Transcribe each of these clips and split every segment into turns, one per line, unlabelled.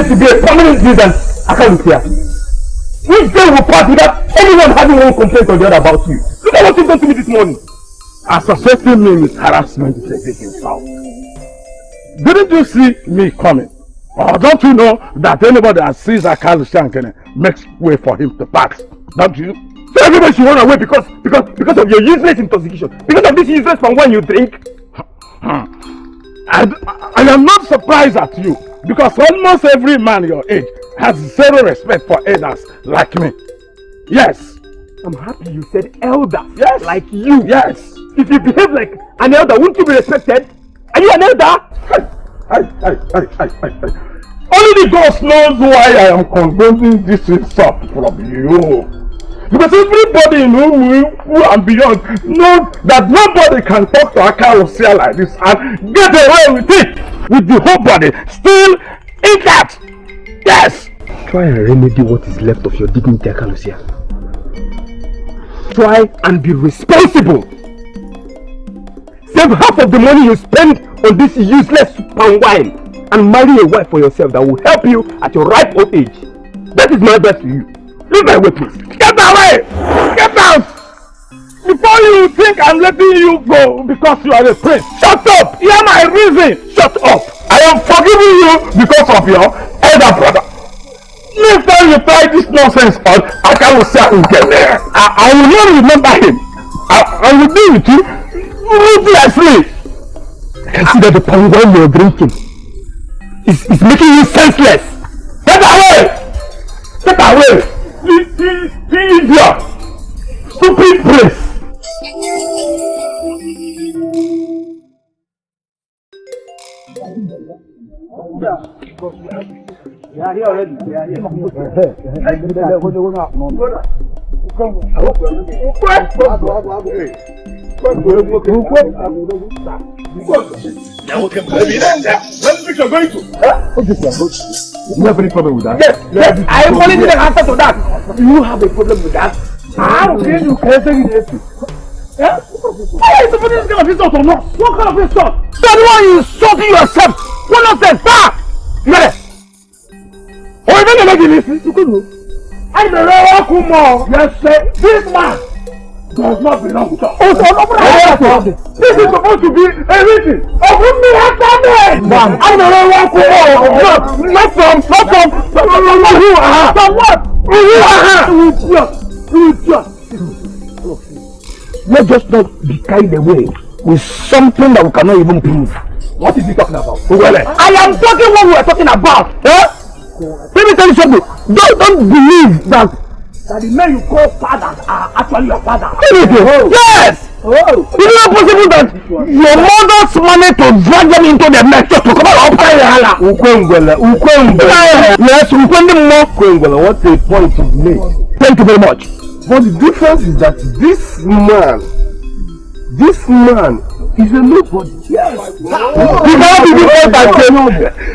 to be a permanent nuisance. I can't hear. Which day will pass without anyone having one complaint or the other about you? Look at what you've done to me this morning.
Associating me with harassment is a big insult. Didn't you see me coming? Or don't you know that anybody that sees Akalu makes way for him to pass? Don't you?
So everybody should run away because of your useless intoxication? Because of this useless from when you drink?
I am not surprised at you, because almost every man your age has zero respect for elders like me. Yes.
I'm happy you said elders.
Yes.
Like you.
Yes.
If you behave like an elder, wouldn't you be respected? Are you an elder?
Only the ghost knows why I am condoning this insult from you. Because everybody in who and beyond knows that nobody can talk to Okaro like this and get away with it with the whole body still intact. Yes.
Try and remedy what is left of your dignity, Akalusia. Try and be responsible. Save half of the money you spend on this useless palm wine and marry a wife for yourself that will help you at your ripe old age. That is my advice to you. Leave my way, please.
Get away! Get out! Before you think I'm letting you go because you are a prince, shut up! Hear my reason! Shut up! I am forgiving you because of your elder brother. Next time you try this nonsense on, I will get there. I will not remember him. I will deal with you ruthlessly.
I can see that the palm wine you're drinking is making you senseless.
Get away! Get away! Idiot! Stupid place!
They are here already. They are here.
You have any problem with that?
Yes, I only need an answer to that.
Do you have a problem with that?
How can you say this? Why is somebody this kind of insult or not? What kind of insult? That one you insulting yourself. What nonsense? Stop! Yes. Oh, you don't know this. I'm the real Kumo. Yes, sir. This man does not belong to us. Oh, so this is supposed to be a meeting of me after me. I'm the real Kumo. Not from who? From what?
Let's just not be carried away with something that we cannot even prove.
What is he talking about?
I am talking what we are talking about. Let me tell you something. Don't believe that the men you call fathers are actually your fathers. Yes! Is it not possible that your mothers managed to drag them into the mess just to come out of Hala? Yes, what a point is made. Thank you very much.
But the difference is that this man is a nobody. Yes. He cannot be different than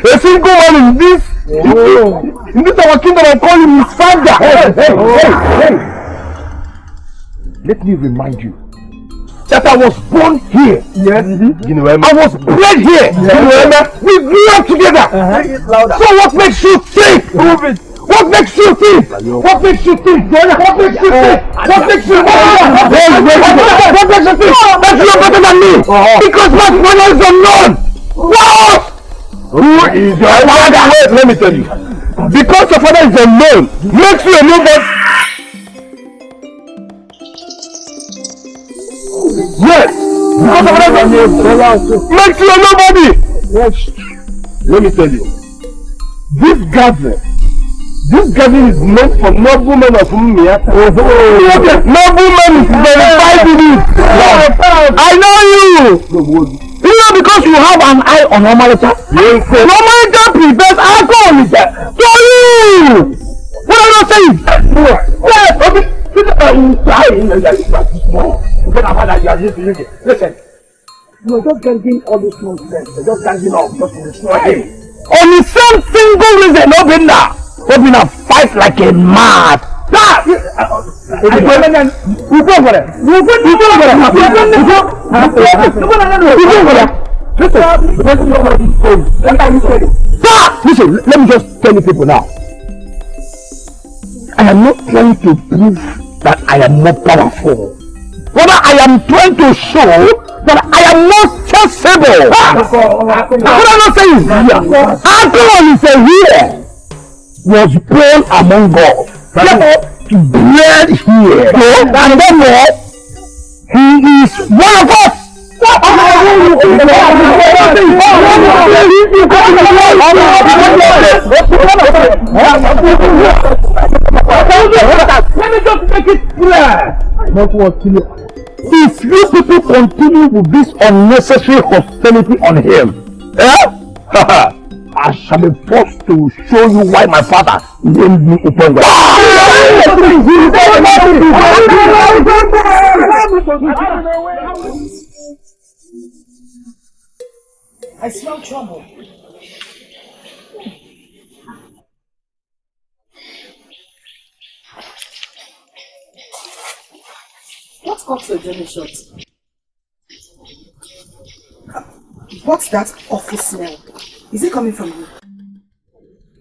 a single man in this our kingdom. I call him his father.
Hey. Let me remind you that I was born here.
Yes.
I was bred here. We grew up together. So what makes you think? Prove it. What makes you think? What makes you think? What makes you think? What makes you think? What makes you think that you are better than me? Because my father is unknown. What?
Who is your father?
Wait, let me tell you. Because your father is unknown makes you a nobody. Yes. Because your father is unknown makes you a nobody. Let me tell you. This gathering is meant for noblemen of Umiata. Noblemen is verified in it. I know you. You know, because you have an eye on Omalita. Omalita prefers alcohol. So you. What are you saying? Yes. Listen. You are just getting all this nonsense. You're just ganging up just to destroy him. On the same single reason, Obina fight like a mad. Listen, let me just tell you people now. I am not trying to prove that I am more powerful. Rather, I am trying to show that I am more sensible. What I'm not saying is here. Alcohol is a here. Was born among God. Therefore, bred here. And therefore, he is one of us. Let me just make it clear. If you people continue with this unnecessary hostility on him, I shall be forced to show you why my father named me Upongwe.
I smell trouble. What's got your jelly shot? What's that awful smell? Is it coming from you?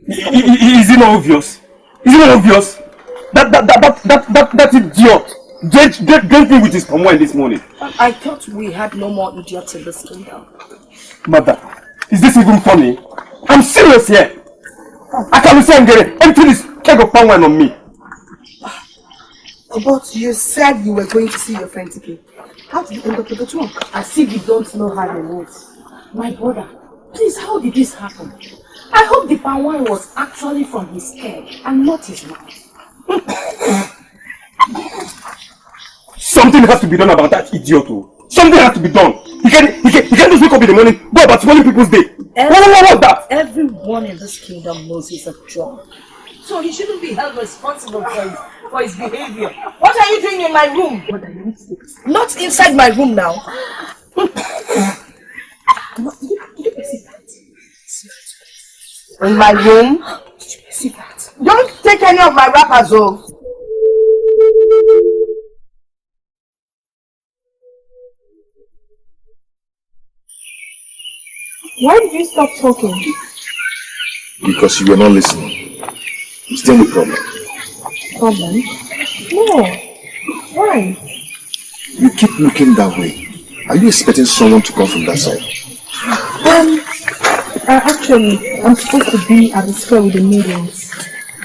Is it not obvious? Is it not obvious? That idiot drank me with his palm wine this morning.
I thought we had no more idiots in this kingdom.
Mother, is this even funny? I'm serious here. I can't say I'm getting empty this keg of palm wine on me.
But you said you were going to see your friend Etiko. How did you end up with the trunk? As if you don't know how it works. My brother, please, how did this happen? I hope the palm wine was actually from his keg and not his mouth.
Something has to be done about that idiot. Something has to be done. He can't just wake up in the morning, go about spoiling people's day. What was that?
Everyone in this kingdom knows he's a drunk. So he shouldn't be held responsible for his behavior. What are you doing in my room? Not inside my room now. In my room? Don't take any of my wrappers, though.
Why did you stop talking?
Because you were not listening. Is there any problem?
Problem? No. Why?
You keep looking that way. Are you expecting someone to come from that side?
Actually, I'm supposed to be at the square with the millions.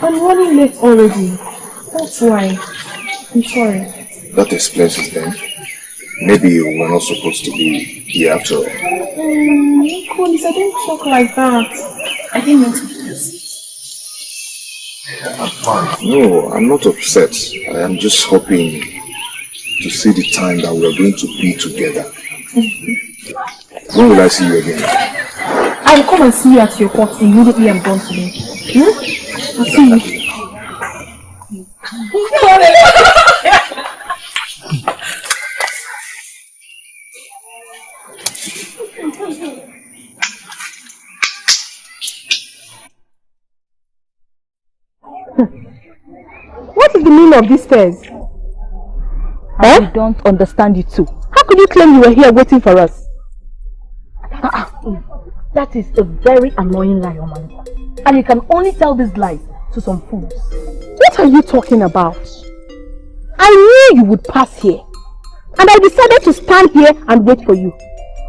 I'm running late already. That's why. I'm sorry.
That explains it then. Maybe you were not supposed to be here after all.
Nicholas, I don't talk like that. I didn't mean to be upset.
I'm fine. No, I'm not upset. I am just hoping to see the time that we are going to be together. When will I see you again?
I'll come and see you at your court immediately I'm done today. I'll see you. What is the meaning of these stairs?
I don't understand you too. How could you claim you were here waiting for us? That is a very annoying lie, Omani. And you can only tell these lies to some fools.
What are you talking about? I knew you would pass here. And I decided to stand here and wait for you.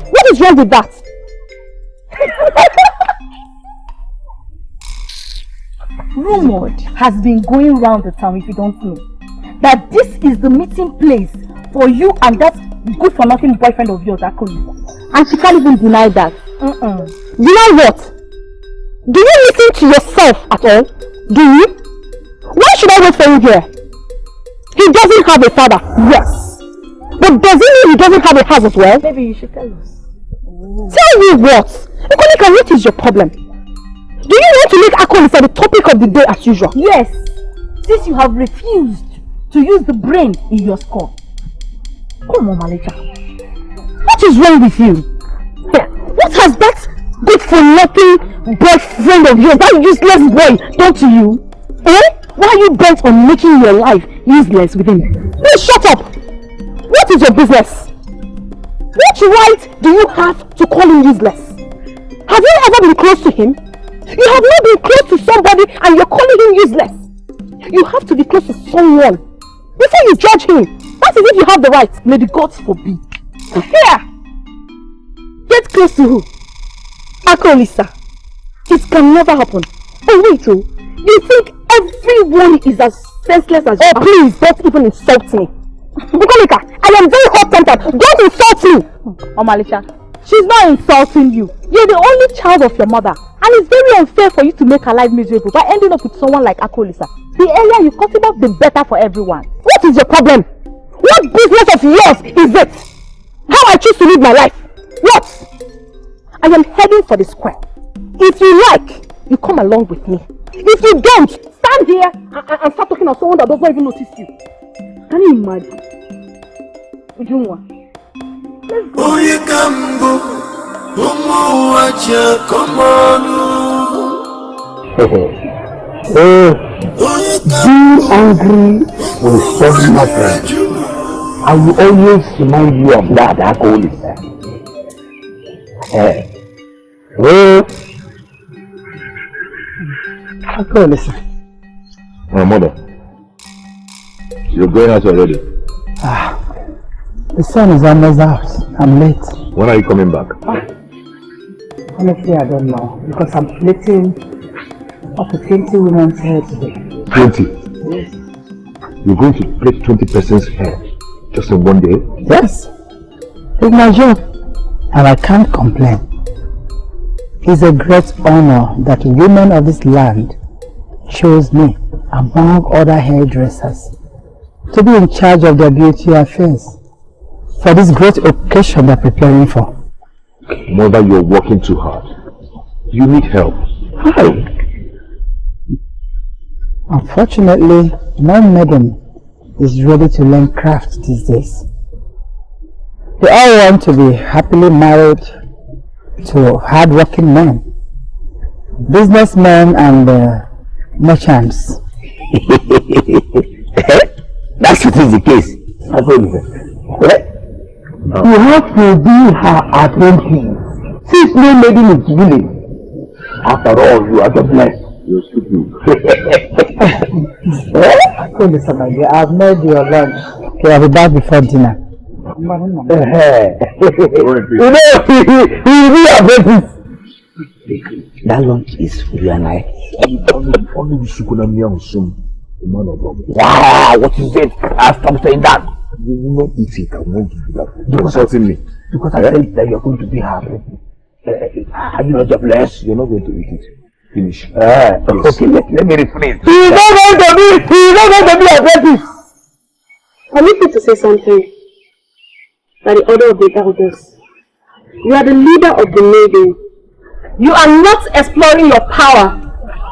What is wrong with that?
Rumored has been going round the town, if you don't know, that this is the meeting place for you and that good-for-nothing boyfriend of yours, Akuri.
And she can't even deny that. You know what? Do you listen to yourself at all? Do you? Why should I wait for him here? He doesn't have a father, yes. But does he mean he doesn't have a house as well?
Maybe you should tell us.
Tell me what? Ikonika, what is your problem? Do you want to make Akolis the topic of the day as usual?
Yes, since you have refused to use the brain in your score. Come on, Malika.
What is wrong with you? What has that good-for-nothing boyfriend of yours, that useless boy, done to you? Why are you bent on making your life useless with him? No, shut up! What is your business? What right do you have to call him useless? Have you ever been close to him? You have not been close to somebody and you're calling him useless. You have to be close to someone before you judge him. That is if you have the right. May the gods forbid. Here! Get close to who? Akolisa. It can never happen. Oh wait, you think everyone is as senseless as you? Oh please, don't even insult me. Bukolika, I am very hot-tempered. Don't insult me. Oh Malisha, she's not insulting you. You're the only child of your mother. And it's very unfair for you to make her life miserable by ending up with someone like Akolisa. The earlier you cut him off, the better for everyone. What is your problem? What business of yours is it? How I choose to live my life? What? I am heading for the square. If you like, you come along with me. If you don't, stand here and start talking to someone that does not even notice you. Can you imagine? Ujunwa. Let's
go. Being angry will solve my friend. I will always remind you of that, Akolisa. Akolisa.
My mother, you're going out already?
The sun is almost out. I'm late.
When are you coming back?
Honestly, I don't know. Because I'm plating up to 20 women's hair today.
20?
Yes.
You're going to plait 20 persons' hair just in one day?
Yes. It's my job. And I can't complain. It's a great honor that women of this land chose me, among other hairdressers, to be in charge of their beauty affairs for this great occasion they're preparing for.
Mother, you're working too hard. You need help.
How? Unfortunately, no maiden is ready to learn craft these days. They all want to be happily married to hard-working men, businessmen and merchants.
That's what is the case. You have to be her apprentice. Since no maiden is willing. After all, you are just blessed.
You're stupid.
I've made your lunch. Okay, I'll be back before dinner.
You know, that lunch is for you and I. Wow, what is it? Stop saying that.
You will not eat it. I won't do that. You're insulting me.
Because I said that you're going to be happy. Are you not jobless?
You're not going to eat it. Finish.
Yes. Okay, let me rephrase. He's not going to be aggressive.
Permit me to say something. By the order of the elders. You are the leader of the maiden. You are not exploring your power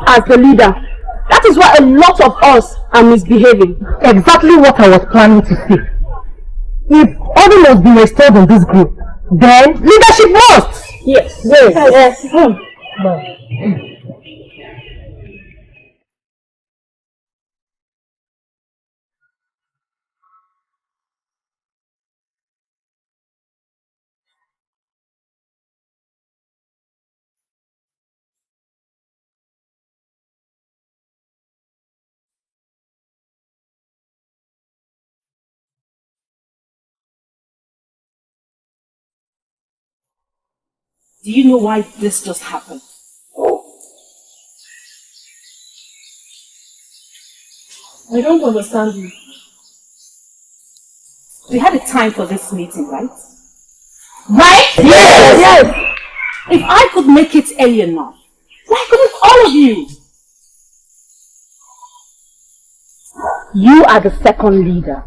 as the leader. That is why a lot of us are misbehaving.
Exactly what I was planning to say. If order must be restored in this group, then leadership must!
Yes.
Do you know why this just happened?
I don't understand you.
We had a time for this meeting, right?
Right?
Yes! If I could make it early enough, why couldn't all of you?
You are the second leader.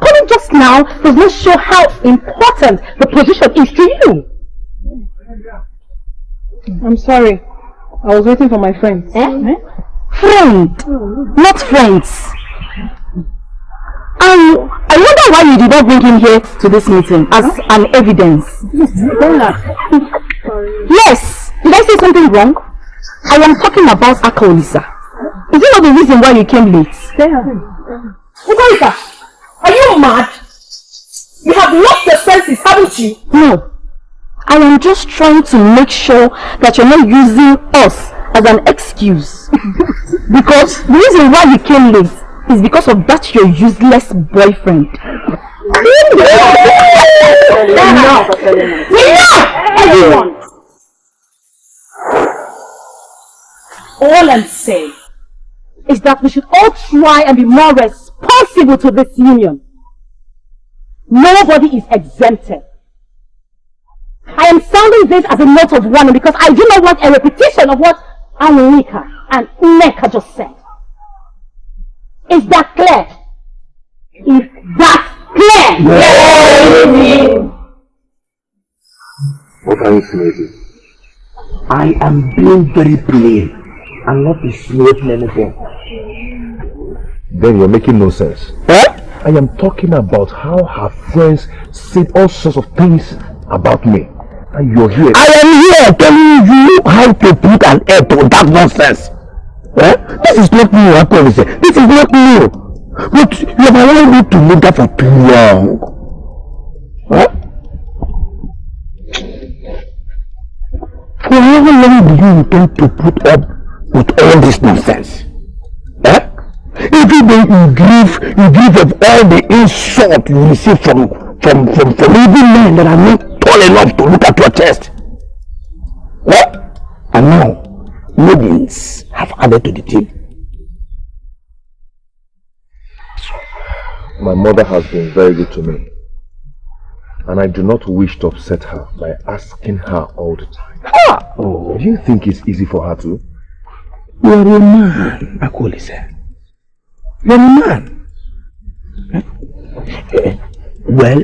Coming just now does not show how important the position is to you.
I'm sorry. I was waiting for my friends.
Friend, not friends. I wonder why you did not bring him here to this meeting as an evidence. Yes, did I say something wrong? I am talking about Akolisa. Is it not the reason why you came late?
Akolisa, are you mad? You have lost the consequences, haven't you?
No. I am just trying to make sure that you're not using us as an excuse. Because the reason why you came late is because of that your useless boyfriend.
Everyone! All I'm saying
is that we should all try and be more responsible to this union. Nobody is exempted. I am sounding this as a note of warning because I do not want a repetition of what Anika and Neka just said. Is that clear? Is that clear?
Yes. What are you insinuating? I am being very plain and not insinuating anything. Then you're making no sense. Eh? I am talking about how her friends said all sorts of things about me. And you're here. I am here telling you how to put an end to that nonsense. Eh? This is not new, I promise you. This is not new. But you have allowed me to live that for too long. Huh? For how long do you intend to put up with all this nonsense? Eh? Every day you give of all the insult you receive from even men that are not tall enough to look at your chest. What? And now, maidens have added to the team. My mother has been very good to me. And I do not wish to upset her by asking her all the time. Ah! Oh, do you think it's easy for her to? You are a man, Akoli said. You're a man. Well,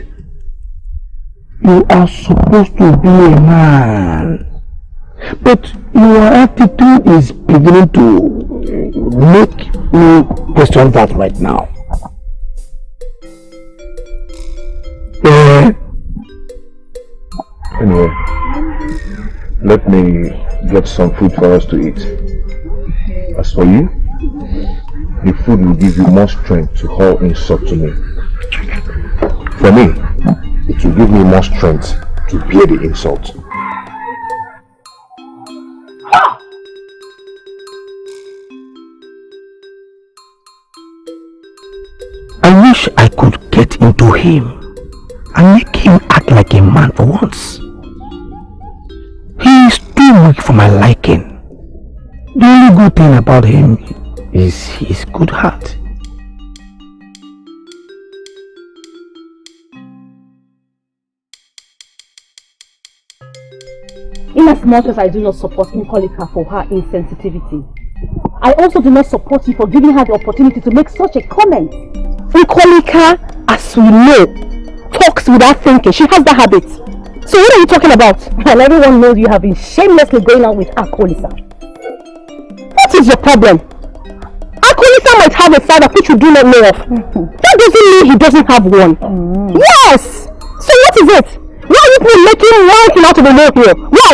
you are supposed to be a man. But your attitude is beginning to make me question that right now. Anyway, let me get some food for us to eat. As for you, the food will give you more strength to hurl insult to me. For me, it will give me more strength to bear the insult. I wish I could get into him and make him act like a man for once. He is too weak for my liking. The only good thing about him is his good heart.
Inasmuch as I do not support Nkolika for her insensitivity, I also do not support you for giving her the opportunity to make such a comment. Nkolika, as we know, talks without thinking. She has that habit. So what are you talking about? And everyone knows you have been shamelessly going out with Akolisa. What is your problem? Akolisa might have a father which you do not know of. That doesn't mean he doesn't have one. Yes! So what is it? Why are you people making one thing out of the world here? Why?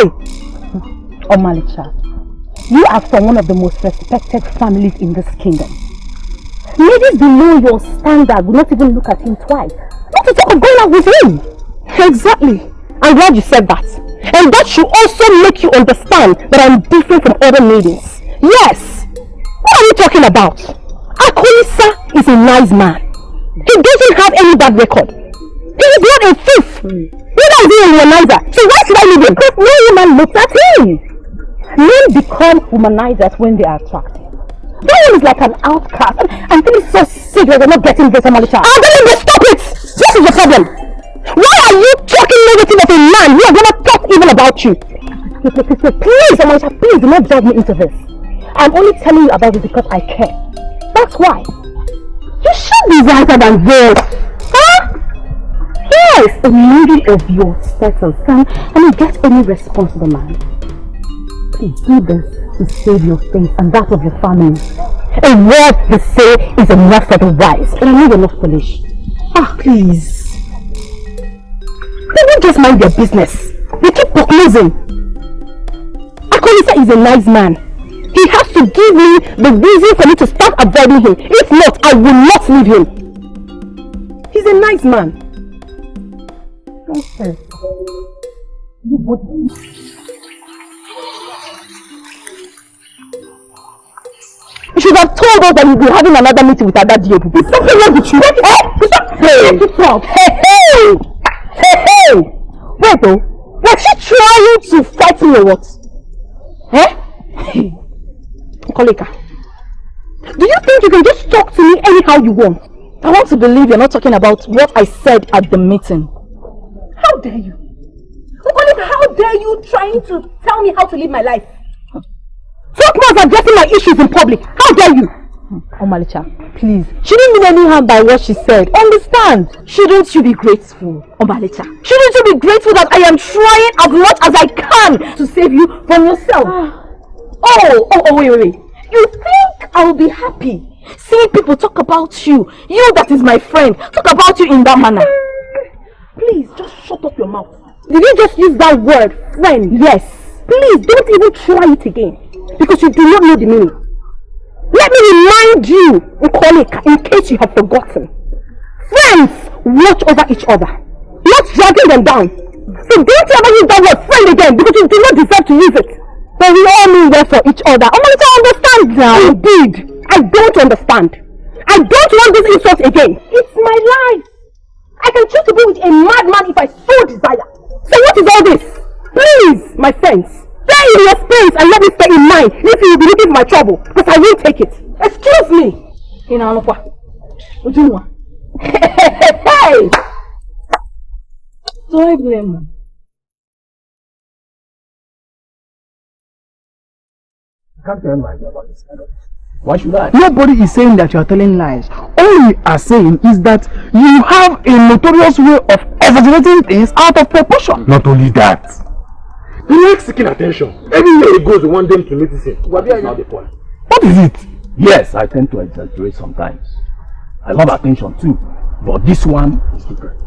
Omalicha, you are from one of the most respected families in this kingdom. Ladies below your standard will not even look at him twice. Not to talk of going out with him. Exactly. I'm glad you said that. And that should also make you understand that I'm different from other maidens. Yes! What are you talking about? Akolisa is a nice man. He doesn't have any bad record. He is not a thief. Neither is he a womanizer. So why should I leave him? Because no woman looks at him. Men become womanizers when they are attractive. That one is like an outcast. I'm feeling so sick that we're not getting this, Amalisha. I'm telling you, stop it! This is the problem. Why are you talking negative of a man who has never thought even about you? Please, Amalisha, please do not drag me into this. I'm only telling you about it because I care. That's why. You should be wiser than this. Huh? Yes, a lady of your status can get any responsible man. Please do this to save your face and that of your family. A word they say is enough for the wise, and I know you're not foolish. Please. They won't just mind their business. They keep losing. Akolisa is a nice man. He has to give me the reason for me to start avoiding him. If not, I will not leave him. He's a nice man.
Nonsense.
You should have told us that you'll be having another meeting with that DOP. It's something wrong with you. Hey! Wait though, was she trying to fight me or what? Koleka, do you think you can just talk to me anyhow you want? I want to believe you're not talking about what I said at the meeting.
How dare you? Koleka, how dare you trying to tell me how to live my life?
Talk more addressing my issues in public. How dare you? Omalicha, please. She didn't mean any harm by what she said. Understand? Shouldn't you be grateful, Omalicha? Shouldn't you be grateful that I am trying as much as I can to save you from yourself? Wait. You think I will be happy seeing people talk about you? You that is my friend, talk about you in that manner.
Please, just shut up your mouth.
Did you just use that word, friend? Yes. Please, don't even try it again. Because you do not know the meaning. Let me remind you, Nkoleka, in case you have forgotten. Friends watch over each other, not dragging them down. So don't ever use that word friend again because you do not deserve to use it. But we all mean well for each other. I want to understand now. Indeed, I don't understand. I don't want this insult again. It's my life. I can choose to be with a madman if I so desire. So what is all this? Please, my friends, stay in your space and let me stay in mine if you will be looking for my trouble, because I will take it. Excuse me. Hey!
Do I blame her?
I can't tell my about this kind of. Why should I? Nobody is saying that you are telling lies. All we are saying is that you have a notorious way of exaggerating things out of proportion. Not only that, he likes seeking attention. Everywhere he goes, we want them to notice him. What is not the point? What is it? Yes, I tend to exaggerate sometimes. I love attention too, but this one is different.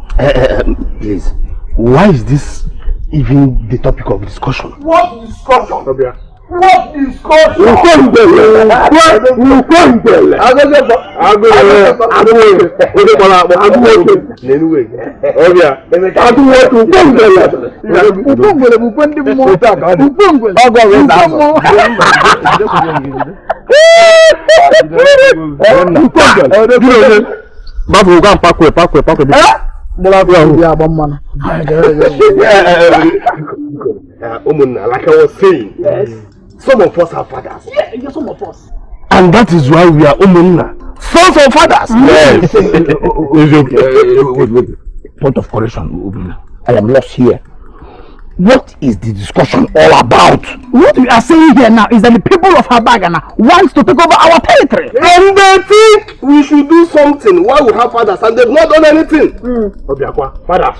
Please, why is this even the topic of discussion? What discussion? What discussion? Like I was saying, yes. Some of us are fathers. Yeah, some of us. And that is why we are Umunna. Sons of fathers. Yes. Wait. Point of correction. I am lost here. What is the discussion all about? What we are saying here now is that the people of Habagana wants to take over our territory. And they think we should do something while we have fathers and they've not done anything. Fathers.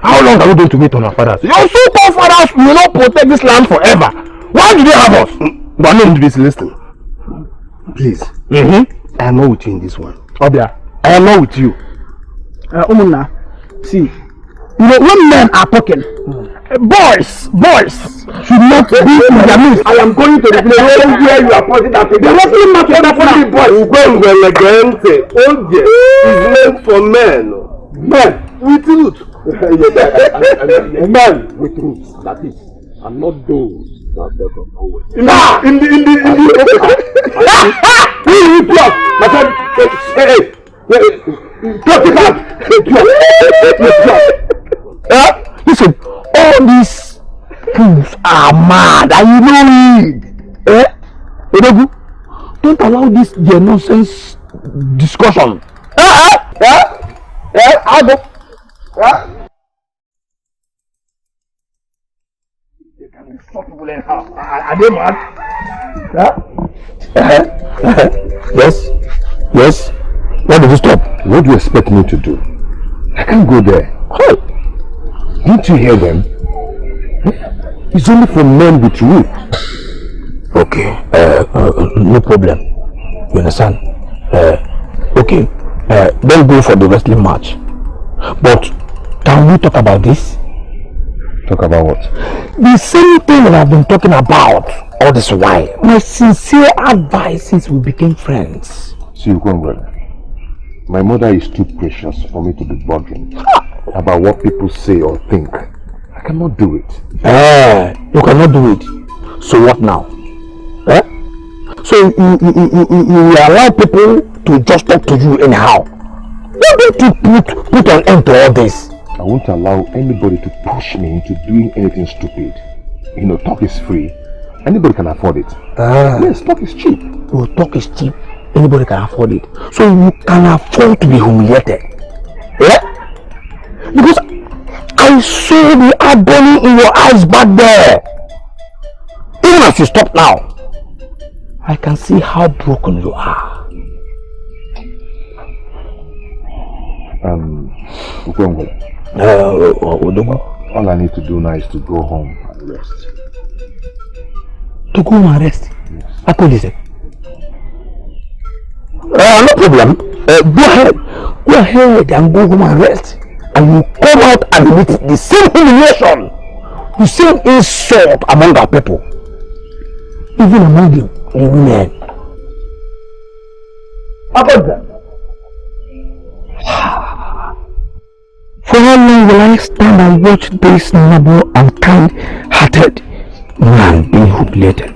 How long are we going to wait on our fathers? Your so-called fathers will not protect this land forever. Why do they have us? But no, please listen. Please. I am not with you in this one. Obia, I am not with you. Umuna, see, you know, when men are talking, boys should not be in their midst. I am going to the place where you are pointing at. They are not the boys. Is meant for men. Men with truth. Men with truth. That is, and not those. In the listen, all these fools are mad and you know it. Don't allow this their nonsense discussion. I'll go. Are they mad? Yes. Why did you stop? What do you expect me to do? I can't go there. Oh. Didn't you hear them? It's only for men with youth. Okay, no problem. You understand? Okay, don't go for the wrestling match. But can we talk about this? Talk about what? The same thing that I've been talking about all this while. My sincere advice since we became friends. See, you come, brother. My mother is too precious for me to be bothering.
about what people say or think. I cannot do it.
You cannot do it. So what now? So you allow people to just talk to you anyhow. Why don't you put an end to all this?
I won't allow anybody to push me into doing anything stupid. You know, talk is free. Anybody can afford it. Yes, talk is cheap.
Oh, talk is cheap. Anybody can afford it. So you can afford to be humiliated. Yeah? Because I saw the agony in your eyes back there. Even as you stop now, I can see how broken you are.
All I need to do now is to go home and rest.
To go home and rest?
Yes.
I told you. No problem. Go ahead and go home and rest. And you come out and meet the same humiliation, the same insult among our people, even among the women. About that. For how long will I stand and watch this noble and kind-hearted man being humiliated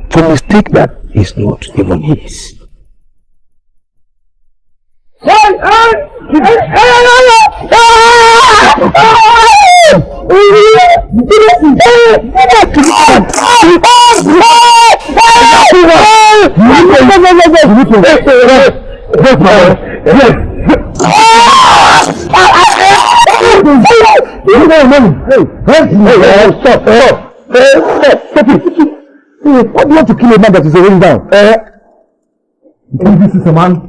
for a mistake that is not even his? What do you want to kill a man that is already down? You think this is a man?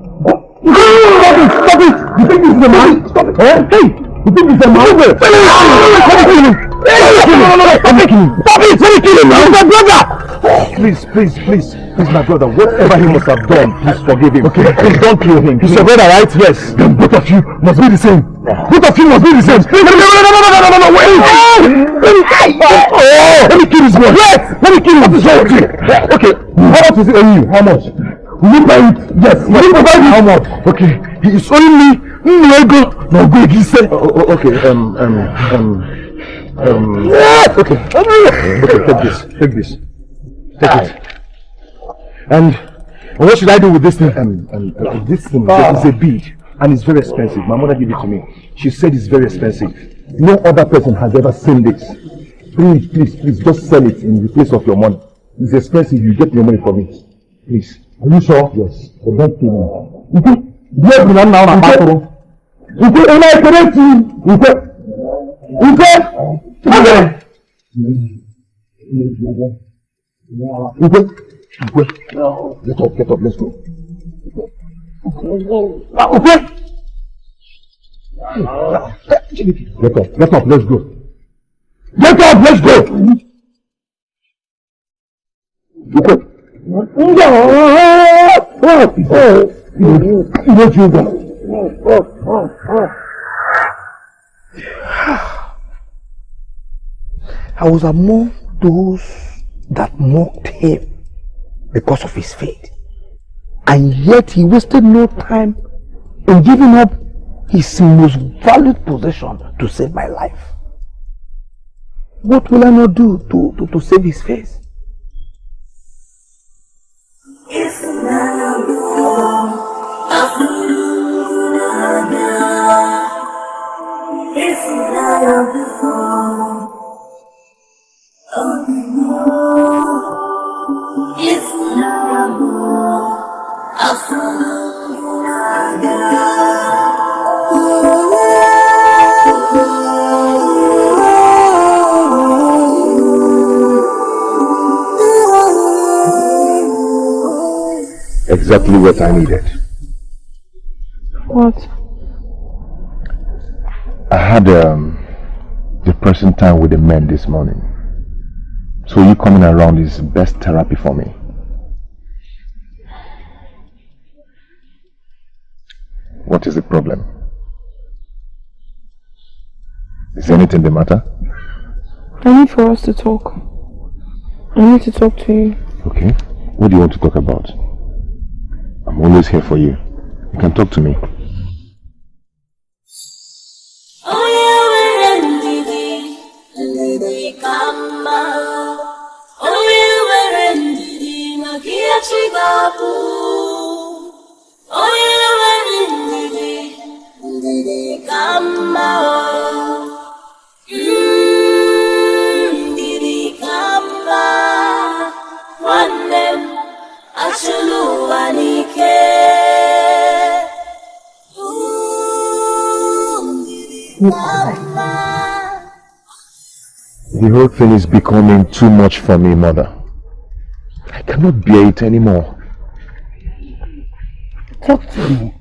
Stop it! You think this is a man? Stop it! Hey! You think this is a man? Stop it! My brother! Please, my brother. Whatever he must have done, please forgive him. Okay, please don't kill him. He's your brother, right? Yes. Then both of you must be the same. Both of you must be the same. No, wait! Let me kill this boy. Wait! Let me kill him. Okay, how much is it on you? How much? Will you buy it? Yes. Will you provide it? How much? Okay, he is owing me. Okay, okay, take this. Take it. And what should I do with this thing? This thing is a bead and it's very expensive. My mother gave it to me. She said it's very expensive. No other person has ever seen this. Please, just sell it in the place of your money. It's expensive. You get your money from it. Please. Are you sure? Yes. So don't kill me. Get up, let's go. Get up, let's go. I was among those that mocked him because of his faith, and yet he wasted no time in giving up his most valued possession to save my life. What will I not do to save his face?
Exactly what I needed.
What?
I had depressing time with the men this morning. So you coming around is best therapy for me. What is the problem? Is anything the matter?
I need for us to talk. I need to talk to you.
Okay. What do you want to talk about? I'm always here for you. You can talk to me.
Oh yeah.
The whole thing is becoming too much for me, Mother. I cannot bear it anymore.
Talk to me.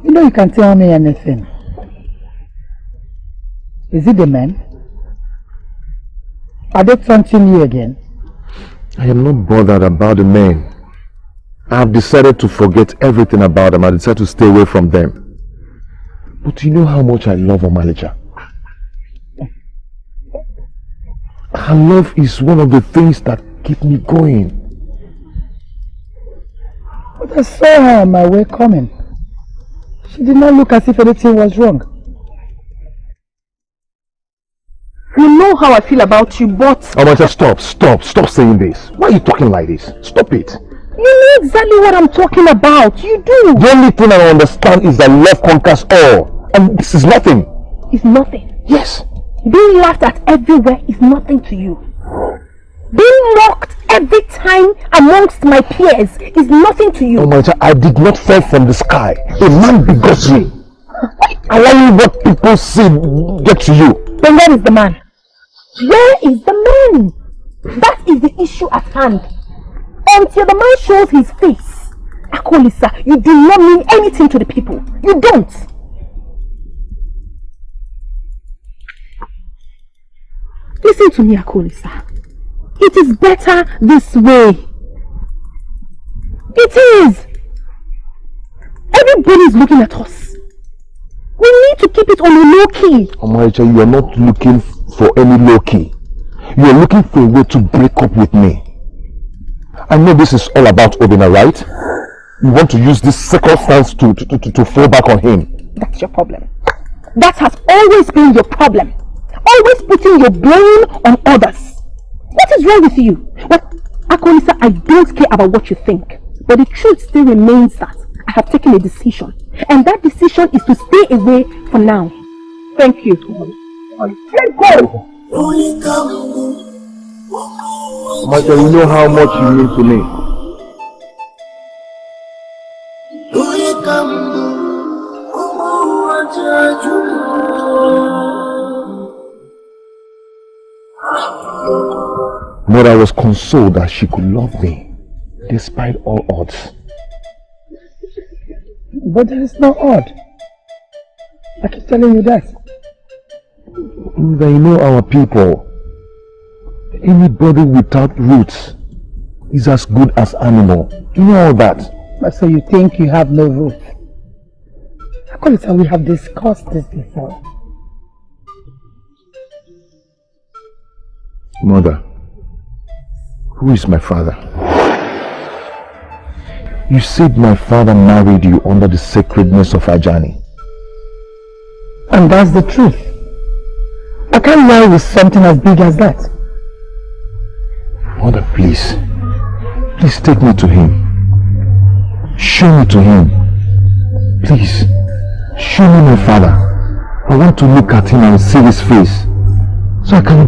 You know you can tell me anything. Is it the men? Are they taunting you again?
I am not bothered about the men. I have decided to forget everything about them. I decided to stay away from them. But you know how much I love Omalicha. Her love is one of the things that keep me going.
But I saw her on my way coming. She did not look as if anything was wrong.
You know how I feel about you, but...
Omalicha, stop saying this. Why are you talking like this? Stop it.
You know exactly what I'm talking about. You do.
The only thing I understand is that love conquers all. And this is nothing.
It's nothing.
Yes.
Being laughed at everywhere is nothing to you. Being mocked every time amongst my peers is nothing to you.
Oh my God, I did not fall from the sky. A man begot me. Allowing what people say get to you.
Then where is the man? Where is the man? That is the issue at hand. Until the man shows his face, Akolisa, you do not mean anything to the people. You don't. Listen to me, Akolisa. It is better this way. It is. Everybody is looking at us. We need to keep it on a low key.
Omaricha, you are not looking for any low key. You are looking for a way to break up with me. I know this is all about Obina, right? You want to use this circumstance to fall back on him.
That's your problem. That has always been your problem. Always putting your blame on others. What is wrong with you? Well, Akolisa, I don't care about what you think. But the truth still remains that I have taken a decision. And that decision is to stay away for now. Thank you. Let go!
Michael, you know how much you mean to me. Mother was consoled that she could love me, despite all odds.
But there is no odd. I keep telling you that.
They know our people. Anybody without roots is as good as animal. You know all that.
So you think you have no roots? Akolisa, we have discussed this before.
Mother, who is my father? You said my father married you under the sacredness of Ajani.
And that's the truth. I can't lie with something as big as that.
Mother, please take me to him. Show me to him. Please, show me my father. I want to look at him and see his face. So I can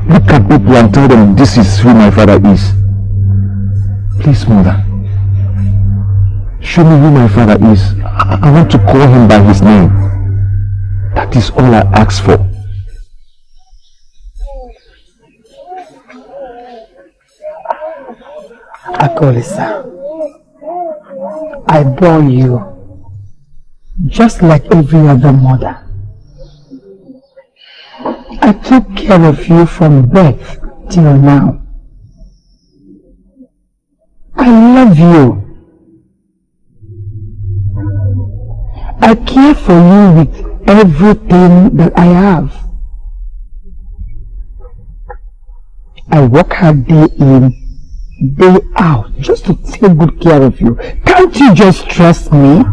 look at people and tell them this is who my father is. Please, Mother. Show me who my father is. I want to call him by his name. That is all I ask for.
Akolisa, I bore you just like every other mother. I took care of you from birth till now. I love you. I care for you with everything that I have. I work hard day in, day out just to take good care of you. Can't you just trust me?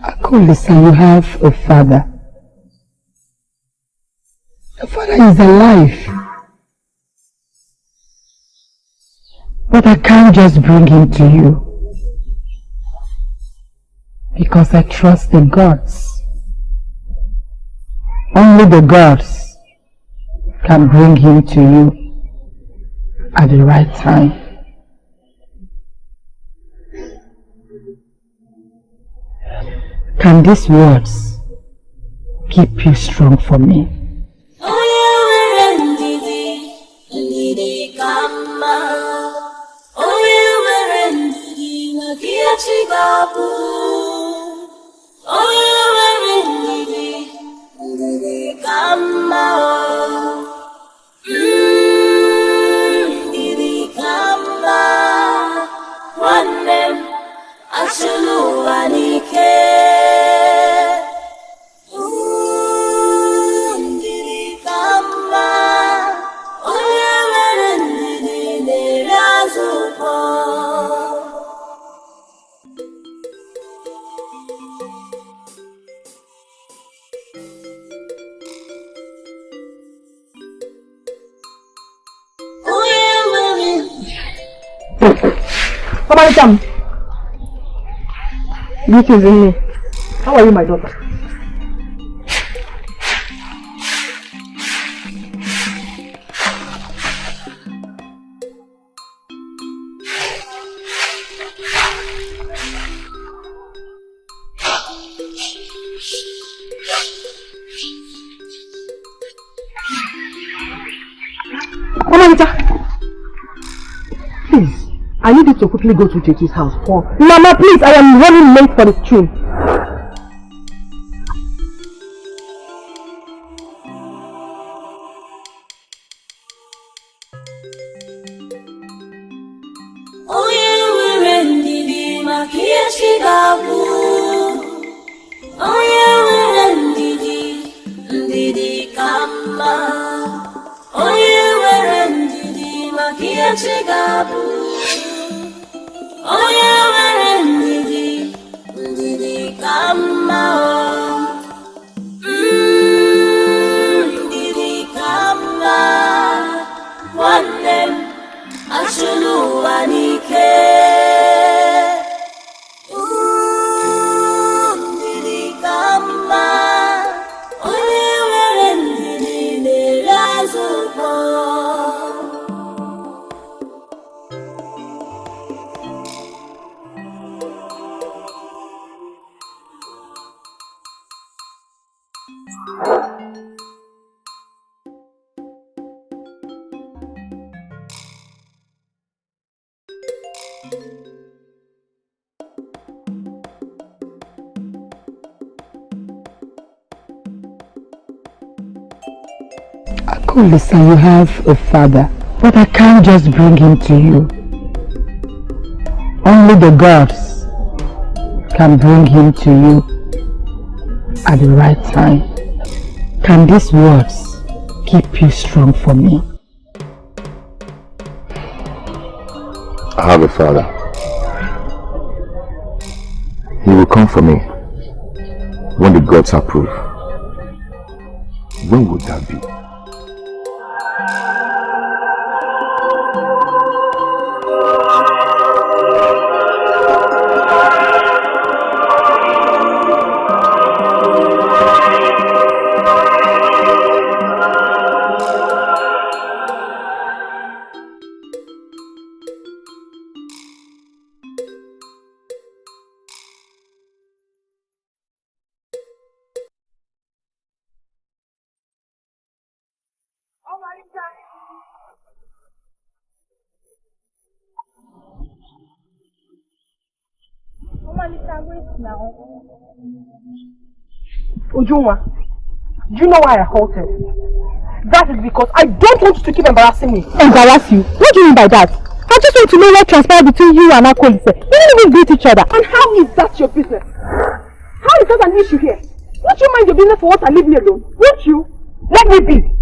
Akolisa, you have a father.
father is alive. But I can't just bring him to you. Because I trust the gods. Only the gods can bring him to you at the right time. Can these words keep you strong for me?
Come. Greetings in me. How are you, my daughter? Please, I need you to quickly go to Chechi's house for... Mama, please, I am running late for the stream. Listen, you have a father, but I can't just bring him to you. Only the gods can bring him to you at the right time. Can these words keep you strong for me?
I have a father. He will come for me when the gods approve. When would that be?
Ujunwa, do you know why I halted? That is because I don't want you to keep embarrassing me. Embarrass you? What do you mean by that? I just want to know what transpired between you and Akolise. You didn't even greet each other. And how is that your business? How is that an issue here? Won't you mind your business for once and leave me alone? Won't you? Let me be.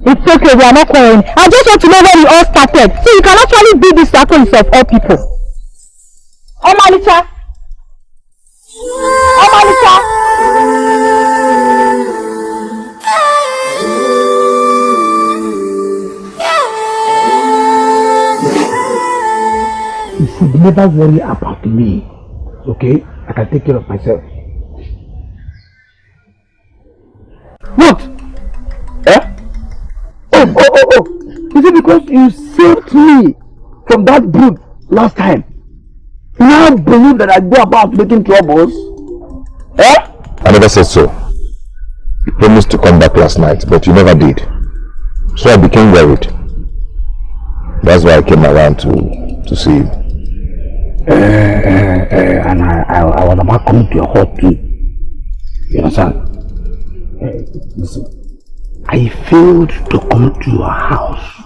It's okay, we are not quarreling. I just want to know where we all started. So you can actually be this Akolise of all people. Omalicha! Omalicha!
should never worry about me. Okay? I can take care of myself. What? Eh? Oh. Is it because you saved me from that brute last time? You now believe that I go about making troubles? Eh?
I never said so. You promised to come back last night, but you never did. So I became worried. That's why I came around to see you.
And I was about coming to your hut too. You understand? Listen. I failed to come to your house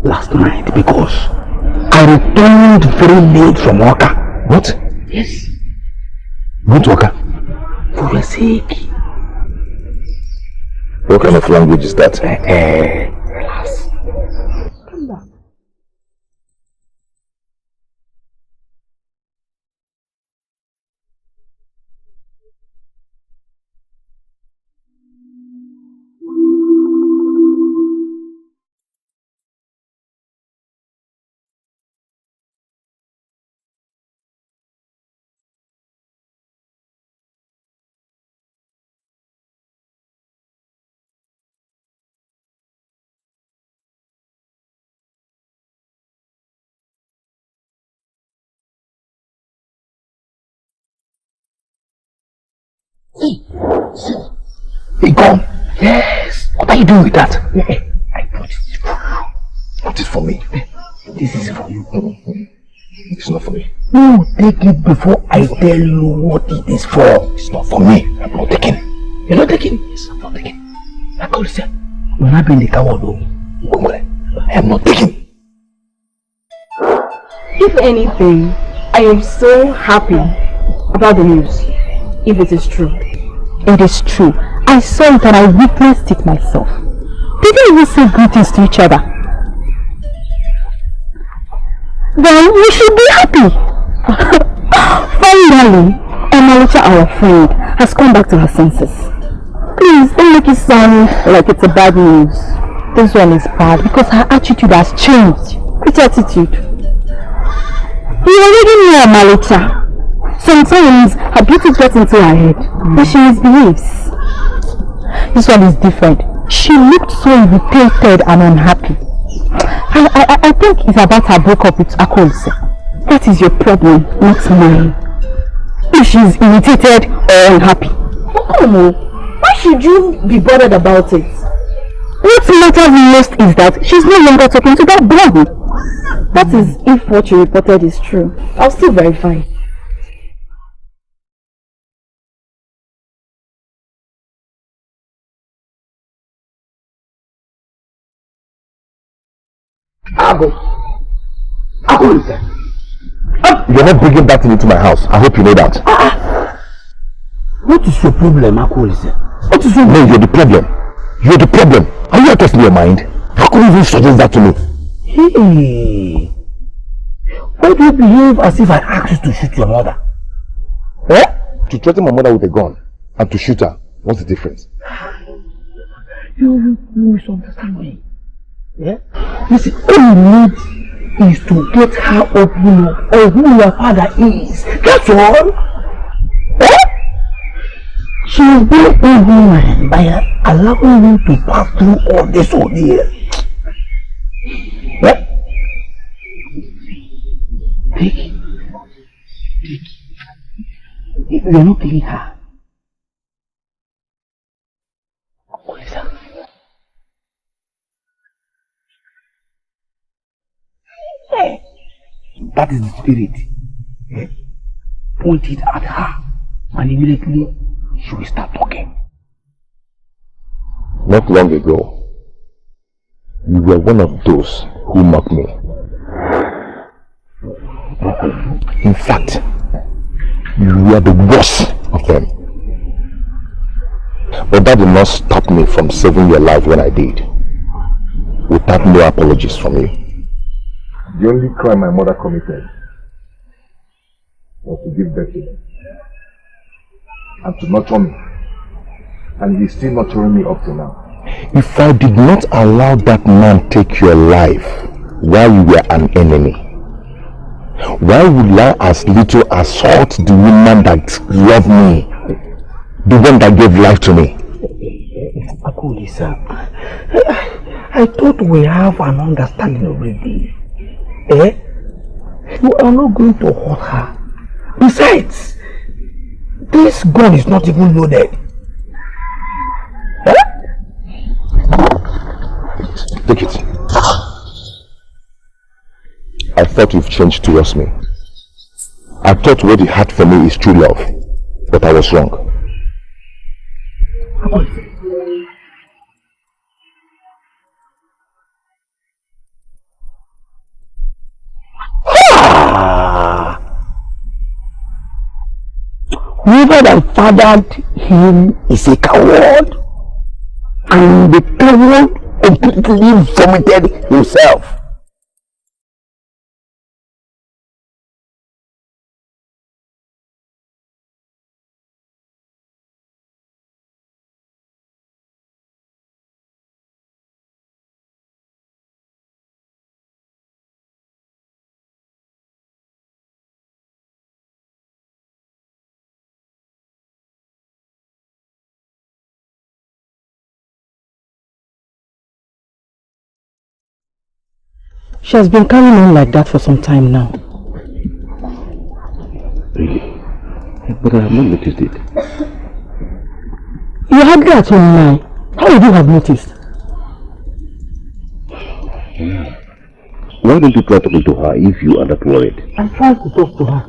last night because I returned very late from work.
What?
Yes.
What work?
For your sake.
What kind of language is that?
Relax. Come back. He gone. Yes. What are you doing with that? I brought it for you.
What is for me?
This is for you.
It's not for me.
No, take it before I tell you what it is for.
It's not for me. I'm not taking.
You're not taking?
Yes, I'm not taking.
I call you, you're not being the coward though.
I am not taking.
If anything, I am so happy about the news. If it is true.
It is true. I saw it and I witnessed it myself. They didn't even say greetings to each other. Then we should be happy. Finally, Emmalita, our friend, has come back to her senses. Please, don't make it sound like it's a bad news. This one is bad because her attitude has changed. Which attitude? You already know Emmalita. Sometimes her beauty gets into her head and she misbehaves. This one is different. She looked so irritated and unhappy. I think it's about her breakup with Akolse. That is your problem, not mine. If she's irritated or unhappy.
Why should you be bothered about it?
What matters most is that she's no longer talking to that boy. That is if what you reported is true.
I'll still verify.
You're not bringing that thing into my house. I hope you know that.
What is your problem, Akolise?
What is your name? You're the problem. You're the problem. Are you out of your mind? How could you even suggest that to me?
Hey, why do you behave as if I asked you to shoot your mother?
Eh? To threaten my mother with a gun and to shoot her. What's the difference?
You misunderstand me. Yeah? Listen, all you need is to get her open up on who your father is. That's all. Eh? She is being ignorant by allowing you to pass through all this ordeal. Yeah? Take it. You're not killing her. That is the spirit. Yeah? Point it at her and immediately she will start talking.
Not long ago, you were one of those who mocked me. In fact, you were the worst of them. But that did not stop me from saving your life when I did, without no apologies from you. The only crime my mother committed was to give birth to me and to nurture me, and he's still nurturing me up to now. If I did not allow that man take your life while you were an enemy,
Why would I as little assault the woman that loved me? The one that gave life to me?
Akulisa, I thought we have an understanding already. Eh? You are not going to hurt her. Besides, this gun is not even loaded. Eh?
Take it. I thought you've changed towards me. I thought what you had for me is true love, but I was wrong.
Whoever that fathered him is a coward, and the coward completely vomited himself.
She has been carrying on like that for some time now.
Really? But I have not noticed it.
You hardly at home now. How would you have noticed?
Why don't you try talking to her if you are that worried?
I'm trying to talk to her.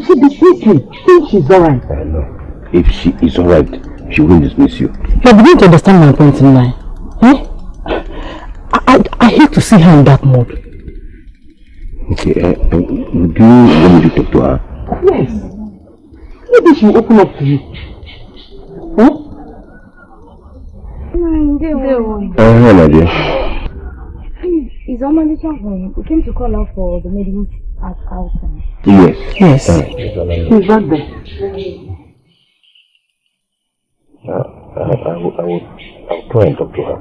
She be thinking she's alright.
I know. If she is alright, she won't dismiss you.
You are beginning to understand my point in line. Eh? I hate to see her in that mood.
Okay, do you want me to talk to her?
Yes. Maybe she'll open up to you. Huh?
Hello, my dear.
Is Omalicha home? We came to call her for the meeting at outing.
Yes.
Yes.
She's right there.
I will try and talk to her.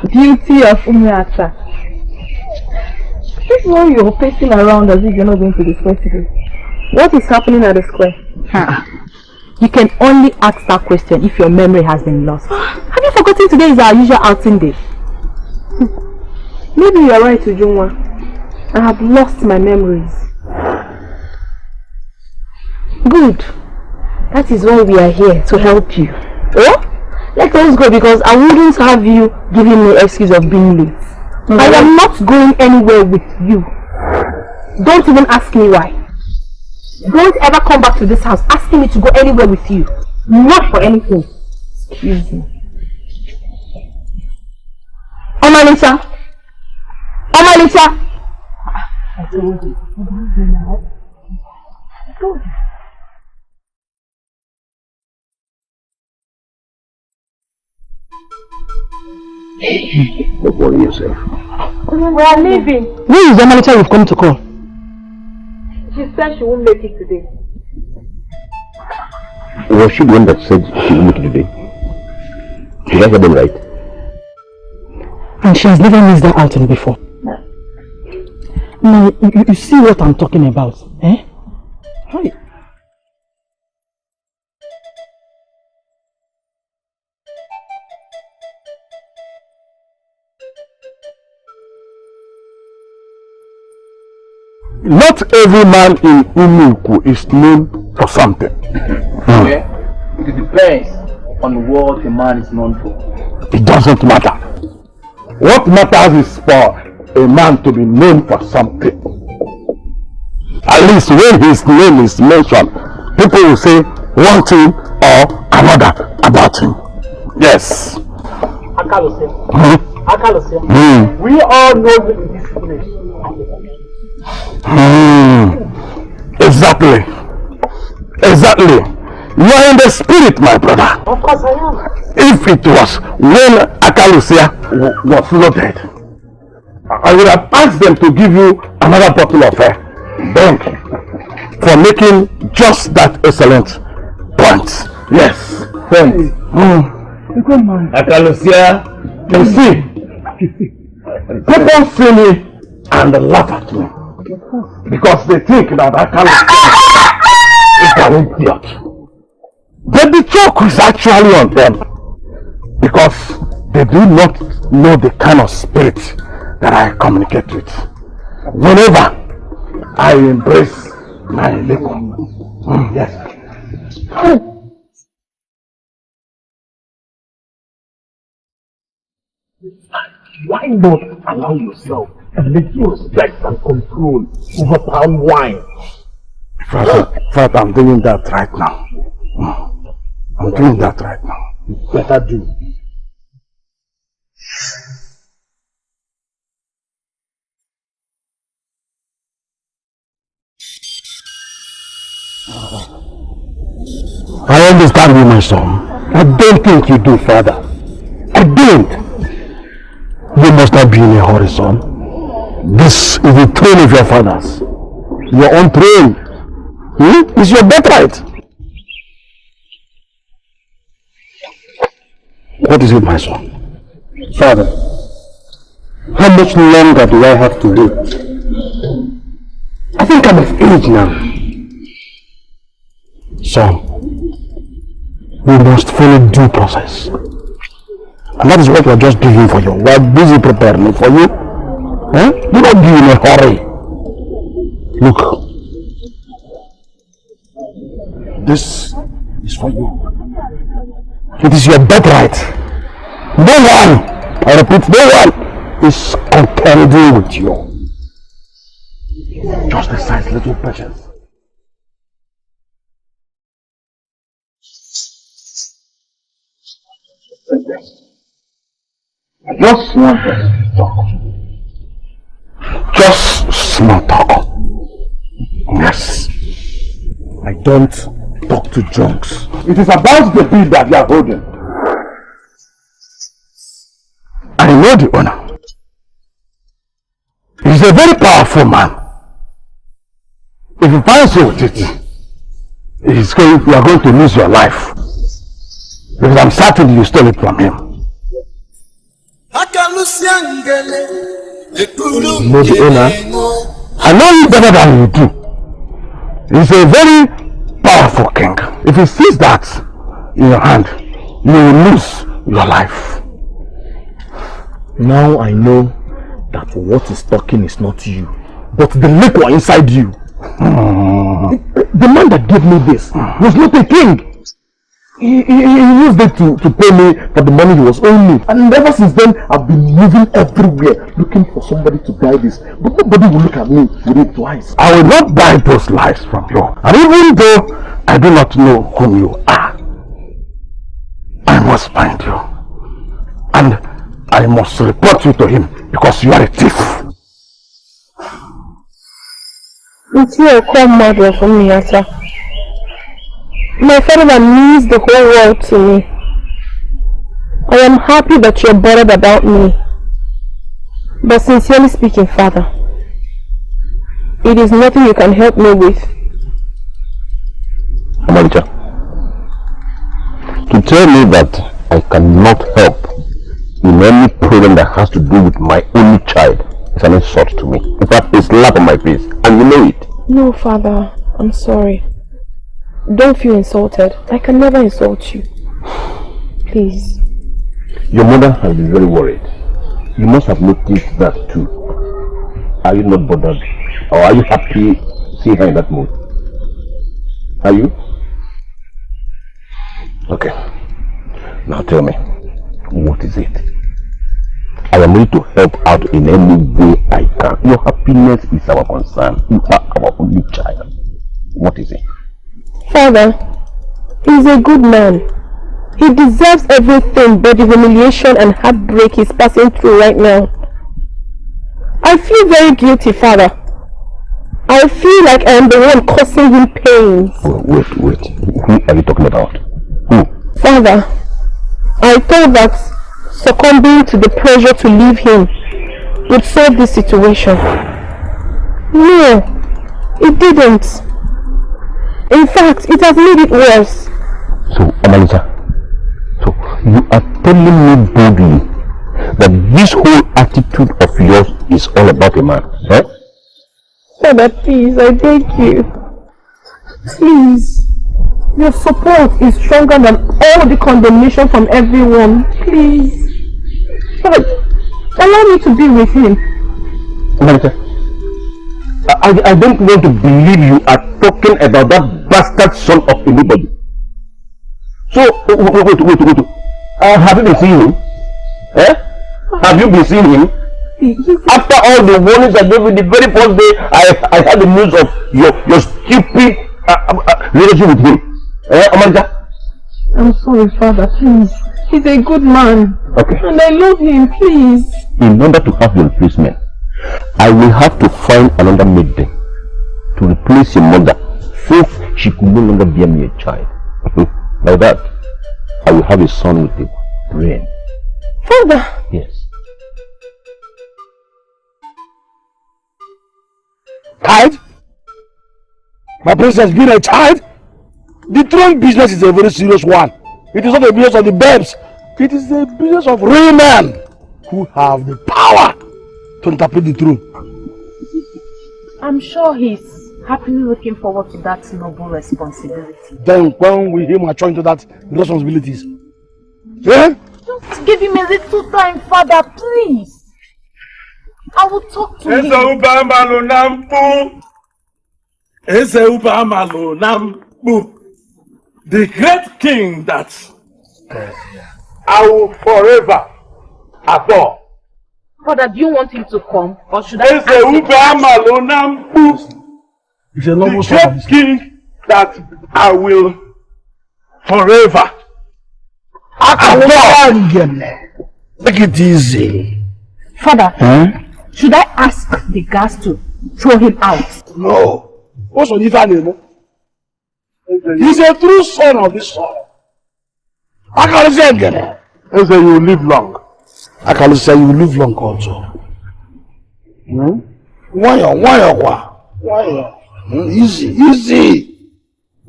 Duty of Umiata. This one you're pacing around as if you're not going to the square today. What is happening at the square? You can only ask that question if your memory has been lost. Have you forgotten today is our usual outing day? Maybe you are right, Ujunwa. I have lost my memories. Good. That is why we are here, to help you. Oh? Let us go because I wouldn't have you giving me excuse of being late. I am not going anywhere with you. Don't even ask me why. Don't ever come back to this house asking me to go anywhere with you. Not for anything. Excuse me. Omalicha! Omalicha! I told you.
Don't worry yourself.
We are leaving. Where is the manager you've come to call? She said she won't make it today.
Was she the one that said she will make it today? Did I get them right?
And she has never missed that outing before. Now, you see what I'm talking about, eh? Hi.
Not every man in Umuku is known for something.
Okay. It depends on what a man is known for.
It doesn't matter. What matters is for a man to be known for something. At least when his name is mentioned, people will say one thing or another about him. Yes. We all know him in this place. Exactly. You are in the spirit, my brother.
Of course I am.
If it was when Akalusia was loaded, I would have asked them to give you another bottle of drink for making just that excellent point. Yes. Point. Akalusia, you see, people see me and laugh at me.
Because they think that I cannot is an idiot. But the joke is actually on them. Because they do not know the kind of spirit that I communicate with. Whenever I embrace my liquor. Yes.
Why not allow yourself a little respect and control over palm wine?
Father, I'm doing that right now. I'm doing that right now.
You better do.
I understand you, my son. I don't think you do, Father. I don't. You must not be in a hurry, son. This is the throne of your fathers. Your own throne. It's your birthright. What is it, my son?
Father, how much longer do I have to wait? I think I'm of age now.
Son, we must follow due process. And that is what we are just doing for you. We are busy preparing for you. Do not be in a hurry. Look, this is for you. It is your birthright. No one, I repeat, no one is contending with you. Just exercise little patience. Just small talk. Just small talk. Yes. I don't talk to drunks. It is about the bill that you are holding. I know the owner. He's a very powerful man. If you finds you with it, you are going to lose your life. Because I'm certain you stole it from him.
You know the owner?
I know you better than you do. He's a very powerful king. If he sees that in your hand, you will lose your life.
Now I know that what is talking is not you, but the liquor inside you. The man that gave me this was not a king. He used it to pay me for the money he was owing me. And ever since then, I've been moving everywhere looking for somebody to buy this. But nobody will look at me with it twice.
I will not buy those lives from you. And even though I do not know whom you are, I must find you. And I must report you to him because you are a thief.
It's your mother for me, Asa. My father means the whole world to me. I am happy that you're bothered about me. But sincerely speaking, Father, it is nothing you can help me with.
Amalija, to tell me that I cannot help in any problem that has to do with my only child is an insult to me. In fact, a slap on my face, and you know it.
No, Father, I'm sorry. Don't feel insulted. I can never insult you. Please.
Your mother has been very worried. You must have noticed that too. Are you not bothered? Or are you happy seeing her in that mood? Are you? Okay. Now tell me, what is it? I am ready to help out in any way I can. Your happiness is our concern. You are our only child. What is it?
Father, he's a good man. He deserves everything but the humiliation and heartbreak he's passing through right now. I feel very guilty, Father. I feel like I am the one causing him pain.
Wait. Who are you talking about? Who?
Father, I thought that succumbing to the pressure to leave him would solve this situation. No, it didn't. In fact, it has made it worse.
So, Amalija, so you are telling me boldly that this whole attitude of yours is all about a man, eh?
Father, please, I beg you. Please. Your support is stronger than all the condemnation from everyone. Please. But allow me to be with him.
Monica, I don't want to believe you are talking about that bastard son of anybody. So, wait. Have you been seeing him? Eh? Have you been seeing him? After all the warnings I gave you the very first day I had the news of your stupid relationship with him. Amanda?
I'm sorry, Father, please. He's a good man.
Okay.
And I love him, please.
In order to have your replacement, I will have to find another maiden to replace your mother since she could no longer bear me a child. Like that, I will have a son with a brain.
Father!
Yes.
Child? My princess being a child? The throne business is a very serious one. It is not a business of the babes. It is a business of real men who have the power to interpret the throne.
I'm sure he's happily looking forward to that noble responsibility.
Then when will he mature into that responsibilities? Yeah?
Just give him a little time, Father, please. I will talk to him.
The great king that I will forever adore.
Father, do you want him to come? Or should I ask him?
It's a noble great king that I will forever adore. Take it easy.
Father, should I ask the guards to throw him out?
No. What's on his name? He's a true son of this soil. I can say again. I say you will live long. I can say you will live long also. Easy. Easy.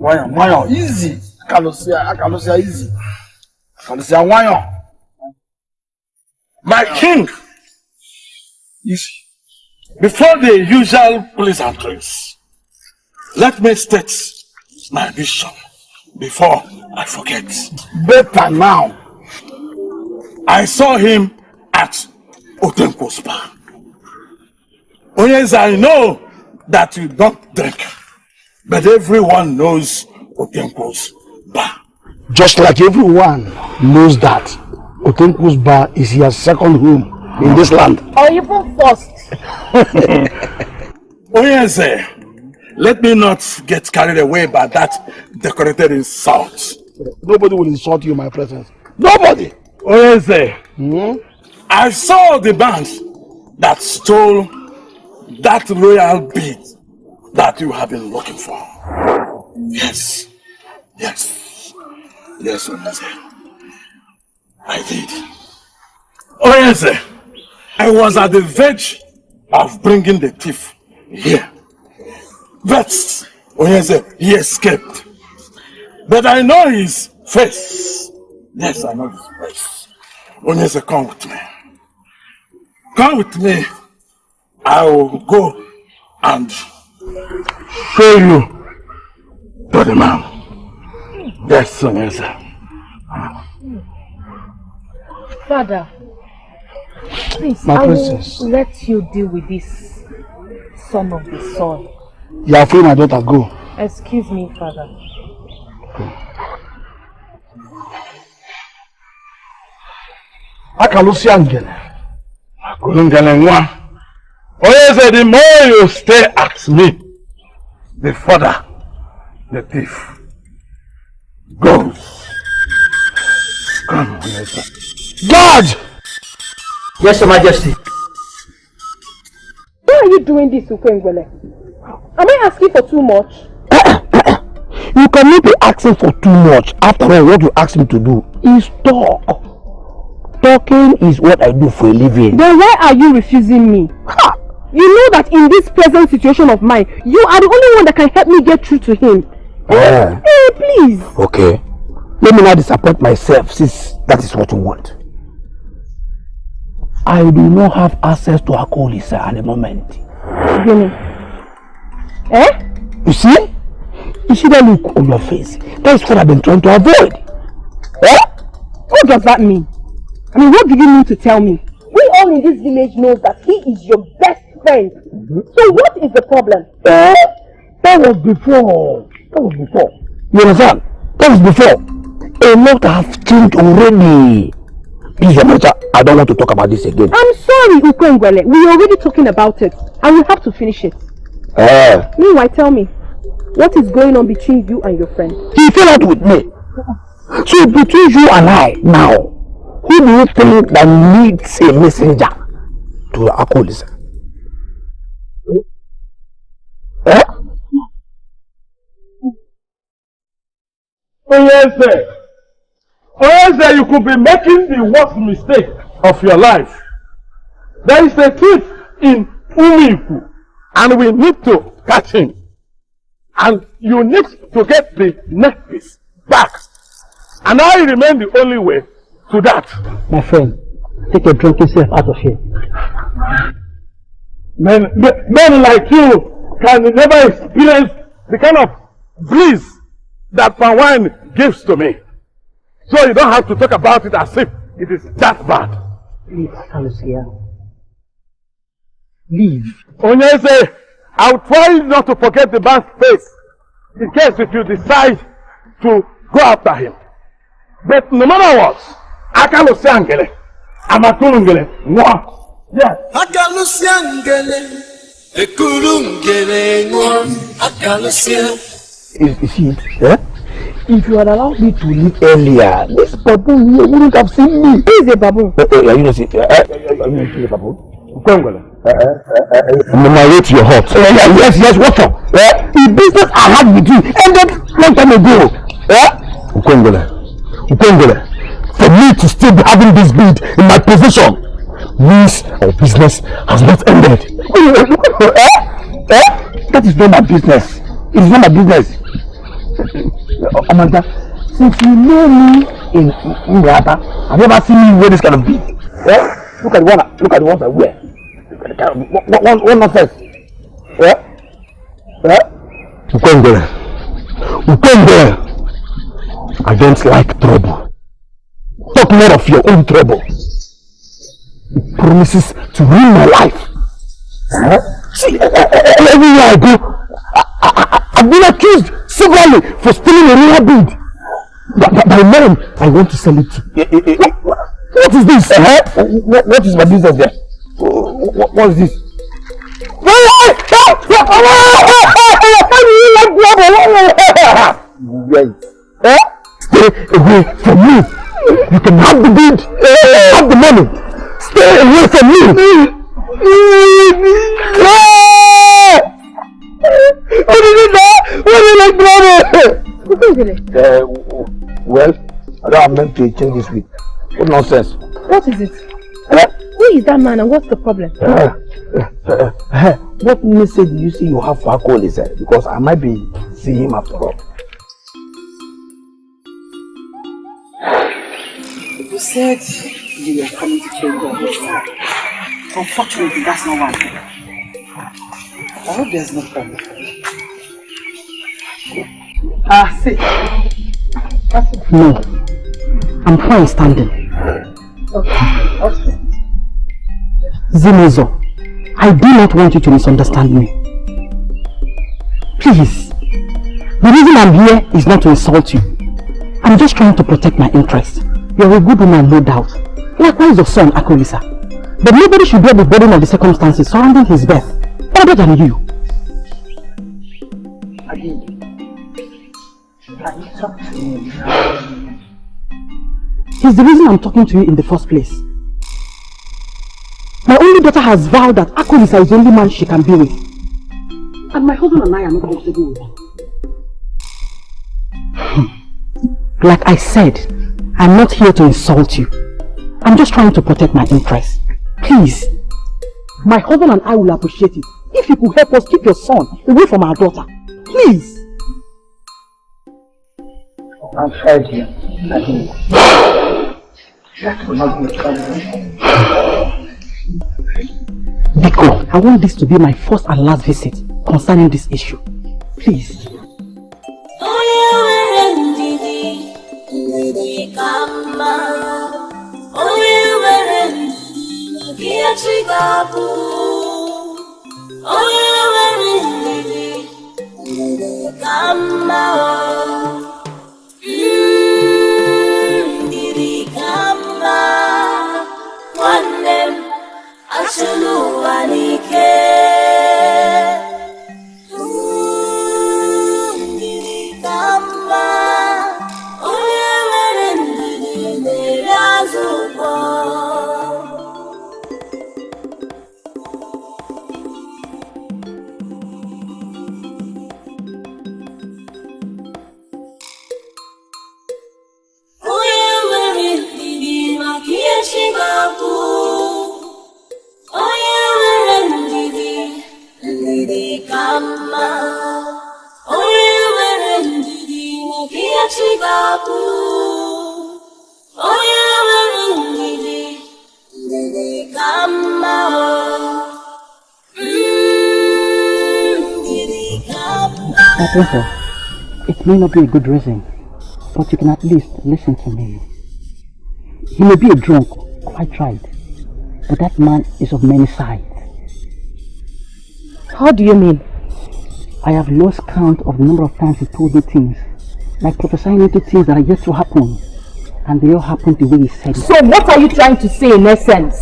I can say easy. I can say my king. Easy. Before the usual pleasantries, let me state my vision before I forget. Better now. I saw him at Otenko's bar. Oh yes, I know that you don't drink, but everyone knows Otenko's bar. Just like everyone knows that Otenko's bar is your second home in this land.
Or even first.
Oh yes, let me not get carried away by that decorated insult. Nobody will insult you in my presence. Nobody! Oh yes, I saw the band that stole that royal bead that you have been looking for. Yes, Onese. I did. Oh yes, I was at the verge of bringing the thief here. But Onese, he escaped. But I know his face. Yes, I know his face. Onese, come with me. Come with me. I will go and show you to the man. Yes, Onese.
Father, please,
my
I
princess,
will let you deal with this son of the soil.
You are free, my daughter. Go.
Excuse me, Father.
The more you stay at me, the further the thief goes. Come, God!
Yes, Your Majesty.
Why are you doing this, Ukwengwele? Am I asking for too much?
You cannot be asking for too much. After all, what you ask me to do is talk. Talking is what I do for a living.
Then why are you refusing me? Ha! You know that in this present situation of mine, you are the only one that can help me get through to him. Please.
Okay. Let me not disappoint myself since that is what you want. I do not have access to Akolisa at the moment.
Eh?
You see? You see that look on your face? That is what I've been trying to avoid. Eh?
What does that mean? I mean, what do you mean to tell me? We all in this village know that he is your best friend. So what is the problem?
Eh? That was before. That was before. You understand? That was before. A lot have changed already. Please, I don't want to talk about this again.
I'm sorry, Ukwengwele. We are already talking about it. And we have to finish it. Meanwhile, tell me, what is going on between you and your friend?
He fell out with me. So between you and I now, who do you think that needs a messenger to Accusations? Eh?
Oh yes, sir. Oh yes, sir, you could be making the worst mistake of your life. There is a thief in Umiku, and we need to catch him. And you need to get the neck piece back. And I remain the only way to that.
My friend, take a drink yourself out of here.
Men like you can never experience the kind of bliss that palm wine gives to me. So you don't have to talk about it as if it is that bad.
Please, Alicia. Leave.
Onyeze, I'll try not to forget the man's face in case if you decide to go after him. But no matter what, Akalusiangele, Amatulungele, mwah. Yes.
Akalusiangele, Ekulungele, mwah. Akalusia.
You see it? Eh? If you had allowed me to leave earlier, this baboon here wouldn't have seen me.
Who is a baboon?
You know, see, you know, see the baboon? I'm on my way to your hut. Yes, what's up? The business I had with you ended long time ago. Ukongole, for me to still be having this bid in my position means our business has not ended. That is not my business. It is not my business. Amanda, since you know me in Mbrata, I've never seen you wear this kind of bead. Look at the ones I wear. What nonsense? Ukongole, I don't like trouble. Talk more of your own trouble. It promises to ruin my life. See, everywhere I go, I've been accused severally for stealing a rare bead. By men I want to sell it to. What is this? What is my business there? What is this? Stay away from me. You can have the bead, have the money. Stay away from me. Well, I don't have meant to change this week. What nonsense?
What is it? Who is that man and what's the problem?
What message do you see you have for Accusations? Because I might be seeing him after all.
You said you were coming to change your hairstyle. Unfortunately, that's not what happened. I hope there's no problem. Sit.
No, I'm fine standing.
Okay.
Zinezo, I do not want you to misunderstand me. Please, the reason I'm here is not to insult you. I'm just trying to protect my interests. You're a good woman, no doubt. Likewise your son, Accusations. But nobody should bear the burden of the circumstances surrounding his death, other than you.
Can you talk to me?
He's the reason I'm talking to you in the first place. My only daughter has vowed that Accusations is the only man she can be with. And my husband and I are not comfortable with that. Like I said, I'm not here to insult you. I'm just trying to protect my interests. Please, my husband and I will appreciate it if you could help us keep your son away from our daughter. Please.
I'm sorry, dear. That will not be a problem.
Biko, I want this to be my first and last visit. concerning this issue. Please. It may not be a good reason, but you can at least listen to me. He may be a drunk, quite right, but that man is of many sides.
How do you mean?
I have lost count of the number of times he told me things, like prophesying into things that are yet to happen, and they all happened the way he said it.
So what are you trying to say in essence?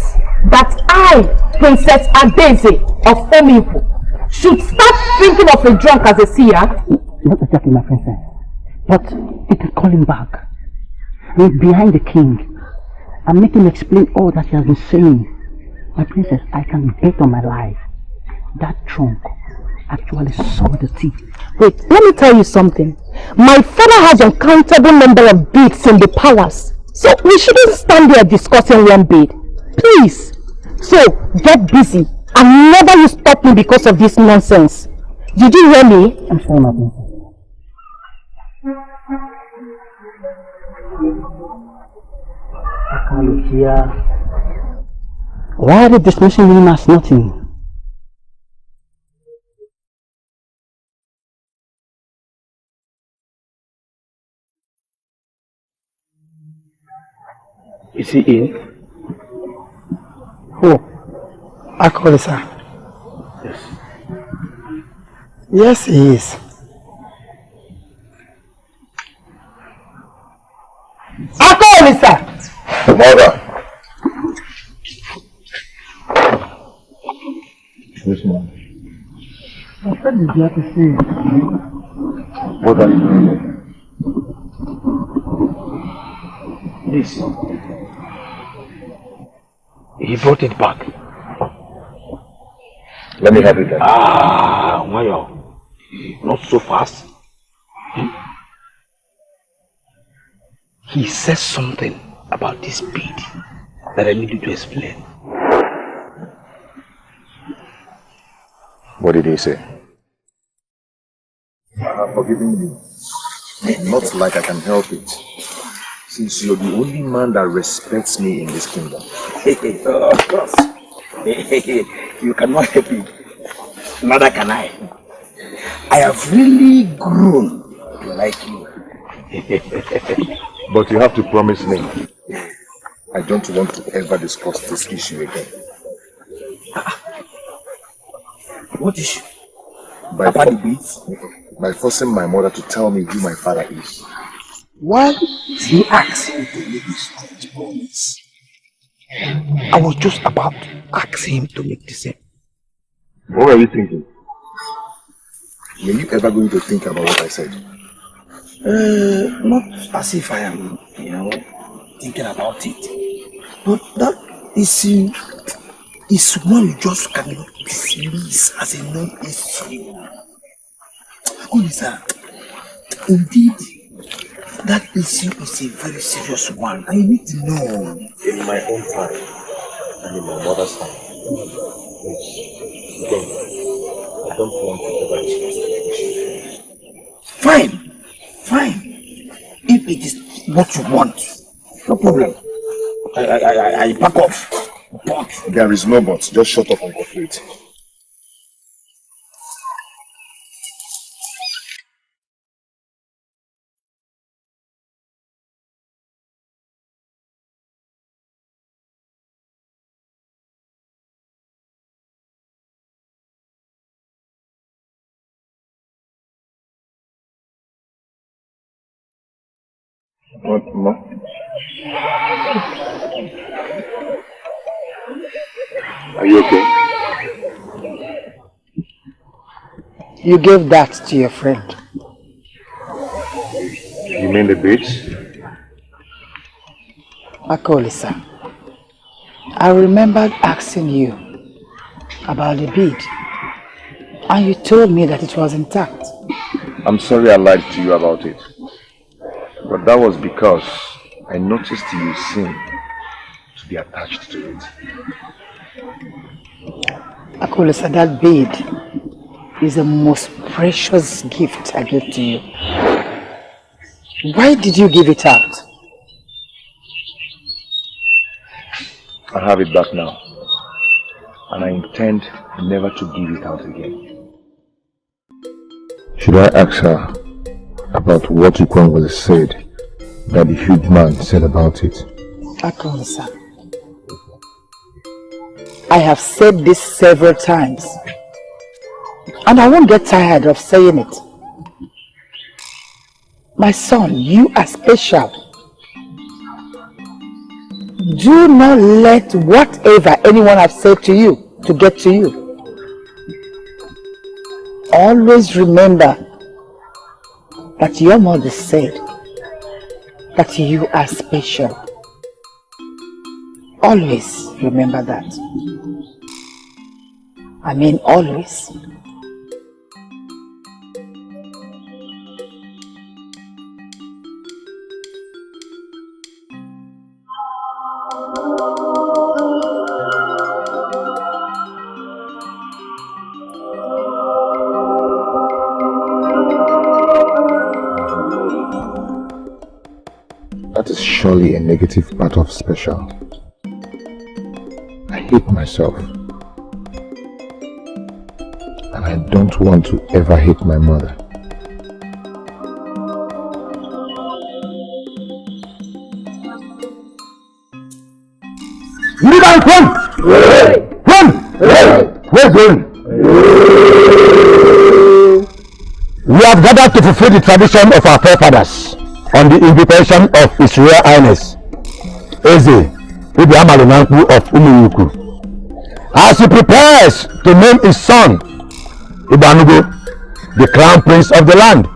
That I, Princess Adeze of Omifu, should start thinking of a drunk as a seer?
Not exactly, my princess, but you can call him back. I mean, behind the king, and make him explain all that he has been saying. My princess, I can bet on my life. That drunk actually saw the thief.
Wait, let me tell you something. My father has an uncountable number of beads in the palace. So we shouldn't stand there discussing one bead. Please. So, get busy. And never you stop me because of this nonsense. Did you hear me?
I'm sorry, my princess. Why are they dismissing him as nothing?
Is he in?
Who? Akoli, sir.
Yes.
Yes, he is. Akoli, sir.
Mother. Yes, ma'am.
My friend is here to see you.
What are you doing?
This. He brought it back.
Let me have it then.
Ah, Mayo. Not so fast. He says something about this bead that I need you to explain.
What did he say? I have forgiven you. Not like I can help it. Since you're the only man that respects me in this kingdom.
Of course. You cannot help it. Neither can I. I have really grown to like you.
But you have to promise me. I don't want to ever discuss this issue again.
What issue?
By forcing my mother to tell me who my father is.
Why did he ask him to make this promise? I was just about to ask him to make the same.
What are you thinking? Were you ever going to think about what I said?
Not as if I am, thinking about it. But that issue is one you just cannot dismiss as a non-issue. Indeed, that issue is a very serious one. I need to know.
In my own time and in my mother's time. Again, I don't want to ever discuss the issue.
Fine. If it is what you want, no problem. I back off. But
there is no but. Just shut up and cooperate. What, Ma? Are you okay?
You gave that to your friend.
You mean the beads?
Akolisa, I remembered asking you about the bead, and you told me that it was intact.
I'm sorry I lied to you about it. But that was because I noticed you seemed to be attached to it.
Akolisa, that bead is the most precious gift I gave to you. Why did you give it out?
I have it back now. And I intend never to give it out again. Should I ask her about what Ukwangwele said that the huge man said about it?
Akolisa, I have said this several times, and I won't get tired of saying it. My son, you are special. Do not let whatever anyone has said to you to get to you. Always remember that your mother said that you are special. Always remember that. I mean always.
That is surely a negative part of special. I hate myself. And I don't want to ever hate my mother.
You guys run! Run! Where's going? We have gathered to fulfill the tradition of our forefathers on the invitation of His Royal Highness Eze Amalinanku of Umuyuku, as he prepares to name his son Ibanugo the crown prince of the land.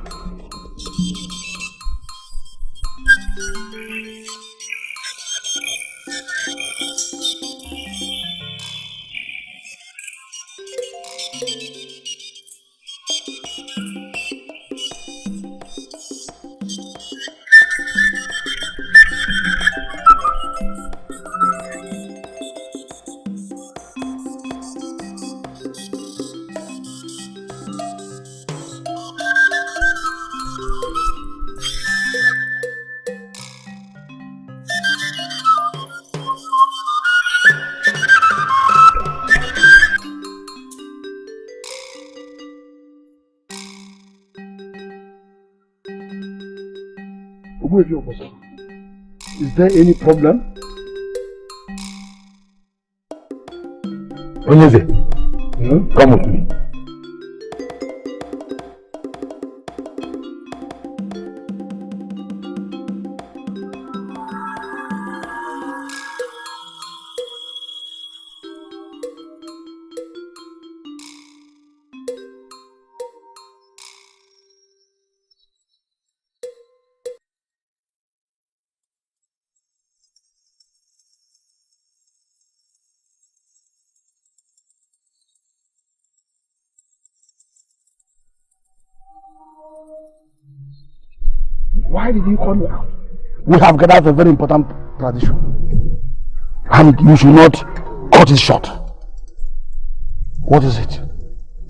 Is there any problem?
Onyeze, come with me.
Why did you call me out? We have gathered a very important tradition, and you should not cut it short. What is it?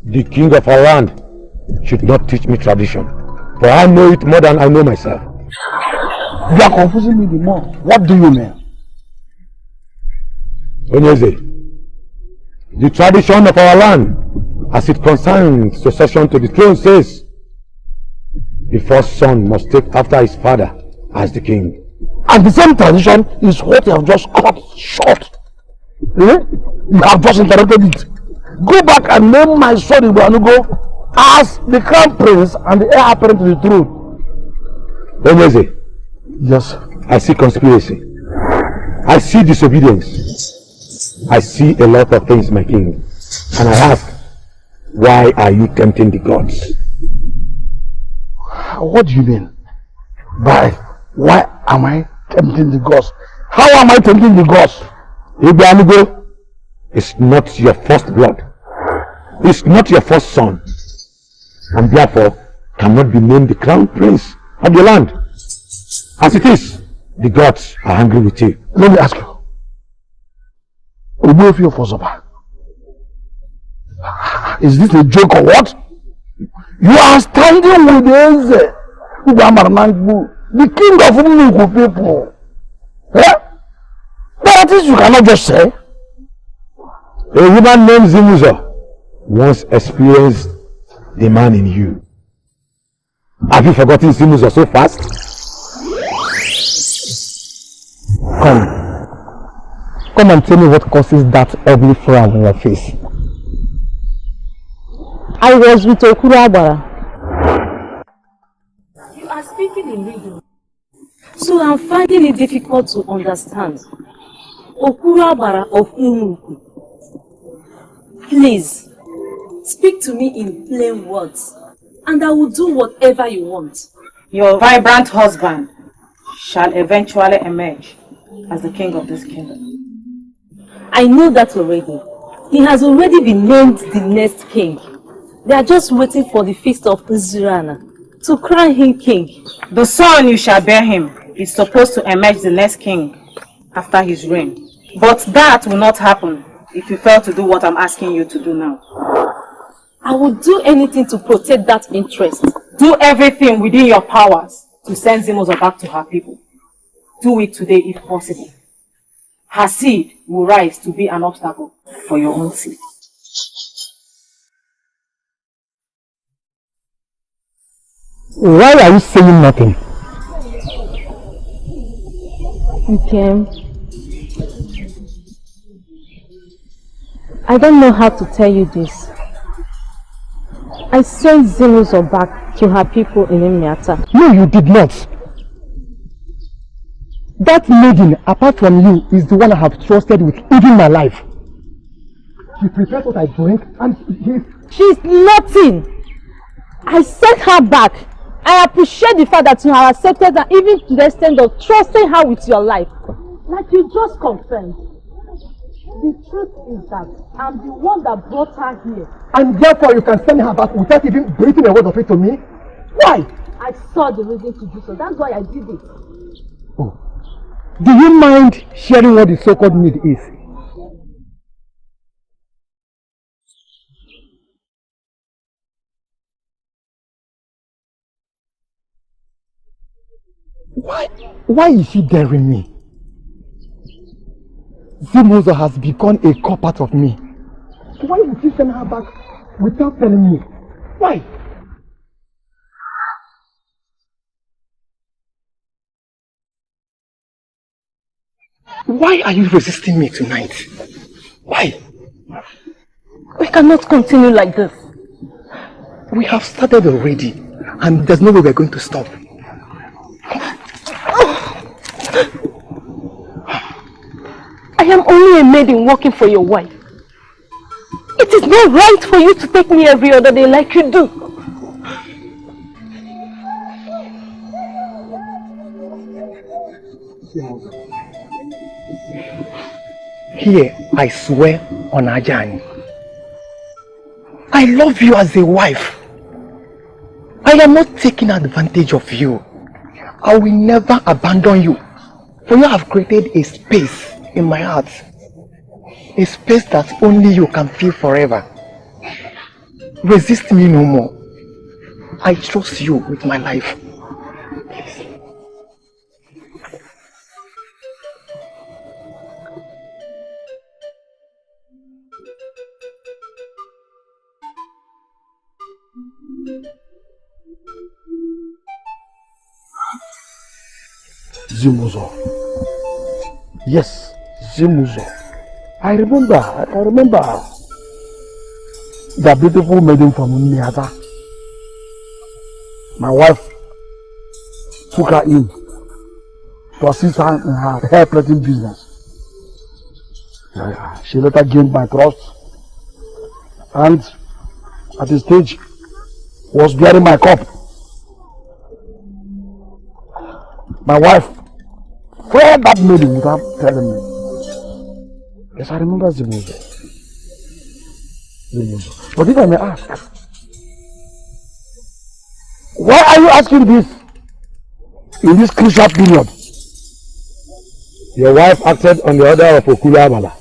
The king of our land should not teach me tradition, for I know it more than I know myself.
You are confusing me the more. What do you mean?
Onyeze, the tradition of our land, as it concerns succession to the throne, says the first son must take after his father as the king.
And the same tradition is what you have just cut short. You have just interrupted it. Go back and name my son Ibuanugo as the crown prince and the heir apparent to the throne.
Onyeze, Yes. I see conspiracy. I see disobedience. I see a lot of things, my king. And I ask, why are you tempting the gods?
What do you mean? Why am I tempting the gods? How am I tempting the gods?
Ibranigo is not your first blood. It's not your first son. And therefore cannot be named the crown prince of the land. As it is, the gods are angry with you.
Let me ask you. Is this a joke or what? You are standing with Eze, the king of Umuku people. Eh? That is you cannot just say.
A woman named Zimuzo once experienced the man in you. Have you forgotten Zimuzo so fast?
Come and tell me what causes that ugly frown on your face.
I was with Okuro.
You are speaking in riddle, so I'm finding it difficult to understand. Okuro of Umuku. Please, speak to me in plain words, and I will do whatever you want.
Your vibrant husband shall eventually emerge as the king of this kingdom.
I know that already. He has already been named the next king. They are just waiting for the feast of Uzurana to crown him king.
The son you shall bear him is supposed to emerge the next king after his reign. But that will not happen if you fail to do what I'm asking you to do now.
I will do anything to protect that interest.
Do everything within your powers to send Zimuzo back to her people. Do it today if possible. Her seed will rise to be an obstacle for your own seed.
Why are you saying nothing?
Okay. I don't know how to tell you this. I sent Zimuzo back to her people in Imiata.
No, you did not. That maiden, apart from you, is the one I have trusted with even my life. She prepares what I drink and
she's nothing. I sent her back. I appreciate the fact that you have accepted her even to the extent of trusting her with your life. Like you just confirmed. The truth is that I'm the one that brought her here.
And therefore you can send her back without even breathing a word of it to me? Why?
I saw the reason to do so. That's why I did it.
Oh. Do you mind sharing what the so-called need is? Why is she daring me? Zimuzo has become a core part of me. Why would she send her back without telling me? Why? Why are you resisting me tonight? Why?
We cannot continue like this.
We have started already, and there's no way we're going to stop.
I am only a maiden working for your wife. It is not right for you to take me every other day like you do.
Here, I swear on Ajani. I love you as a wife. I am not taking advantage of you. I will never abandon you. For you have created a space in my heart. A space that only you can feel forever. Resist me no more. I trust you with my life. Please. Zimuzo. Yes, Zimuzo. I remember. The beautiful maiden from Miata. My wife took her in to assist her in her hair plaiting business. She later gained my trust and at a stage was bearing my cup. My wife fired that lady without telling me. Yes, I remember Zimuzo. But if I may ask, why are you asking this in this crucial period?
Your wife acted on the order of Okulu Abala.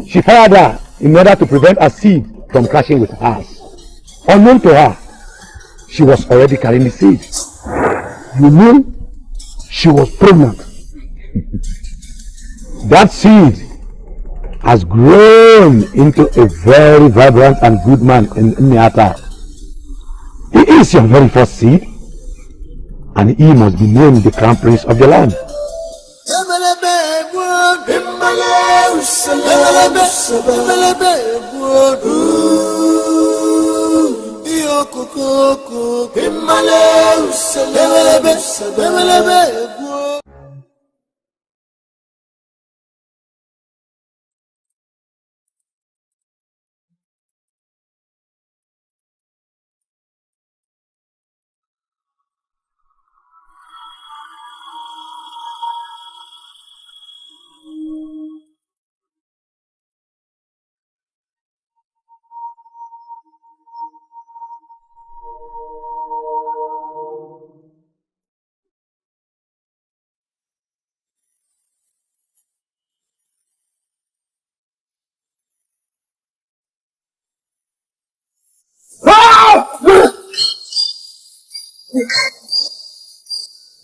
She fired her in order to prevent a seed from clashing with hers. Unknown to her, she was already carrying the seed.
You mean she was pregnant?
That seed has grown into a very vibrant and good man in Niata. He is your very first seed, and he must be named the crown prince of the land.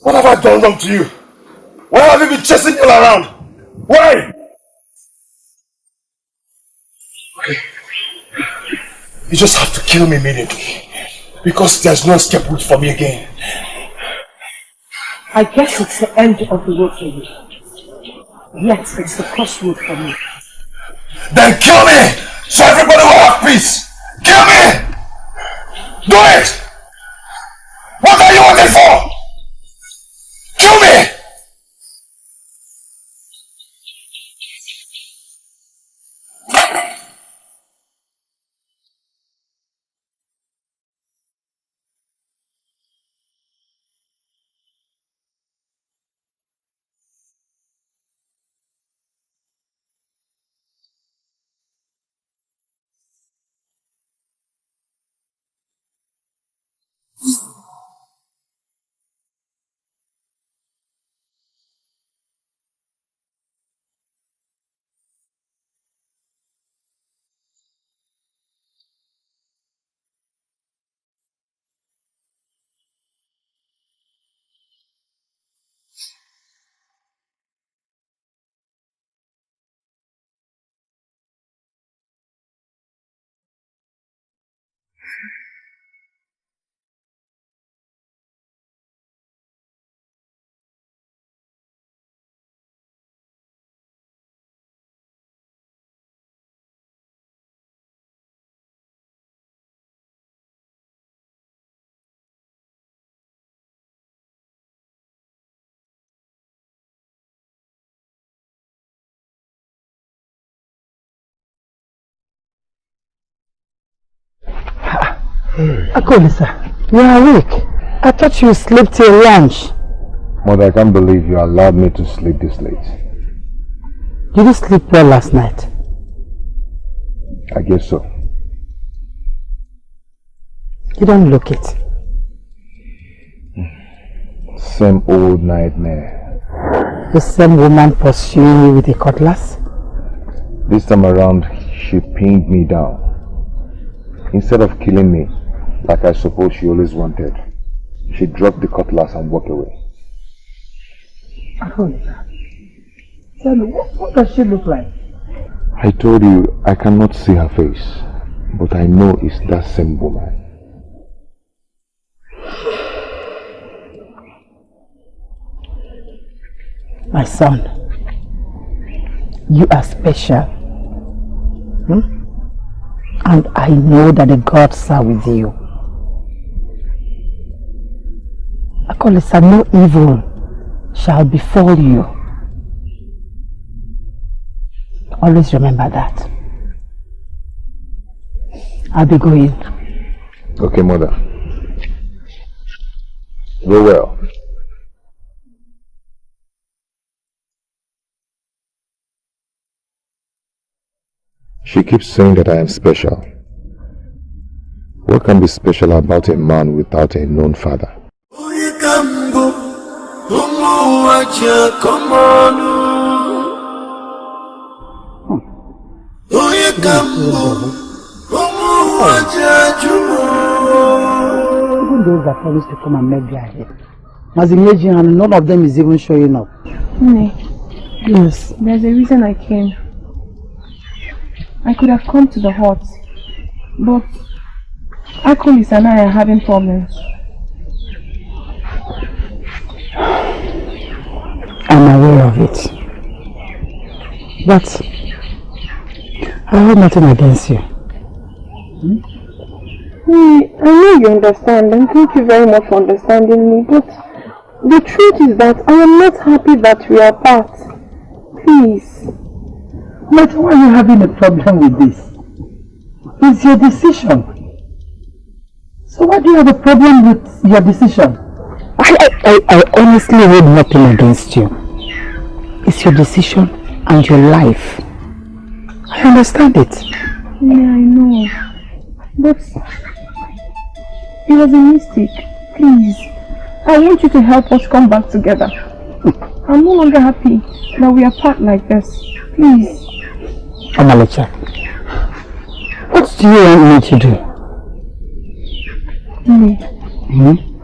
What have I done wrong to you? Why have you been chasing me all around? Why? Okay. You just have to kill me immediately. Because there's no escape route for me again.
I guess it's the end of the road for you. Yes, it's the crossroad for me.
Then kill me! So everybody will have peace! Kill me! Do it! What are you waiting for? Kill me!
Akolisa, you are awake. I thought you slept till lunch.
Mother, I can't believe you allowed me to sleep this late.
Did you sleep well last night?
I guess so.
You don't look it.
Same old nightmare.
The same woman pursuing you with a cutlass?
This time around, she pinned me down. Instead of killing me, like I suppose she always wanted, she dropped the cutlass and walked away.
Tell me, what does she look like?
I told you I cannot see her face, but I know it's that same woman.
My son, you are special. And I know that the gods are with you. Akolisa, no evil shall befall you. Always remember that. I'll be going.
Okay, mother. Go well. She keeps saying that I am special. What can be special about a man without a known father?
Even those that promised to come and make their head, and none of them is even showing up.
Yes. There's a reason I came. I could have come to the hut, but Akulis and I are having problems.
I'm aware of it. But I have nothing against you.
I know you understand, and thank you very much for understanding me, but the truth is that I am not happy that we are apart. Please.
But why are you having a problem with this? It's your decision. So why do you have a problem with your decision?
I honestly hold nothing against you. It's your decision and your life. I understand it.
Yeah, I know. But it was a mistake. Please. I want you to help us come back together. I'm no longer happy that we are apart like this. Please.
Omalecha, what do you want me to do?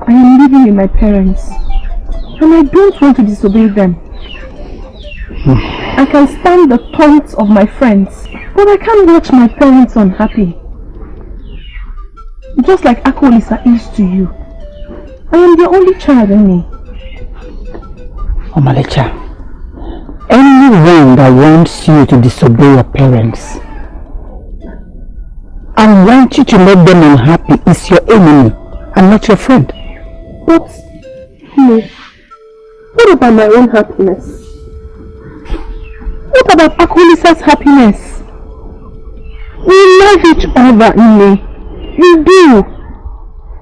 I am living with my parents, and I don't want to disobey them. I can stand the taunts of my friends, but I can't watch my parents unhappy. Just like Akolisa is to you. I am the only child in me.
Omalecha, anyone that wants you to disobey your parents and want you to make them unhappy is your enemy and not your friend.
But, what about my own happiness? What about Akolisa's happiness? We love each other, Nne. We do.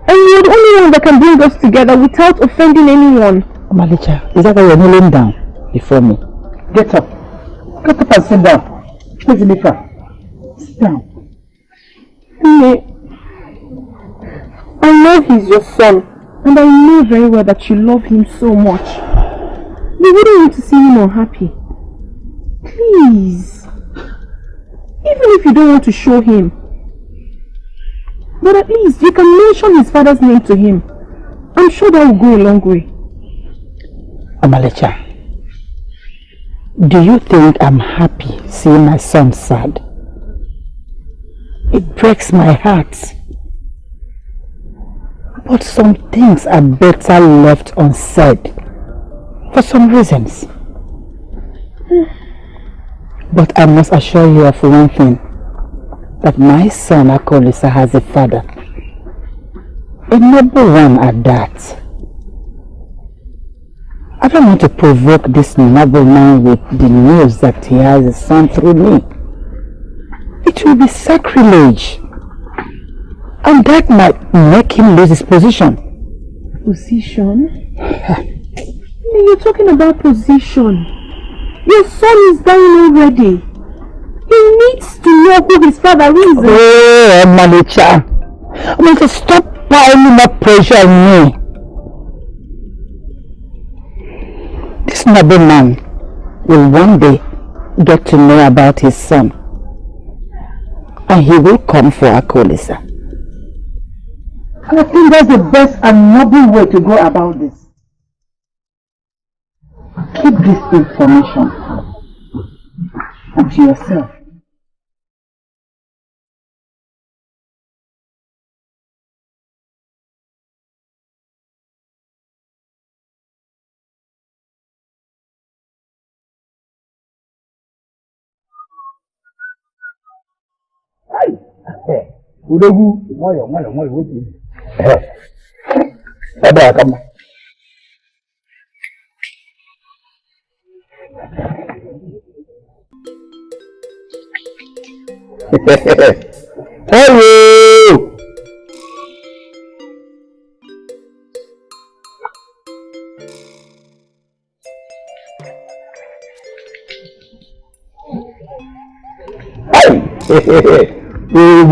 And you're the only one that can bring us together without offending anyone.
Omalecha, is that why you're kneeling down before me?
Get up. Get up and sit down. Please, Nika. Sit down.
Nne, I know he's your son. And I know very well that you love him so much. You wouldn't want to see him unhappy. Please. Even if you don't want to show him. But at least you can mention his father's name to him. I'm sure that will go a long way.
Omalecha, do you think I'm happy seeing my son sad? It breaks my heart. But some things are better left unsaid for some reasons. But I must assure you of one thing, that my son Akolisa has a father, a noble one at that. I don't want to provoke this noble man with the news that he has a son through me. It will be sacrilege. And that might make him lose his position.
Position? You're talking about position. Your son is dying already. He needs to know who his father is.
Oh, Omalecha. I want to stop piling up pressure on me. This noble man will one day get to know about his son. And he will come for Akolisa.
I think that's the best and noble way to go about this. Keep this information to yourself. Udogu, moyo, wuti. Baba kama.
Hello! Hey. Bang.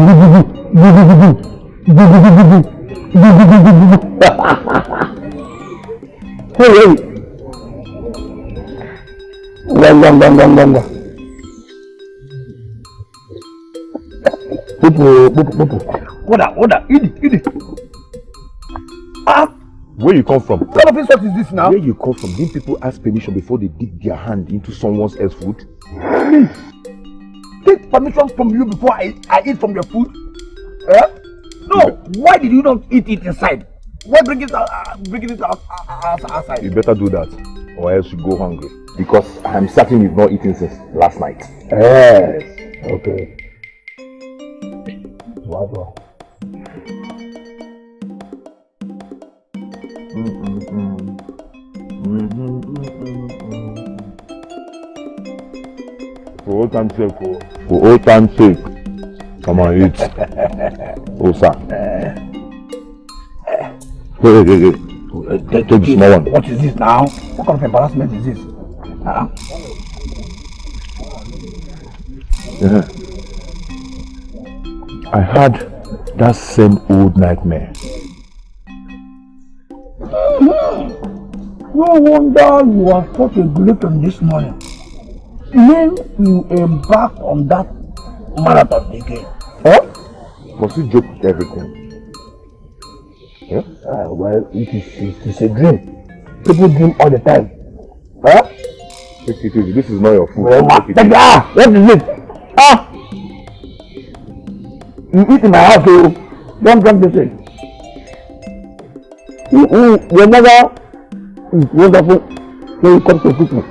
Order. Eat it.
Where you come from?
What kind of insult is this now?
Where you come from? Didn't people ask permission before they dig their hand into someone else's food?
Me? Take permission from you before I eat from your food? No, why did you not eat it inside? Why bring it outside?
You better do that, or else you go hungry. Because I'm certain you've not eaten since last night.
Yes. Okay. What?
For old time's sake, for old time's sake. Come on, eat. Oh, sir. Hey. Take the small one.
What is this now? What kind of embarrassment is this?
Yeah. I had that same old nightmare.
No wonder you are such a glutton this morning. Then you embarked on that marathon again. Huh?
Must you joke with everything? Yeah?
Well, it is a dream. People dream all the time. Huh?
Take it easy. This is not your food.
What is it? You eat in my house, so don't drink this thing. Your mother is wonderful when it comes to cooking.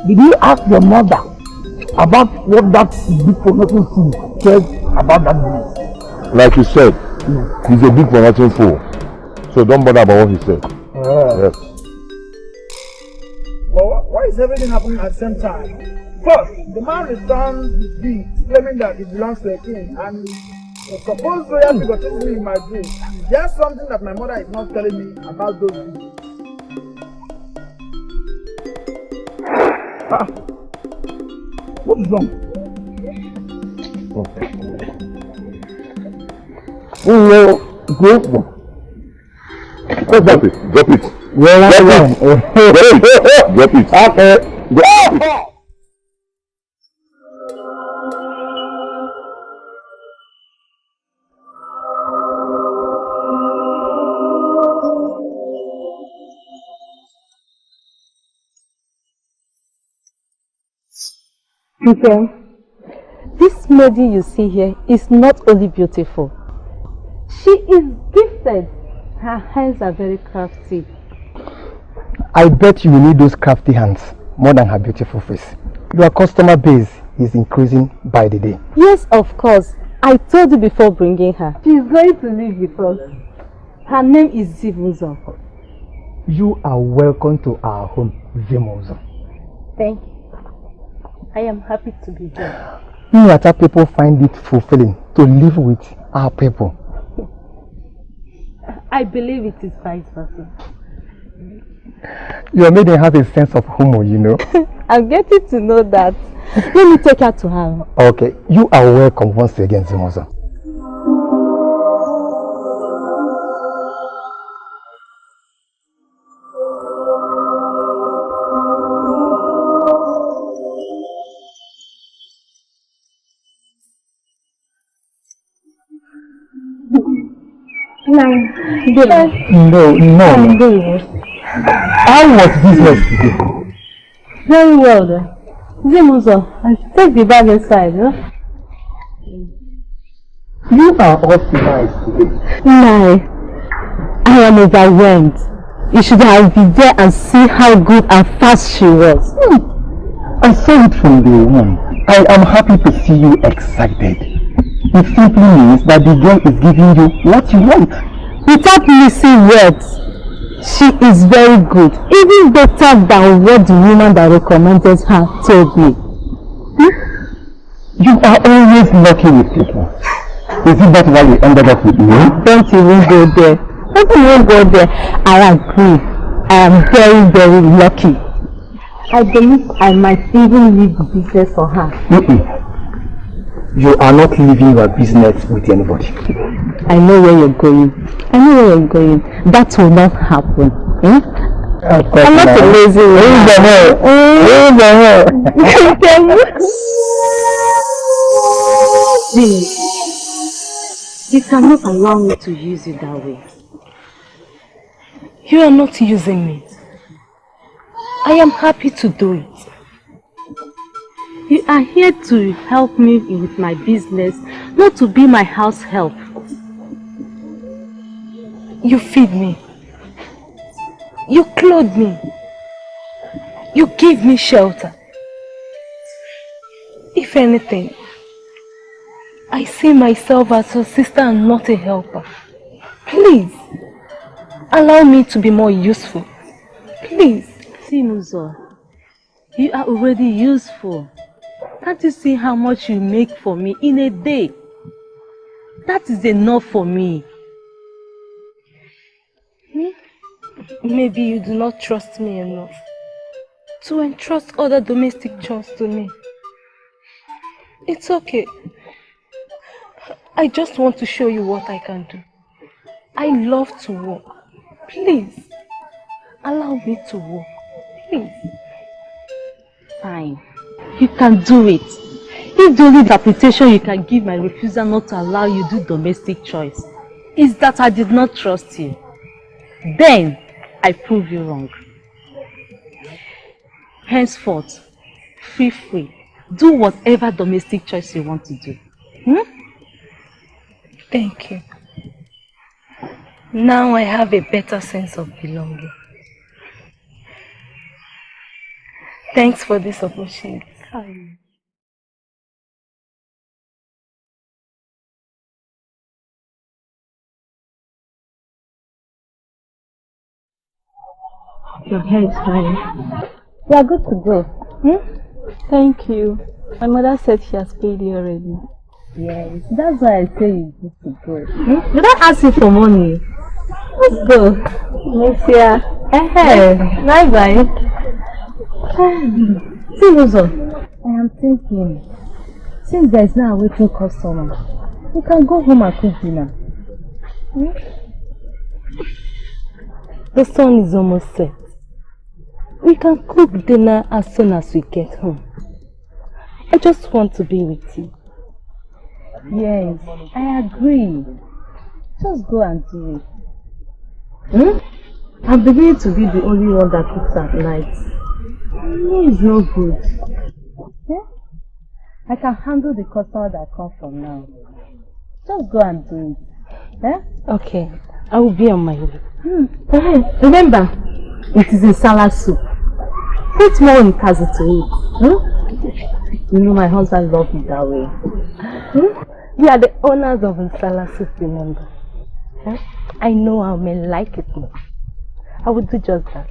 Did you ask your mother about what that big for nothing fool says about that man?
Like you said, he's a big for nothing fool. So don't bother about what he said. Yes.
Well, why is everything happening at the same time? First, the man returns his deed, claiming that it belongs to a king, and suppose royalty got chasing me in my dream. There's something that my mother is not telling me about those deeds.
What is wrong?
Drop it.
Drop it. Okay. Drop it.
Okay. This lady you see here is not only beautiful, she is gifted. Her hands are very crafty.
I bet you will need those crafty hands more than her beautiful face. Your customer base is increasing by the day.
Yes, of course. I told you before bringing her. She is going to live with us. Her name is Zimuzo.
You are welcome to our home, Zimuzo.
Thank you. I am happy to be here.
Nwata people find it fulfilling to live with our people.
I believe it is vice versa.
Your maiden has a sense of humor, you know.
I'm getting to know that. Let me take her to her.
Okay, you are welcome once again, Zimuzo. No. How was business today?
Very well then. Zimuzo, I take the bag inside, huh?
You are optimized today.
No, I am overwhelmed. You should have been there and see how good and fast she was.
I saw it from day one. I am happy to see you excited. It simply means that the girl is giving you what you want.
Without missing words, she is very good, even better than what the woman that recommended her told me.
You are always lucky with people. Is it that why you ended up with me?
Don't even go there. Don't even go there. I agree. I am very, very lucky. I believe I might even leave the business for her.
You are not leaving your business with anybody.
I know where you're going. I know where you're going. That will not happen. Hmm? I'm not a lazy woman. Please, you cannot allow me to use you that way.
You are not using me. I am happy to do it.
You are here to help me with my business, not to be my house help.
You feed me. You clothe me. You give me shelter. If anything, I see myself as a sister and not a helper. Please, allow me to be more useful. Please.
See, Muzo, you are already useful. Can't you see how much you make for me in a day? That is enough for me.
Maybe you do not trust me enough to entrust other domestic chores to me. It's okay. I just want to show you what I can do. I love to work. Please, allow me to work. Please.
Fine. You can do it. If the only interpretation you can give my refusal not to allow you to do domestic choice is that I did not trust you, then I prove you wrong. Henceforth, feel free. Do whatever domestic choice you want to do.
Thank you. Now I have a better sense of belonging. Thanks for this opportunity.
Your hair is fine. You are good to go.
Thank you. My mother said she has paid you already.
Yes, that's why I say you good to go. Did I ask you for money? Let's go.
Monsieur.
Bye bye. See, Muzo, I am thinking, since there is now a waiting customer, we can go home and cook dinner.
The sun is almost set. We can cook dinner as soon as we get home. I just want to be with you.
Yes, I agree. Just go and do it. I'm beginning to be the only one that cooks at night. It's no good. I can handle the customer that comes from now. Just go and do it.
Okay, I will be on my way.
Remember, it is in salad soup. Put more in kazi to eat. You know my husband loves it that way.
We are the owners of Nsala soup, remember. I know how men like it more. I will do just that.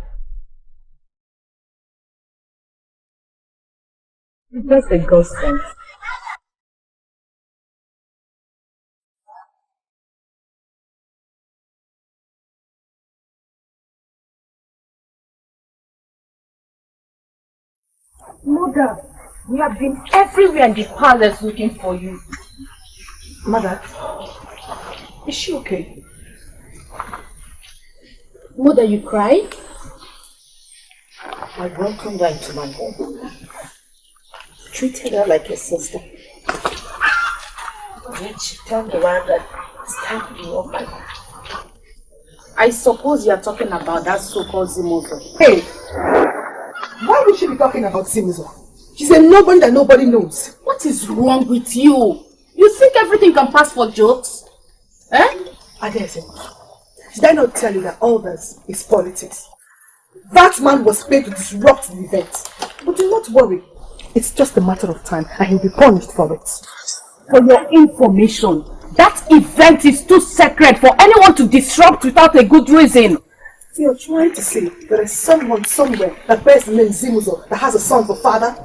It's just a ghost sense.
Mother, we have been everywhere in the palace looking for you.
Mother, is she okay?
Mother, you cry?
I welcomed her into my home. Treated her like a sister. Then she turned around and stabbed me off my back.
I suppose you are talking about that so-called Zimozo.
Hey! Why would she be talking about Zimozo? She's a nobody that nobody knows.
What is wrong with you? You think everything can pass for jokes?
Adese, did I not tell you that all this is politics? That man was paid to disrupt the event. But do not worry. It's just a matter of time and he'll be punished for it.
For your information, that event is too sacred for anyone to disrupt without a good reason.
So you're trying to say there is someone somewhere that bears the name Zimuzo that has a son for father?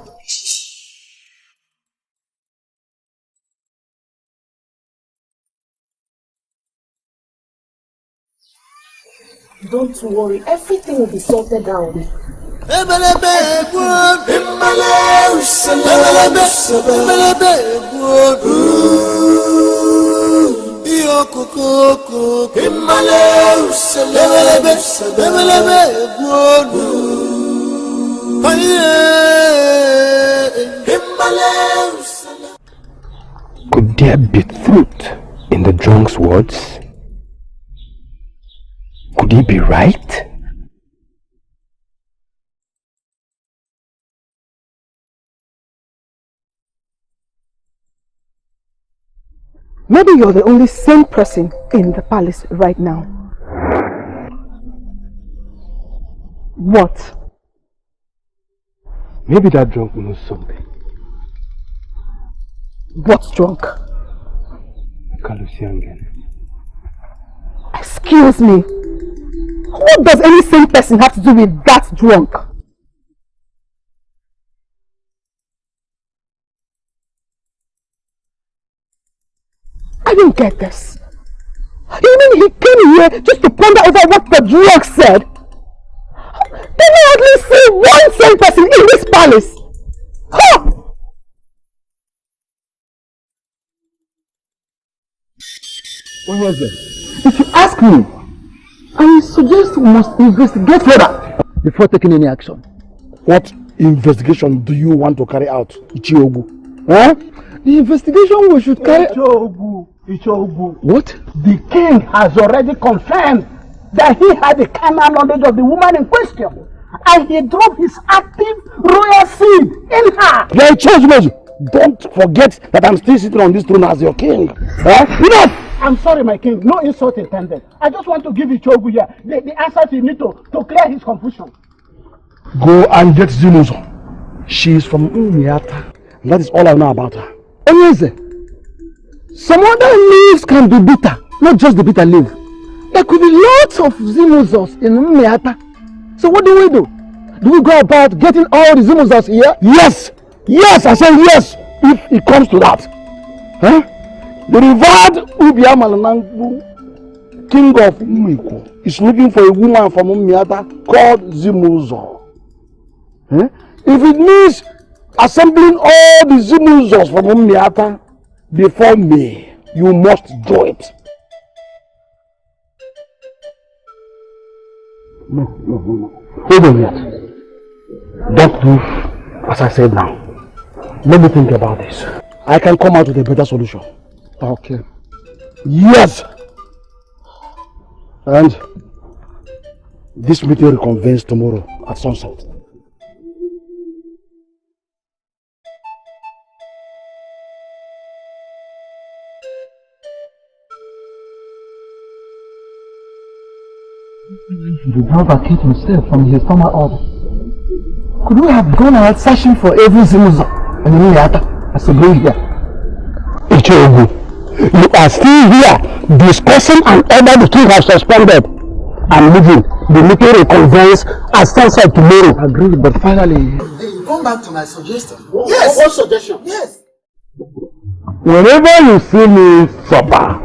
Don't worry, everything will be sorted down.
Could there be truth in the drunk's words? Could he be right?
Maybe you're the only sane person in the palace right now. What?
Maybe that drunk knows something.
What's drunk?
Kalusiangen.
Excuse me. What does any sane person have to do with that drunk? I don't get this. You mean he came here just to ponder over what the drunk said? Can you at least see one sane person in this palace? Huh?
If you ask me, I suggest we must investigate further before taking any action.
What investigation do you want to carry out, Ichiogu? Huh? The investigation we should carry...
Ichiogu.
What?
The king has already confirmed that he had the carnal knowledge of the woman in question, and he drove his active royal seed in her.
You're in charge, Mezu. Don't forget that I'm still sitting on this throne as your king. Huh? Enough!
I'm sorry, my king. No insult intended. I just want to give Ichiogu here the answers he needs to clear his confusion.
Go and get Zimuzo. She is from Umiata. That is all I know about her.
Onyeze, some other leaves can be bitter, not just the bitter leaf. There could be lots of Zimuzos in Umiata. So what do we do? Do we go about getting all the Zimuzos here?
Yes! Yes! I say yes! If it comes to that. Huh? The revered Ubiamalanangu, king of Umiko, is looking for a woman from Umiata called Zimuzo. Huh? If it means assembling all the Zimuzos from Umiata before me, you must do it.
No. Hold on yet. Don't do as I said now. Let me think about this.
I can come out with a better solution.
Okay.
Yes! And this meeting reconvenes tomorrow at sunset.
The did vacate himself from his former order. Could we have gone out searching for every Zimuzo and Umiata as a bring here?
Ichiogu, you are still here discussing an order the king has suspended. I'm leaving. The meeting reconvenes at sunset tomorrow.
Agreed, but finally...
Going back to my suggestion.
Yes! What suggestion?
Yes!
Whenever you see me suffer,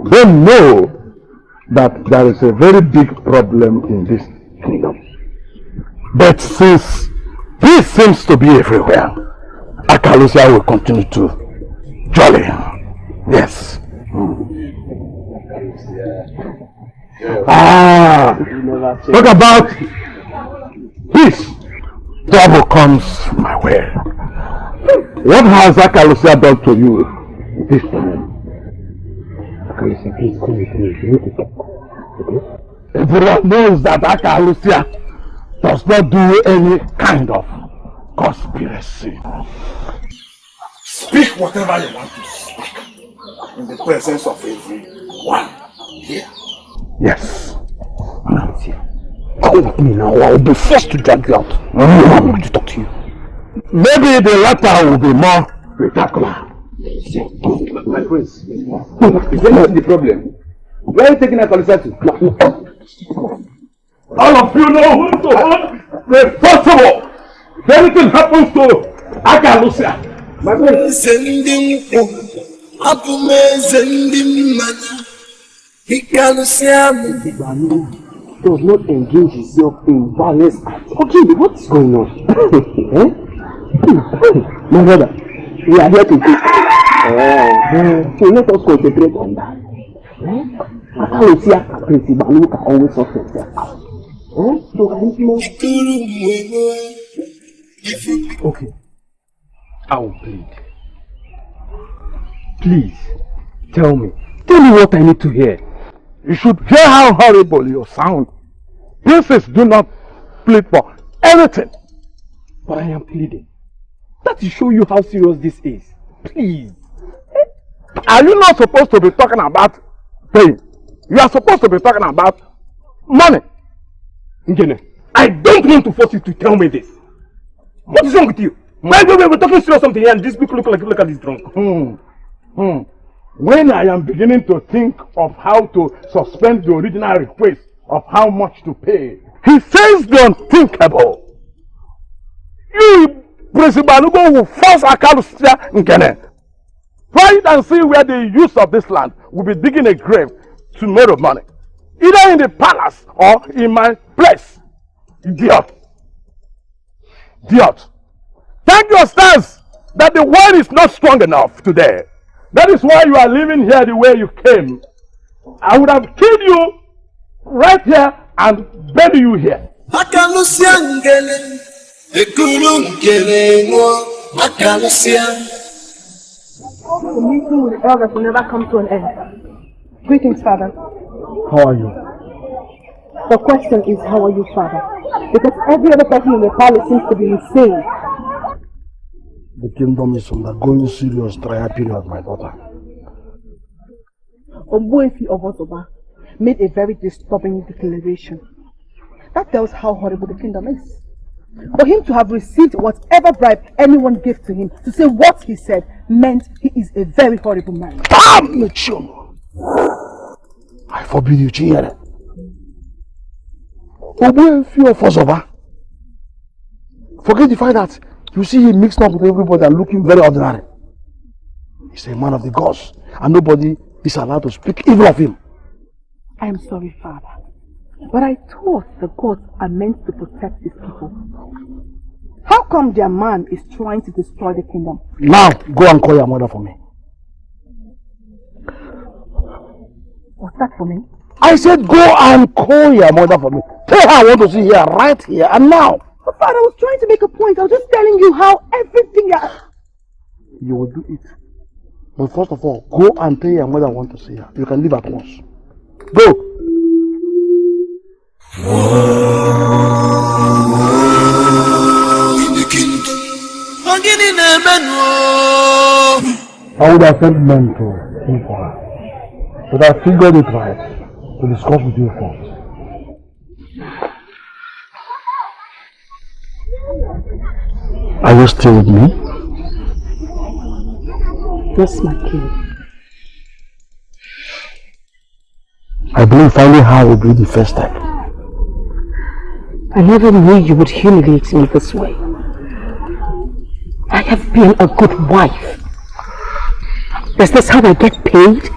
then know that there is a very big problem in this kingdom. But since peace seems to be everywhere, Akalusia will continue to jolly. Yes. Talk about peace. Trouble comes my way. What has Akalusia done to you this time?
Akalusia, please come with me. You need to talk. Okay?
Everyone knows that Akalusia does not do any kind of conspiracy.
Speak whatever you want to speak in the presence of everyone here.
Yes.
Come with me now, I will be forced to drag you out. I want to talk to you.
Maybe the latter will be more spectacular.
My prince, is there not the problem? Where are you taking Akalusia to?
All of you know who to hold responsible. If anything happens to Akalusia,
my prince.
Igbalu
does not engage himself in violence. Okay, what's going on? Eh? My brother, we are here to teach. So let us concentrate on that. How can we see a Prince Igbalu can always sort himself out?
Okay, I will plead. Please, tell me what I need to hear. You should hear how horrible you sound. Princes do not plead for anything. But I am pleading. That will show you how serious this is. Please. Are you not supposed to be talking about paying? You are supposed to be talking about money. Ngene, I don't want to force you to tell me this. What is wrong with you? Wait, we're talking serious something here and these people look at this drunk. When I am beginning to think of how to suspend the original request of how much to pay, he says the unthinkable. You, Principal Lugo, will force Akalusia Ngene. Try it and see where the use of this land will be digging a grave to make of money. Either in the palace or in my place. Idiot. Idiot. Thank your stars that the wine is not strong enough today. That is why you are living here the way you came. I would have killed you right here and buried you here.
The meeting with the elders will never come to an end. Greetings, Father.
How are you?
The question is, how are you, Father? Because every other person in the palace seems to be insane.
The kingdom is undergoing serious trial period, my daughter.
Obuefi Obozoba made a very disturbing declaration. That tells how horrible the kingdom is. For him to have received whatever bribe anyone gave to him to say what he said meant he is a very horrible man.
Damn it, Chum! I forbid you, Chinyere. Obuefi Obozoba. Forget the fact that you see him mixed up with everybody and looking very ordinary. He's a man of the gods, and nobody is allowed to speak evil of him.
I am sorry, Father, but I thought the gods are meant to protect his people. How come their man is trying to destroy the kingdom?
Now, go and call your mother for me.
What's that for me?
I said go and call your mother for me. Tell her I want to see her right here and now.
But Father, I was trying to make a point. I was just telling you how everything...
You will do it. But first of all, go and tell your mother I want to see her. You can leave at once. Go! I would have sent men to look for her. But I figured it right to discuss with you first. Are you still with me?
Yes, my king.
I believe finding her will be the first step.
I never knew you would humiliate me this way. I have been a good wife. Is this how I get paid?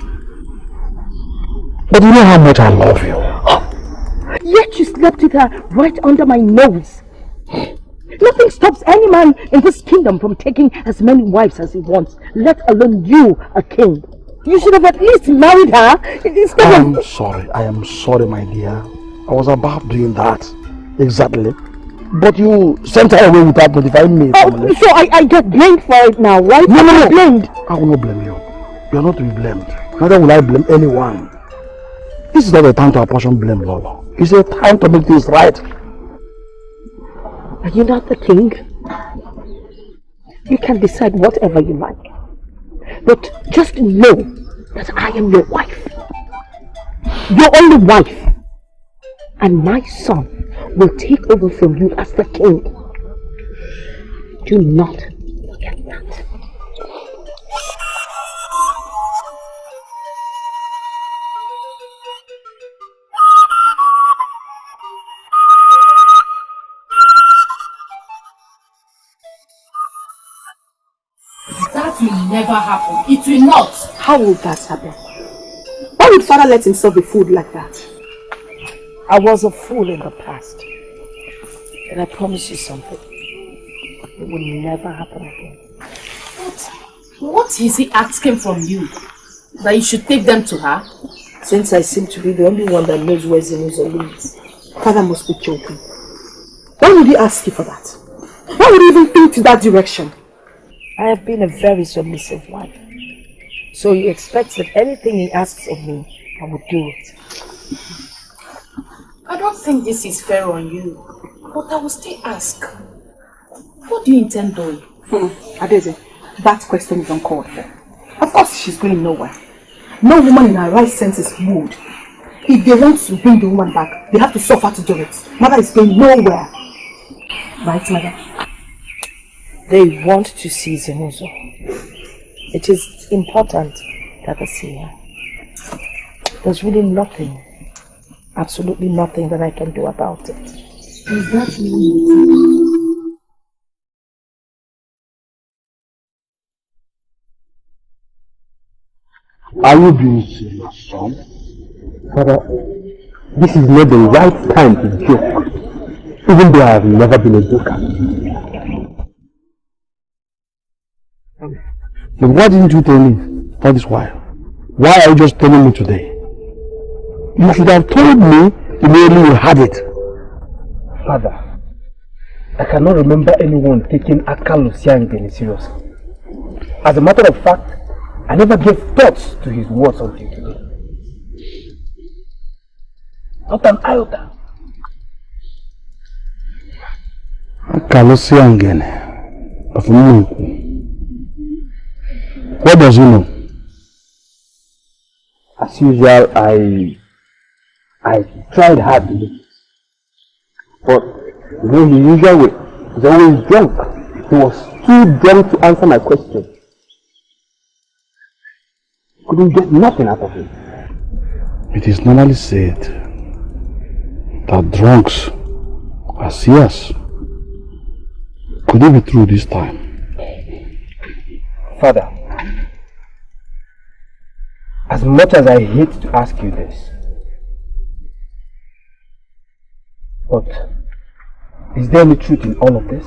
But you know how much I love you.
Yet you slept with her right under my nose. Nothing stops any man in this kingdom from taking as many wives as he wants, let alone you, a king. You should have at least married her instead of...
I am sorry, my dear. I was about doing that. Exactly. But you sent her away without notifying me.
Oh, so I get blamed for it now, right?
No.
Blamed.
I will not blame you. You are not to be blamed. Neither will I blame anyone. This is not a time to apportion blame, Lolo. It's a time to make things right.
Are you not the king? You can decide whatever you like. But just know that I am your wife. Your only wife. And my son will take over from you as the king. Do not forget that.
That will never happen. It will not.
How will that happen?
Why Why would father let himself be fooled like that?
I was a fool in the past. And I promise you something. It will never happen again.
What is he asking from you? That you should take them to her?
Since I seem to be the only one that knows where Zimuzo lives,
father must be joking. Why would he ask you for that? Why would he even think to that direction?
I have been a very submissive wife. So he expects that anything he asks of me, I would do it.
I don't think this is fair on you, but I will still ask. What do you intend doing?
Adeze, that question is uncalled for. Of course she's going nowhere. No woman in her right senses would. If they want to bring the woman back, they have to suffer to do it. Mother is going nowhere. Right, mother?
They want to see Zimuzo. It is important that they see her. There's really nothing, absolutely nothing that I can do about it.
Is that you?
Are you being serious, son? Father, this is not the right time to joke, even though I have never been a joker. But why didn't you tell me all this while? Why are you just telling me today? You should have told me immediately you had it. Father, I cannot remember anyone taking Accusations seriously. As a matter of fact, I never gave thoughts to his words until today. Not an iota. Accusations of me. What does he know? As usual, I tried hard to do it. But in the usual way, he's always drunk. He was too drunk to answer my question. Couldn't get nothing out of him. It is normally said that drunks are seers. Could it be true this time? Father, as much as I hate to ask you this, but is there any truth in all of this?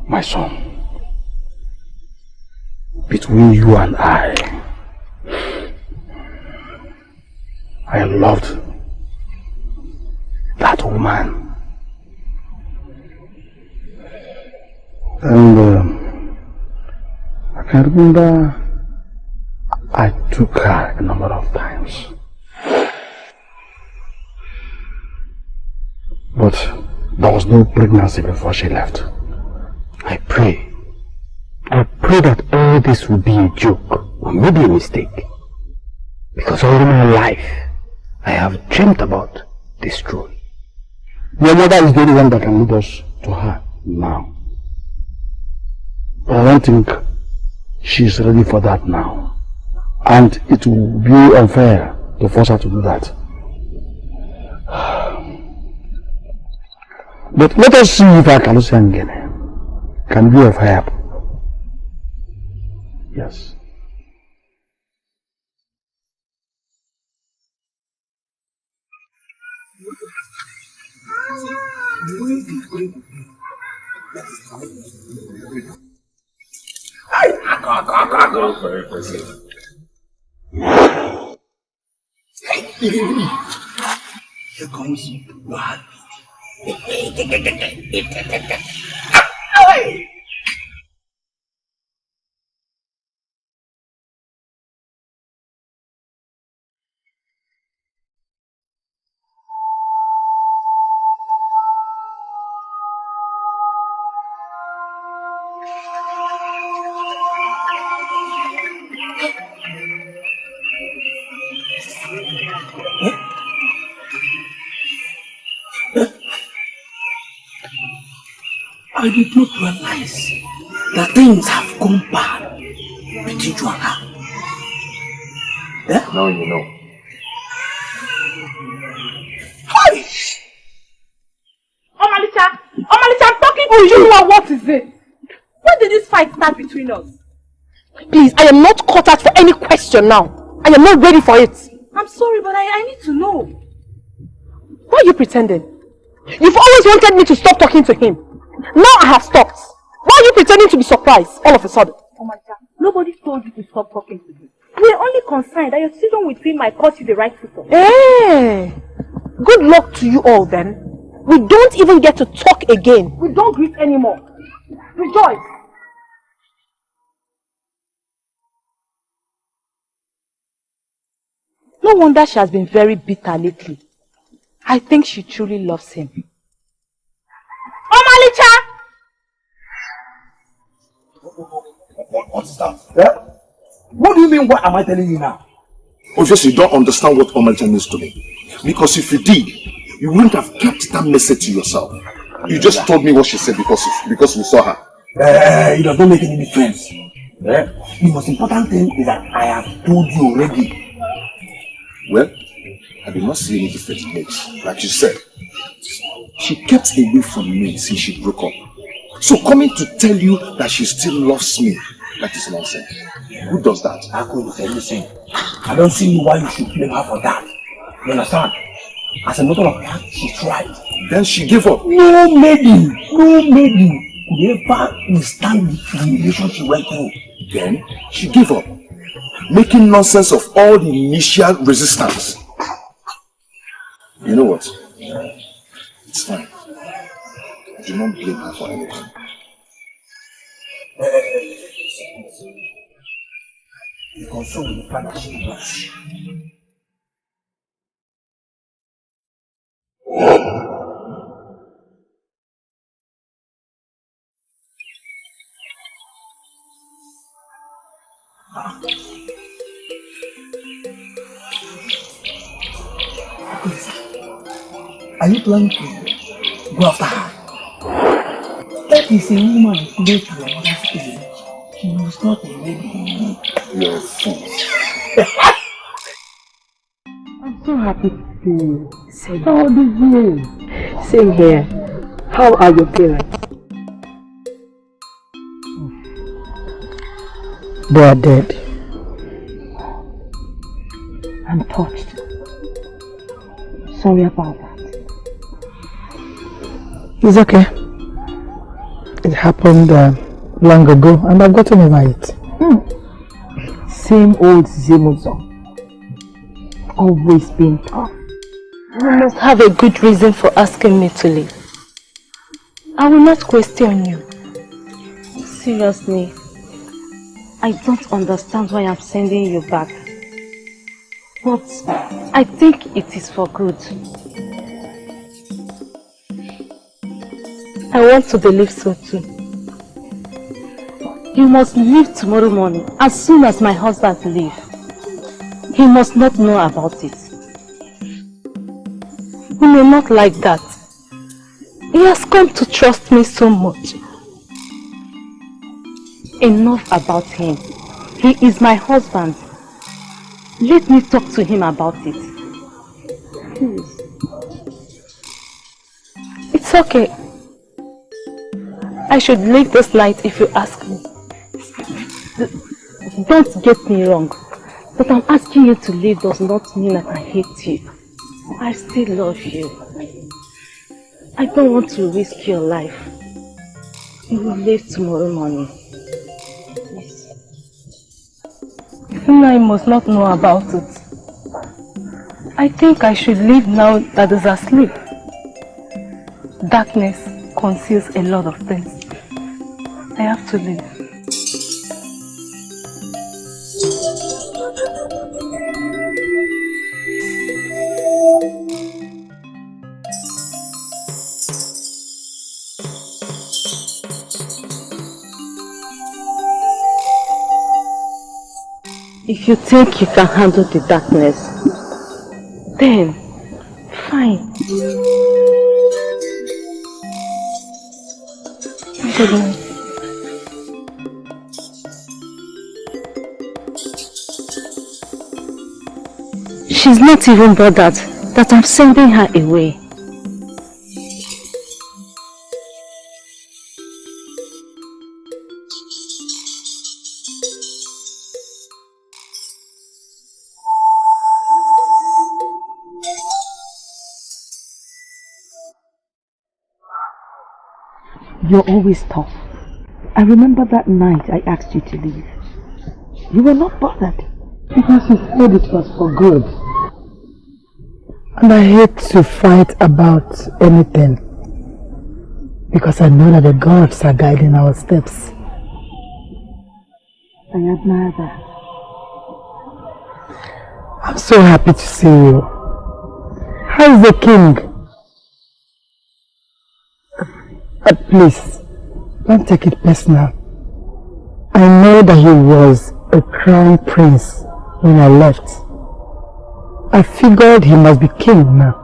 My son, between you and I loved that woman. And I can remember I took her a number of times. But there was no pregnancy before she left. I pray that all this will be a joke or maybe a mistake. Because all my life I have dreamt about this throne. Your mother is the only one that can lead us to her now. But I don't think she's ready for that now. And it will be unfair to force her to do that. But let us see if Accusations can be of help. Yes.
Here comes your heart. I did not realize that things have gone bad between you and her. Yeah?
Now you know.
Omalicha, Ujunwa, what is it? When did this fight start between us?
Please, I am not caught out for any question now. I am not ready for it.
I'm sorry, but I need to know.
Why are you pretending? You've always wanted me to stop talking to him. Now I have stopped. Why are you pretending to be surprised all of a sudden?
Oh my God, nobody told you to stop talking to him. We're only concerned that your decision with him might cost you the right tutor.
Hey, good luck to you all then. We don't even get to talk again.
We don't greet anymore. Rejoice.
No wonder she has been very bitter lately. I think she truly loves him.
Omalicha!
What is that? Yeah? What do you mean, what am I telling you now?
Obviously, you don't understand what Omalicha means to me. Because if you did, you wouldn't have kept that message to yourself. You just told me what she said because we saw her.
It does not make any difference. Yeah? The most important thing is that I have told you already.
Well, I did not see any difference it makes. Like you said, she kept away from me since she broke up. So coming to tell you that she still loves me, that is nonsense. Who does that?
Listen, I don't see why you should blame her for that. You understand? As a matter of fact, she tried.
Then she gave up.
No maiden could ever withstand the humiliation she went through.
Then she gave up, making nonsense of all the initial resistance. You know what? It's fine. Do not blame her for anything.
You console with the fact that she loves. Are you planning to go after her? That is a woman close to your mother's age. She is not a lady.
You're a fool.
I'm so happy to see you. Same. How old is you? Same here. How are your parents? They are dead. I'm touched. Sorry about that. It's okay. It happened long ago and I've gotten over it. Same old Zimuzo. Always been tough.
You must have a good reason for asking me to leave. I will not question you. Seriously, I don't understand why I'm sending you back. But I think it is for good. I want to believe so too. You must leave tomorrow morning as soon as my husband leaves. He must not know about it. He may not like that. He has come to trust me so much. Enough about him. He is my husband. Let me talk to him about it. Please. It's okay. I should leave this night if you ask me. Don't get me wrong, but I'm asking you to leave does not mean that I hate you. I still love you. I don't want to risk your life. You will leave tomorrow morning. Please. I must not know about it. I think I should leave now that is asleep. Darkness conceals a lot of things. I have to leave. If you think you can handle the darkness, then fine. Good night. She's not even bothered that I'm sending her away.
You're always tough. I remember that night I asked you to leave. You were not bothered.
Because you said it was for good. And I hate to fight about anything. Because I know that the gods are guiding our steps.
I admire that.
I'm so happy to see you. How is the king? Please, don't take it personal. I know that he was a crown prince when I left. I figured he must be king now.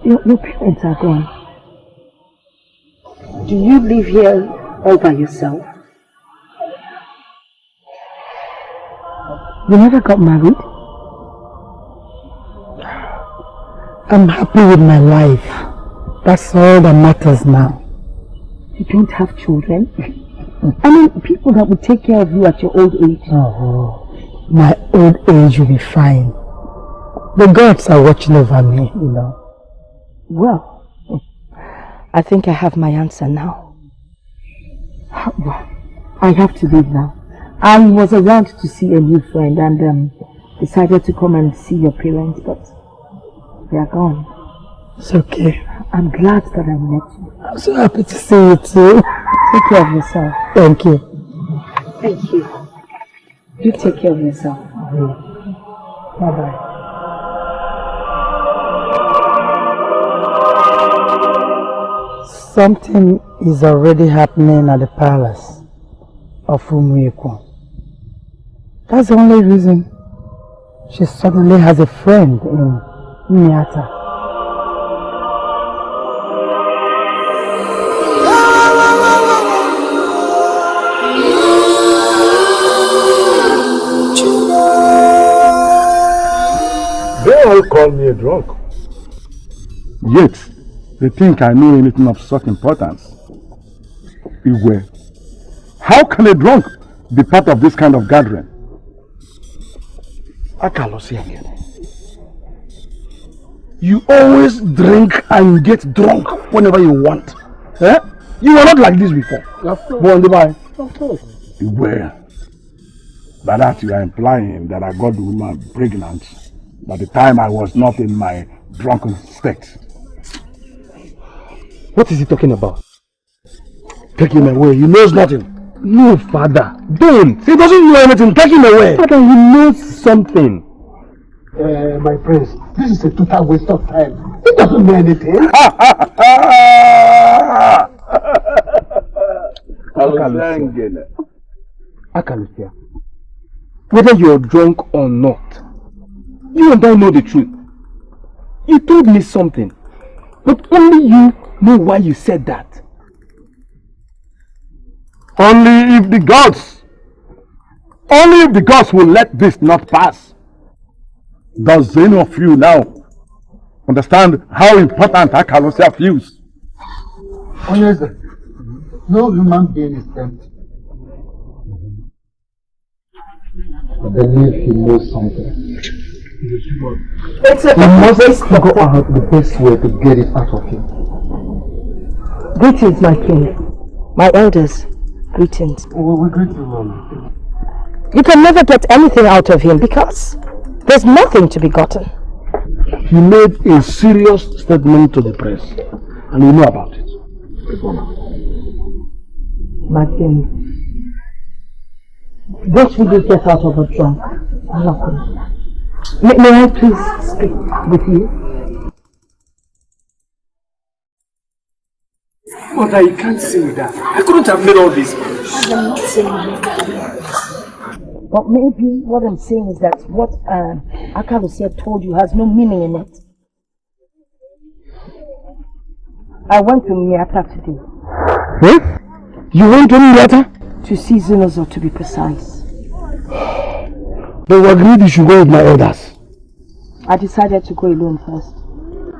Your parents are gone. Do you live here all by yourself? You never got married?
I'm happy with my life. That's all that matters now.
You don't have children? I mean, people that would take care of you at your old age.
Oh, my old age will be fine. The gods are watching over me, you know.
Well, I think I have my answer now. I have to leave now. I was around to see a new friend and decided to come and see your parents, but they are gone.
It's okay.
I'm glad that I met you.
I'm so happy to see you too.
Take care of yourself.
Thank you.
Thank you. You take care of yourself.
Bye-bye. Something is already happening at the palace of Umueko. That's the only reason she suddenly has a friend in Miata.
They all call me a drunk. Yet, they think I know anything of such importance. Iwe, how can a drunk be part of this kind of gathering?
Akalosi, you always drink and get drunk whenever you want. Eh? You were not like this before.
Of course. Iwe, by that you are implying that I got the woman pregnant by the time I was not in my drunken state.
What is he talking about? Take him away. He knows nothing.
No, father. Don't. He doesn't know anything. Take him away. Father, he knows something.
My prince, this is a total waste of time. He doesn't know anything.
Akalusia, whether you're drunk or not, you and I know the truth. You told me something, but only you know why you said that.
Only if the gods will let this not pass. Does any of you now understand how important Akalosia feels?
Oh yes, no human being is empty. I believe he knows something. We must go out the best way to get it out of him.
Greetings, my king. My elders, greetings.
We greet you, Mom.
You can never get anything out of him because there's nothing to be gotten.
He made a serious statement to the press, and we know about it.
My king, what will you get out of a drunk? Nothing. May I please speak with you?
Mother, you can't say that. I couldn't have made all this.
I'm not saying that. But maybe what I'm saying is that what Akalusia told you has no meaning in it. I went to Miata today.
What? You went to Miata?
To see Zinozo, to be precise.
But we agreed you should go with my elders.
I decided to go alone first.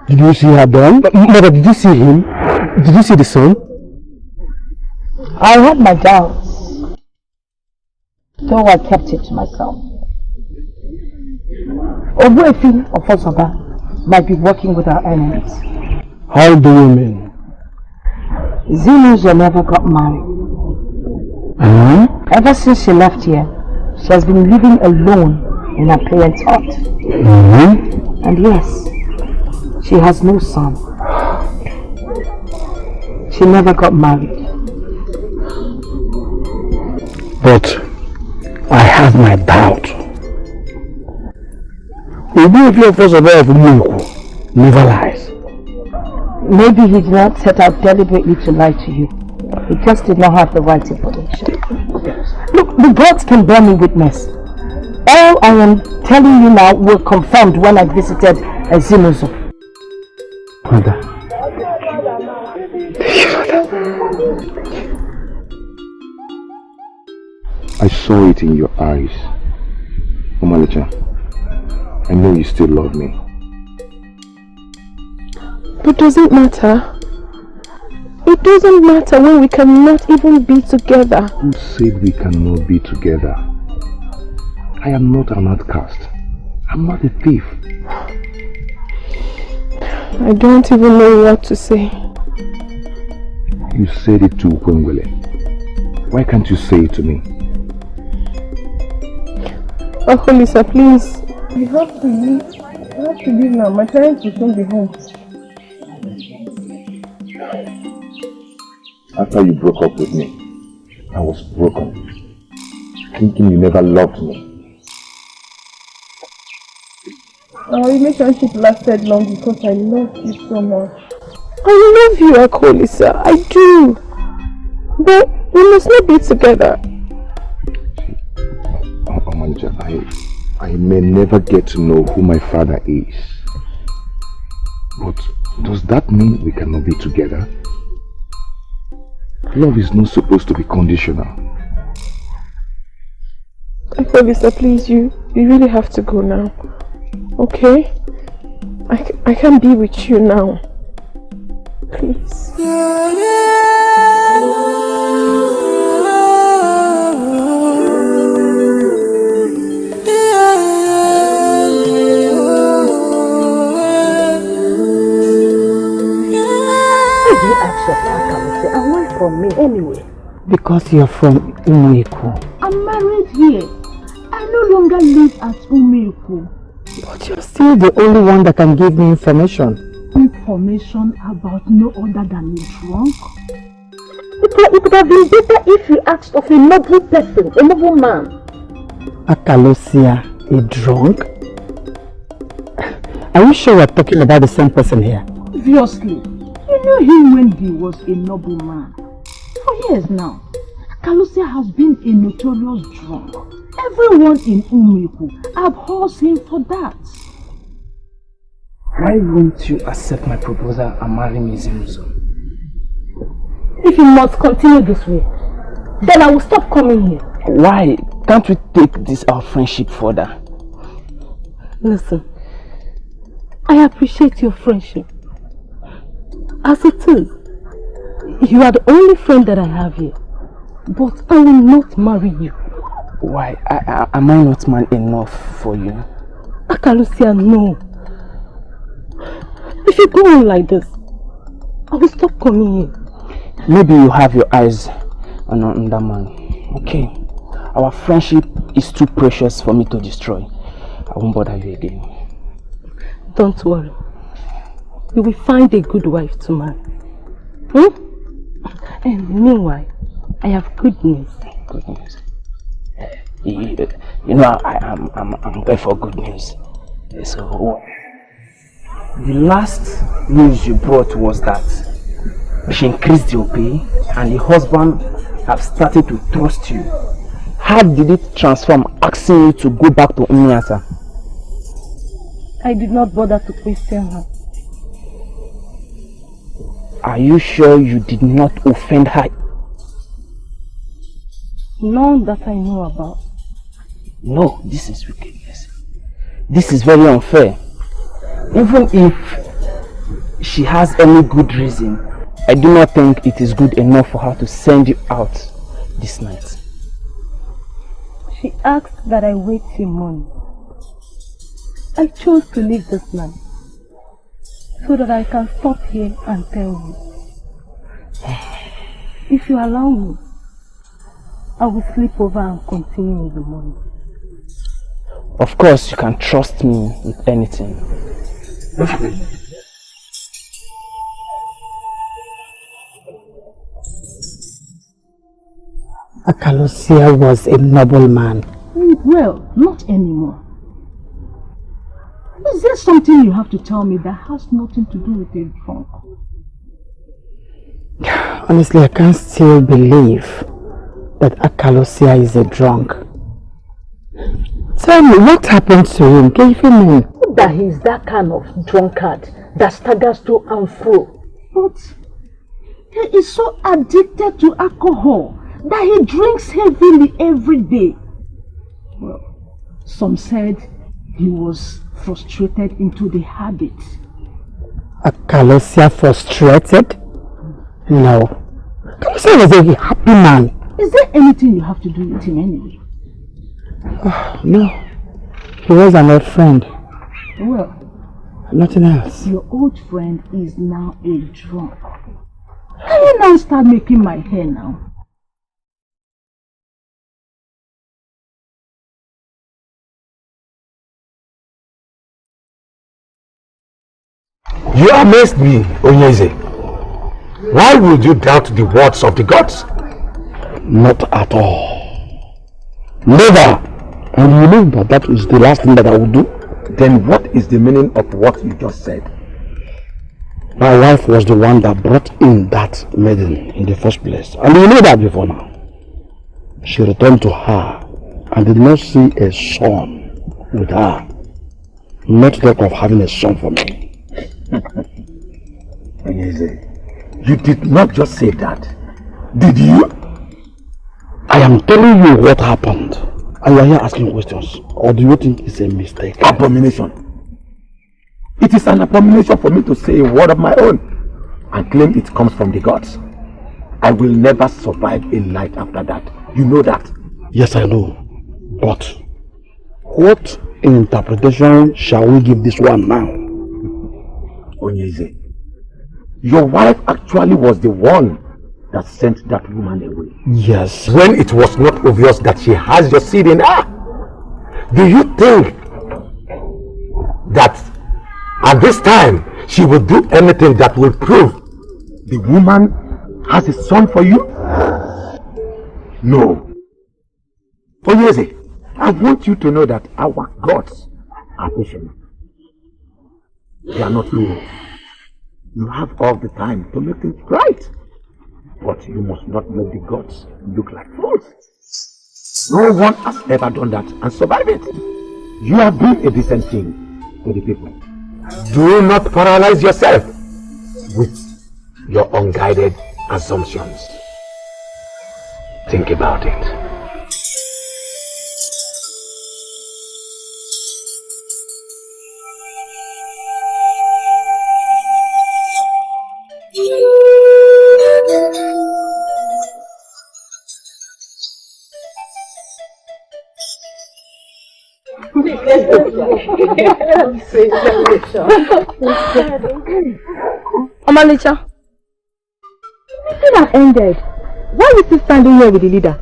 Did you see her done? Mother, did you see him? Did you see the son?
I had my doubts, though I kept it to myself. Obuefi of Osoba might be working with our enemies.
How do you mean?
Zimuzo never got married. Ever since she left here, she has been living alone in her parents' hut. And yes, she has no son. She never got married.
But I have my doubt. Maybe of us aware of Mungu never lies.
Maybe he did not set out deliberately to lie to you. He just did not have the right information. Look, the gods can bear me witness. All I am telling you now were confirmed when I visited Zimuzo.
Mother.
I saw it in your eyes. Omalicha, I know you still love me.
But does it matter? It doesn't matter when we cannot even be together.
Who said we cannot be together? I am not an outcast. I'm not a thief.
I don't even know what to say.
You said it to Kwengwele. Why can't you say it to me?
Oh, Lisa, please. You have to leave. You have to leave now. My parents will soon be home.
After you broke up with me, I was broken, thinking you never loved me.
Our relationship lasted long because I loved you so much. I love you, Akolisa. I do. But we must not be together.
Omanja, I may never get to know who my father is. But does that mean we cannot be together? Love is not supposed to be conditional.
Akolisa, please, you really have to go now. Okay? I can't be with you now. Please.
And why from me anyway? Because you're from Umeko.
I'm married here. I no longer live at Umeko.
But you're still the only one that can give me information.
Information about no other than a drunk?
It would have been better if you asked of a noble person, a noble man. Akalosia, a drunk? Are you sure we're talking about the same person here?
Obviously. You knew him when he was a noble man. For years now, Akalosia has been a notorious drunk. Everyone in Umeko abhors him for that.
Why won't you accept my proposal and marry me, Zimuzo?
If you must continue this way, then I will stop coming here.
Why? Can't we take our friendship further?
Listen, I appreciate your friendship. As it is, you are the only friend that I have here. But I will not marry you.
Why? Am I not man enough for you?
Akalusia, no. If you go on like this, I will stop coming here.
Maybe you have your eyes on another man. Okay. Our friendship is too precious for me to destroy. I won't bother you again.
Don't worry. You will find a good wife to marry. And meanwhile, I have good news.
Good news. You know, I'm there for good news. So, the last news you brought was that she increased your pay and the husband have started to trust you. How did it transform asking you to go back to Umiata?
I did not bother to question her.
Are you sure you did not offend her?
None that I know about.
No, this is wickedness. This is very unfair. Even if she has any good reason, I do not think it is good enough for her to send you out this night.
She asked that I wait till morning. I chose to leave this night so that I can stop here and tell you. If you allow me, I will sleep over and continue in the morning.
Of course, you can trust me with anything.
Akalosia was a noble man.
Well, not anymore. Is there something you have to tell me that has nothing to do with a drunk?
Honestly, I can't still believe that Akalosia is a drunk. Tell me, what happened to him? Can you feel me?
That he's that kind of drunkard that staggers to and fro. But he is so addicted to alcohol that he drinks heavily every day. Well, some said he was frustrated into the habit.
Akalosia frustrated? No. Akalosia was a happy man.
Is there anything you have to do with him anyway?
Oh, no. He was an old friend.
Well,
nothing else.
Your old friend is now a drunk. Can you now start making my hair now?
You amazed me, Onyeze. Why would you doubt the words of the gods?
Not at all. Never. And you know that is the last thing that I will do.
Then what is the meaning of what you just said?
My wife was the one that brought in that maiden in the first place. And you know that before now. She returned to her and did not see a son with her. Not to talk of having a son for me.
You did not just say that, did you?
I am telling you what happened. And you are here asking questions. Or do you think it's a mistake?
Abomination. It is an abomination for me to say a word of my own and claim it comes from the gods. I will never survive a night after that. You know that.
Yes, I know. But what interpretation shall we give this one now?
Onyeze, your wife actually was the one that sent that woman away.
Yes.
When it was not obvious that she has your seed in her. Do you think that at this time she will do anything that will prove the woman has a son for you? No. Onyeze, I want you to know that our gods are patient. They are not fools. You have all the time to make things right. But you must not make the gods look like fools. No one has ever done that and survived it. You have been a decent king to the people. Do not paralyze yourself with your unguided assumptions. Think about it.
Omalicha, the meeting has ended. Why are you still standing here with the leader?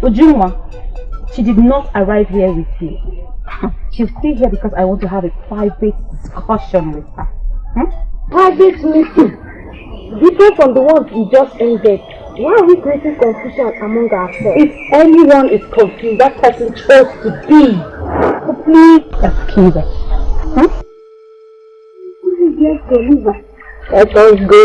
Ujuma, she did not arrive here with you. She's still here because I want to have a private discussion with her.
Private meeting? Different from the ones we just ended. Why are we creating confusion among ourselves?
If anyone is confused, that person chose to be. So please excuse us.
Let's go, Lisa.
Let us go.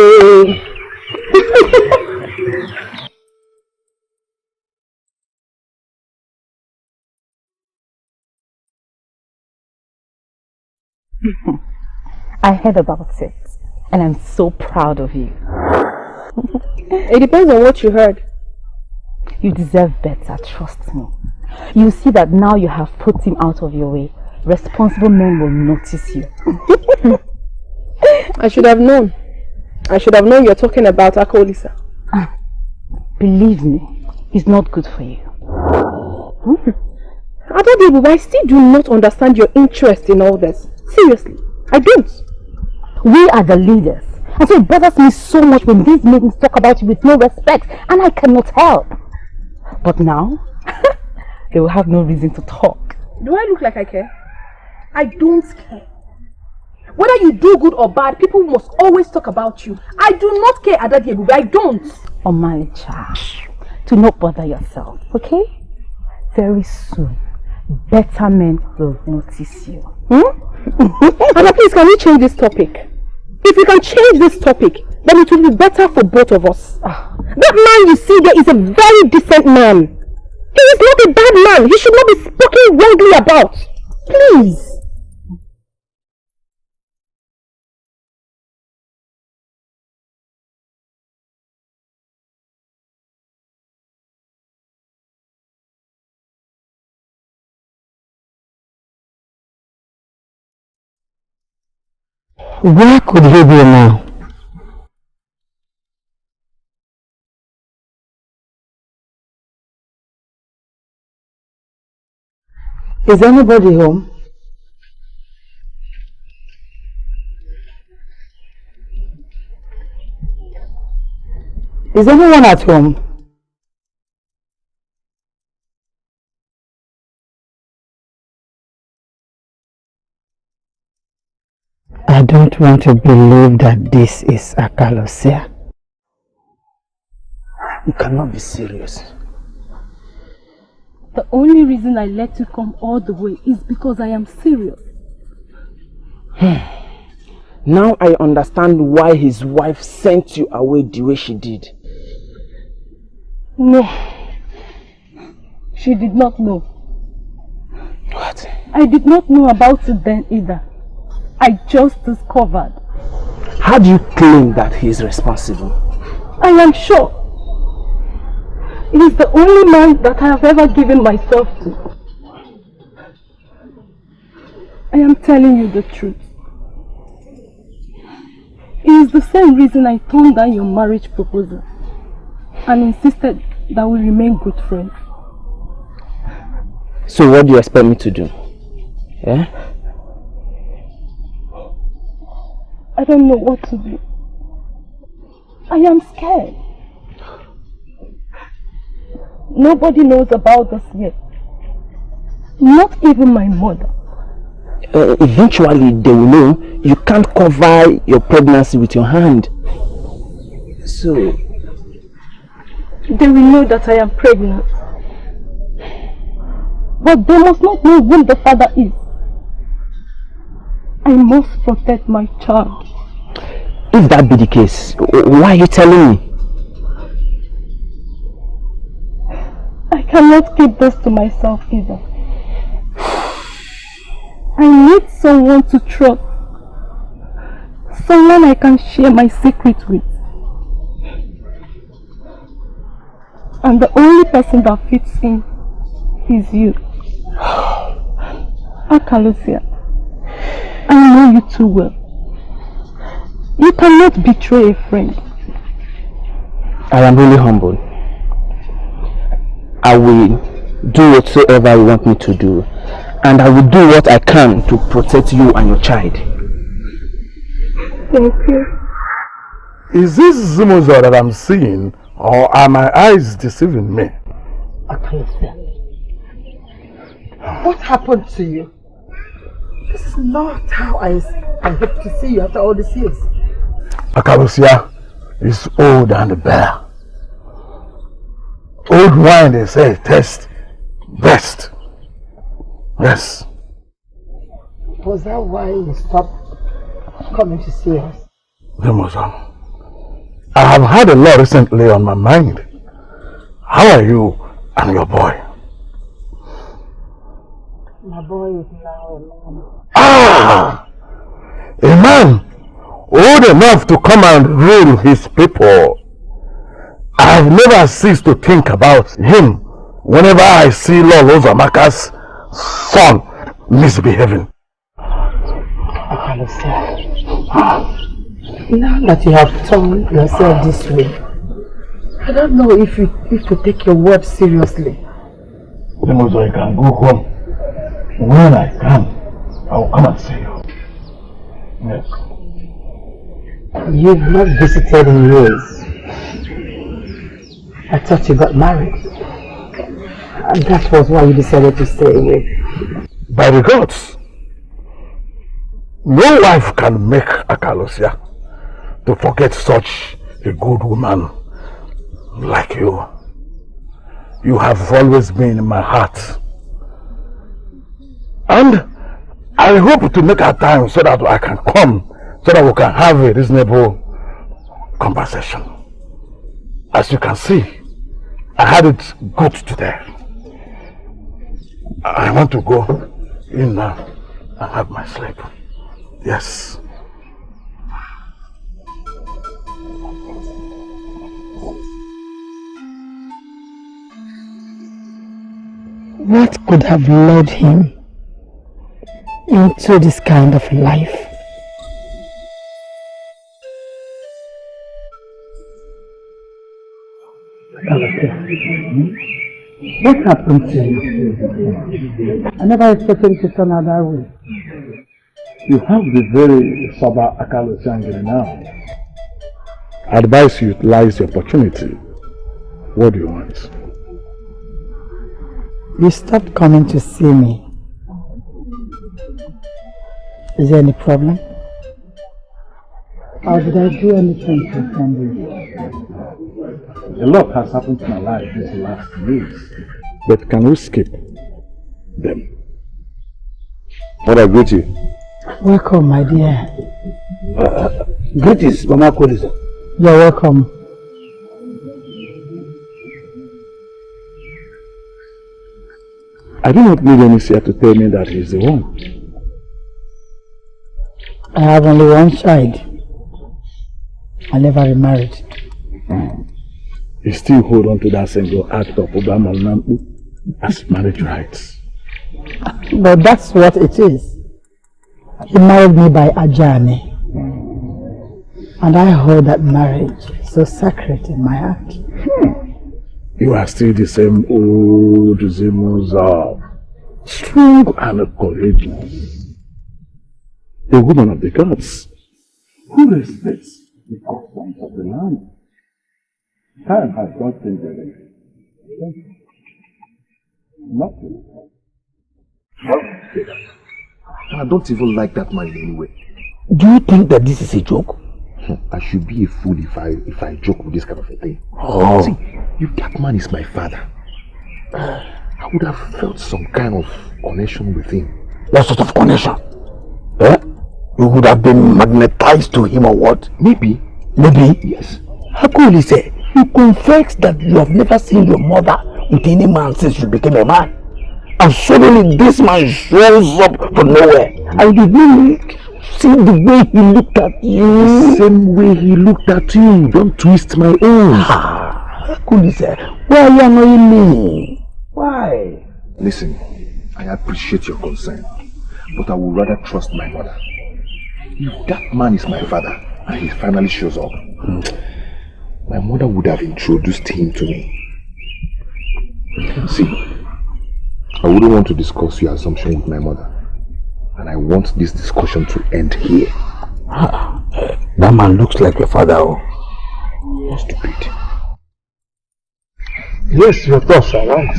I heard about it, and I'm so proud of you.
It depends on what you heard.
You deserve better, trust me. You see that now you have put him out of your way, responsible men will notice you.
I should have known. I should have known you're talking about Akolisa.
Believe me, he's not good for you.
Adodibu, I still do not understand your interest in all this. Seriously, I don't.
We are the leaders,
And so it bothers me so much when these maidens talk about you with no respect, and I cannot help. But now, they will have no reason to talk.
Do I look like I care? I don't care. Whether you do good or bad, people must always talk about you. I do not care, Adadi Ebube. I don't.
Omalicha, do not bother yourself, okay? Very soon, better men will notice you.
Anna, please, can we change this topic? If we can change this topic, then it will be better for both of us. That man you see there is a very decent man. He is not a bad man. He should not be spoken wrongly about. Please.
Where could he be now? Is anybody home? Is anyone at home? I don't want to believe that this is Akalosia.
You cannot be serious.
The only reason I let you come all the way is because I am serious.
Now I understand why his wife sent you away the way she did.
No. She did not know.
What?
I did not know about it then either. I just discovered.
How do you claim that he is responsible?
I am sure. He is the only man that I have ever given myself to. I am telling you the truth. It is the same reason I turned down your marriage proposal and insisted that we remain good friends.
So what do you expect me to do? Yeah?
I don't know what to do. I am scared. Nobody knows about this yet. Not even my mother.
Eventually they will know. You can't cover your pregnancy with your hand. So
they will know that I am pregnant. But they must not know who the father is. I must protect my child.
If that be the case, why are you telling me?
I cannot keep this to myself either. I need someone to trust. Someone I can share my secret with. And the only person that fits in is you. Akalosia, I know you too well. You cannot betray a friend.
I am really humble. I will do whatsoever you want me to do. And I will do what I can to protect you and your child.
Thank you.
Is this Zimuzo that I'm seeing, or are my eyes deceiving me?
Akalosia, what happened to you? This is not how I hope to see you after all these years.
Akalosia is old and bare. Old wine, they say, tastes best. Yes.
Was that why you stopped coming to see us?
Zimuzo, I have had a lot recently on my mind. How are you and your boy?
My boy is now a man.
Ah! A man old enough to come and rule his people. I've never ceased to think about him whenever I see Lolo Zamaka's son misbehaving.
Now that you have turned yourself this way, I don't know if you take your word seriously.
Zimuzo, I can go home. When I can, I will come and see you. Yes.
You've not visited in years. I thought you got married. And that was why you decided to stay away.
By the gods, no wife can make Akalosia to forget such a good woman like you. You have always been in my heart. And I hope to make a time so that I can come, so that we can have a reasonable conversation. As you can see, I had it good today. I want to go in now and have my sleep. Yes.
What could have led him into this kind of life? What happened to you? I never expected it to turn out that way.
You have the very sober Akalo Sangiri now. I advise you utilize the opportunity. What do you want?
You stopped coming to see me. Is there any problem? Or did I do anything to offend you?
A lot has happened to my life these last years. But can we skip them? What I greet you.
Welcome, my dear.
Greetings, Mama Kolisa.
You're welcome.
I do not need any seer to tell me that he's the one.
I have only one child. I never remarried.
You still hold on to that single act of Obama Nampu as marriage rights.
But that's what it is. He married me by Ajani. And I hold that marriage so sacred in my heart.
You are still the same old Zimuza, strong and courageous. A woman of the gods who respects the customs of the land. Time has not changed anything. Nothing.
I don't even like that man in any way.
Do you think that this is a joke?
I should be a fool if I joke with this kind of a thing.
Oh.
See, if that man is my father, I would have felt some kind of connection with him.
What sort of connection? Eh? You would have been magnetized to him or what?
Maybe.
Maybe?
Yes.
How could he say? You confess that you have never seen your mother with any man since you became a man. And suddenly this man shows up from nowhere. And you really see the way he looked at you.
The same way he looked at you. Don't twist my own.
How could he say? Why are you annoying me? Why?
Listen, I appreciate your concern, but I would rather trust my mother. If that man is my father and he finally shows up, my mother would have introduced him to me. See, I wouldn't want to discuss your assumption with my mother. And I want this discussion to end here.
That man looks like your father.
You're stupid.
Yes, your thoughts are right.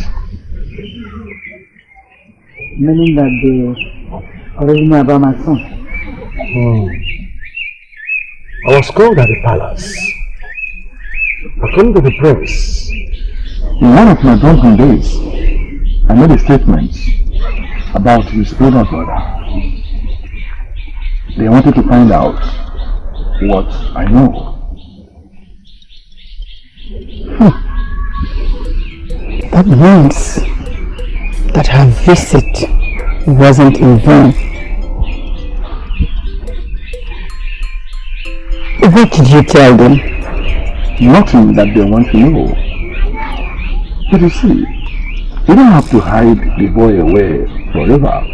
Meaning that they already know about my son.
I was called at the palace. According to the prince, in one of my drunken days, I made a statement about his older brother. They wanted to find out what I know.
That means that her visit wasn't in vain. What did you tell them?
Nothing that they want to know. But you see, you don't have to hide the boy away forever.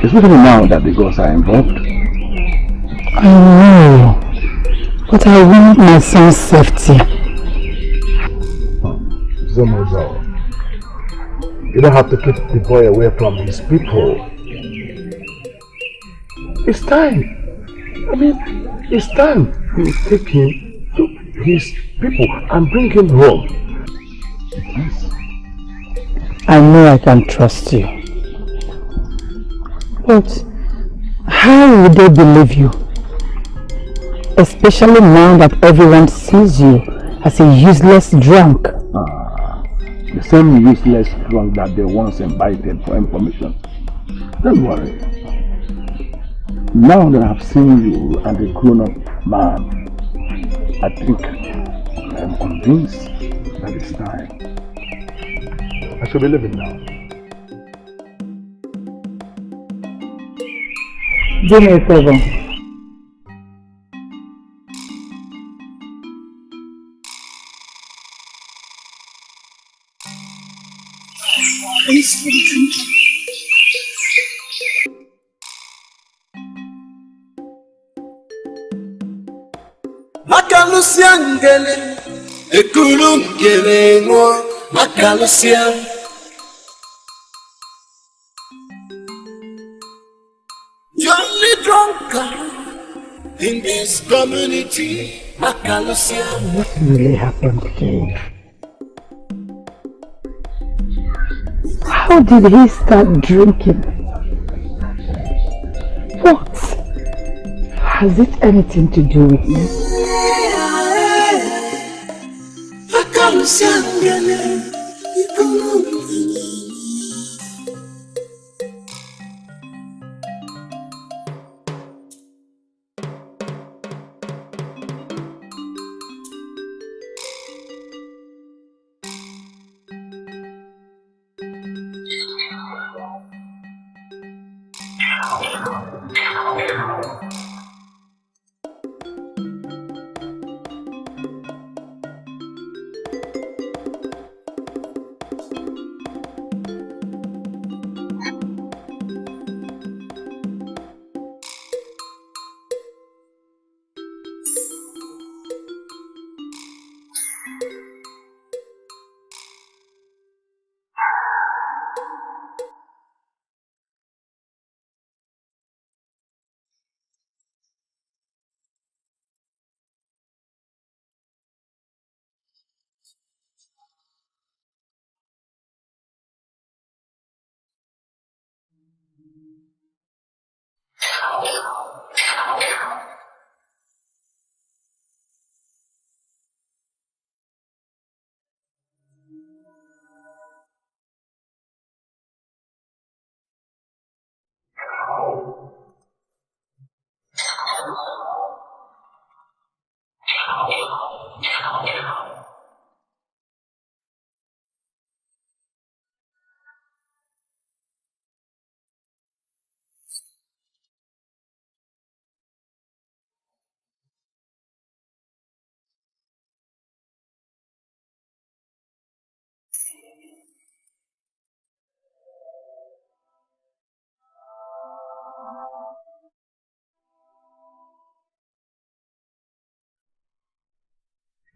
Especially now that the gods are involved.
I know, but I want my son's safety.
Zemozo, you don't have to keep the boy away from his people. It's time. I mean, It's time you take him to his people and bring him home. Yes.
I know I can trust you. But how would they believe you? Especially now that everyone sees you as a useless drunk.
The same useless drunk that they once invited for information. Don't worry. Now that I've seen you and a grown-up man, I think I'm convinced that it's time. I shall be leaving now.
Do me a favor.
Thanks for the drink. Makalusia ngele, ekulu ngele ngo, Makalusia. You're only drunkard in this community, Makalusia.
What really happened here? How did he start drinking? What? Has it anything to do with me?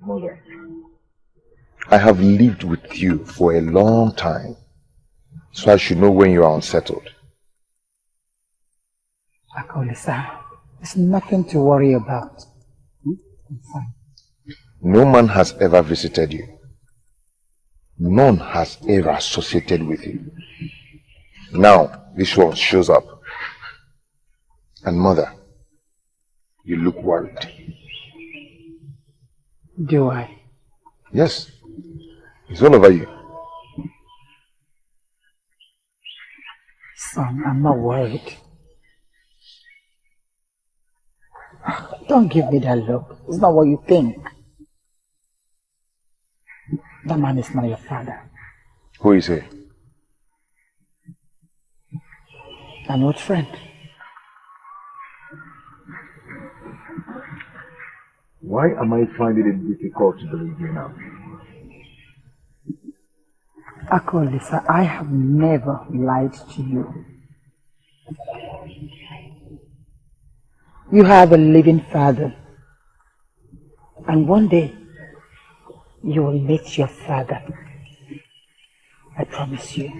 Mother, I have lived with you for a long time, so I should know when you are unsettled.
Akolisa, there's nothing to worry about. I'm fine.
No man has ever visited you. None has ever associated with you. Now, this one shows up. And mother, you look worried.
Do I?
Yes, it's all over you.
Son, I'm not worried. Don't give me that look. It's not what you think. That man is not your father.
Who is he?
An old friend.
Why am I finding it difficult to believe you now?
Akolisa, I have never lied to you. You have a living father. And one day, you will meet your father. I promise you.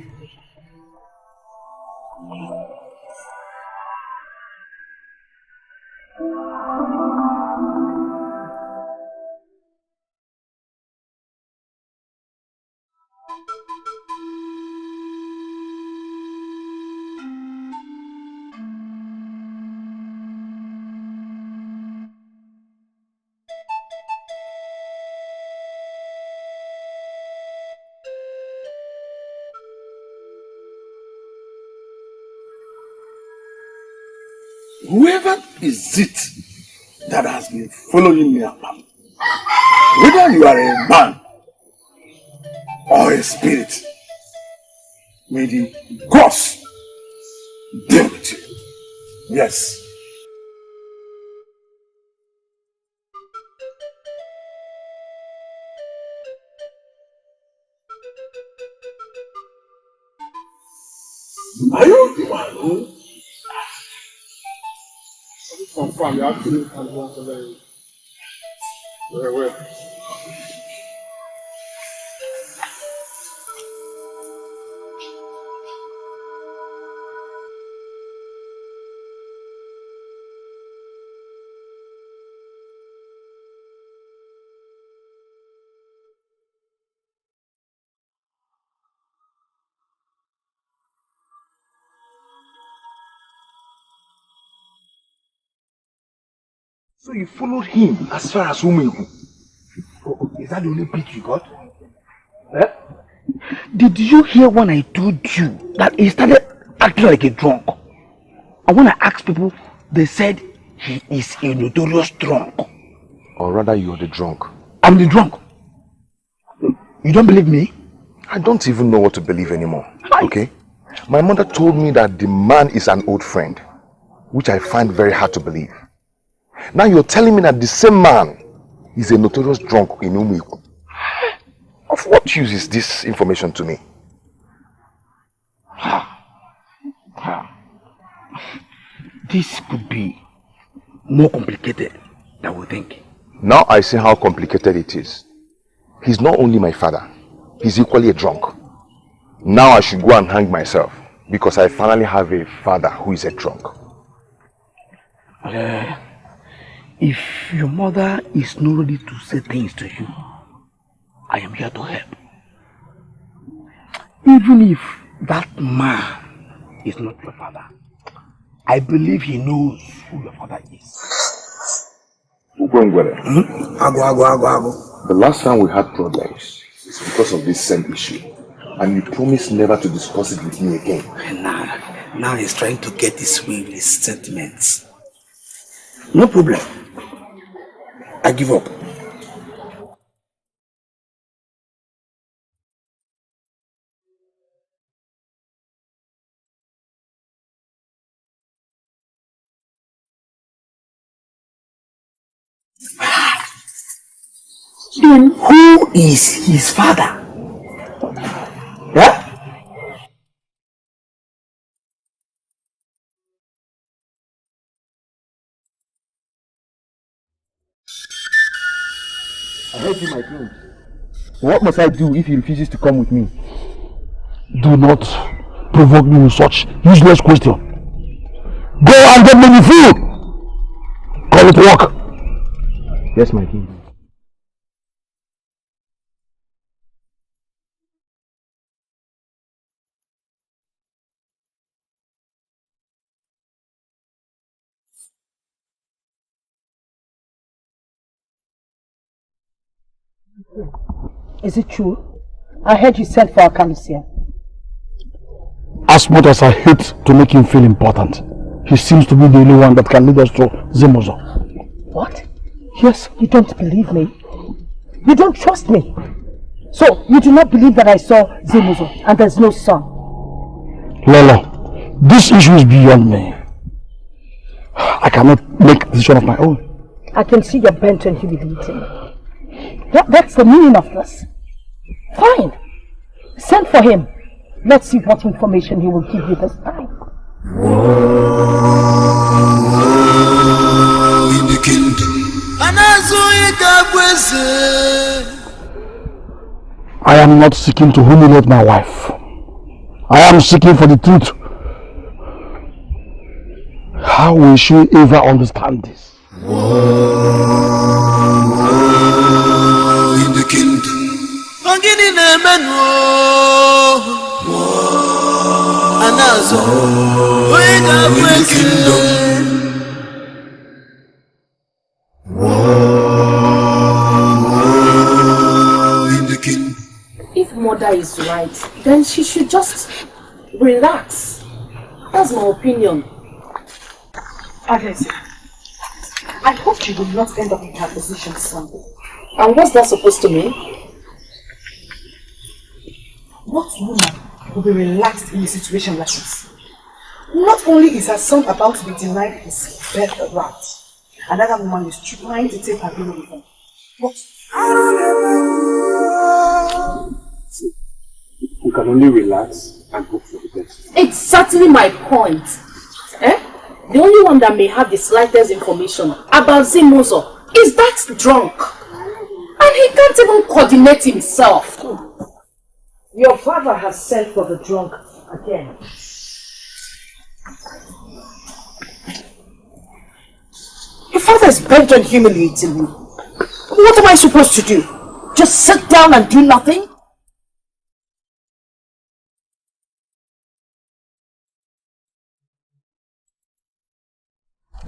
whoever is it that has been following me about, whether you are a man or a spirit, may the gods deal with you. Yes. Are you the one who confirm you actually can work very well?
So you followed him as far as Umeku? Is that the only bit you got?
Eh? Did you hear when I told you that he started acting like a drunk? And when I asked people, they said he is a notorious drunk.
Or rather, you're the drunk.
I'm the drunk. You don't believe me?
I don't even know what to believe anymore. Okay? My mother told me that the man is an old friend, which I find very hard to believe. Now you're telling me that the same man is a notorious drunk in Umeku. Of what use is this information to me?
This could be more complicated than we think.
Now I see how complicated it is. He's not only my father, he's equally a drunk. Now I should go and hang myself because I finally have a father who is a drunk.
If your mother is not ready to say things to you, I am here to help. Even if that man is not your father, I believe he knows who your father is.
The last time we had problems is because of this same issue. And you promised never to discuss it with me again.
Now he's trying to get his way with his sentiments. No problem. I give up. Then who is his father? Yeah?
I heard you, my friend. What must I do if he refuses to come with me?
Do not provoke me with such useless question. Go and get me the food. Call it work.
Yes, my king.
Is it true? I heard you sent for Akalusia.
As much as I hate to make him feel important, he seems to be the only one that can lead us to Zemozo.
What? Yes. You don't believe me? You don't trust me? So, you do not believe that I saw Zemozo and there's no son?
Lolo, this issue is beyond me. I cannot make a decision of my own.
I can see you're bent on humiliating me. That's the meaning of this. Fine. Send for him. Let's see what information he will give you this time.
In the kingdom.
I am not seeking to humiliate my wife. I am seeking for the truth. How will she ever understand this?
In the kingdom. In the kingdom.
If mother is right, then she should just relax. That's my opinion.
Agnes, I hope you will not end up in her position someday. And what's that supposed to mean? What woman will be relaxed in a situation like this? Not only is her son about to be denied his birth right, another woman is trying to take her baby with her. What?
You can only relax and hope for the best.
Exactly my point. The only one that may have the slightest information about Zimuzo is that drunk. And he can't even coordinate himself.
Your father has sent for the drunk again.
Your father is bent on humiliating me. What am I supposed to do? Just sit down and do nothing?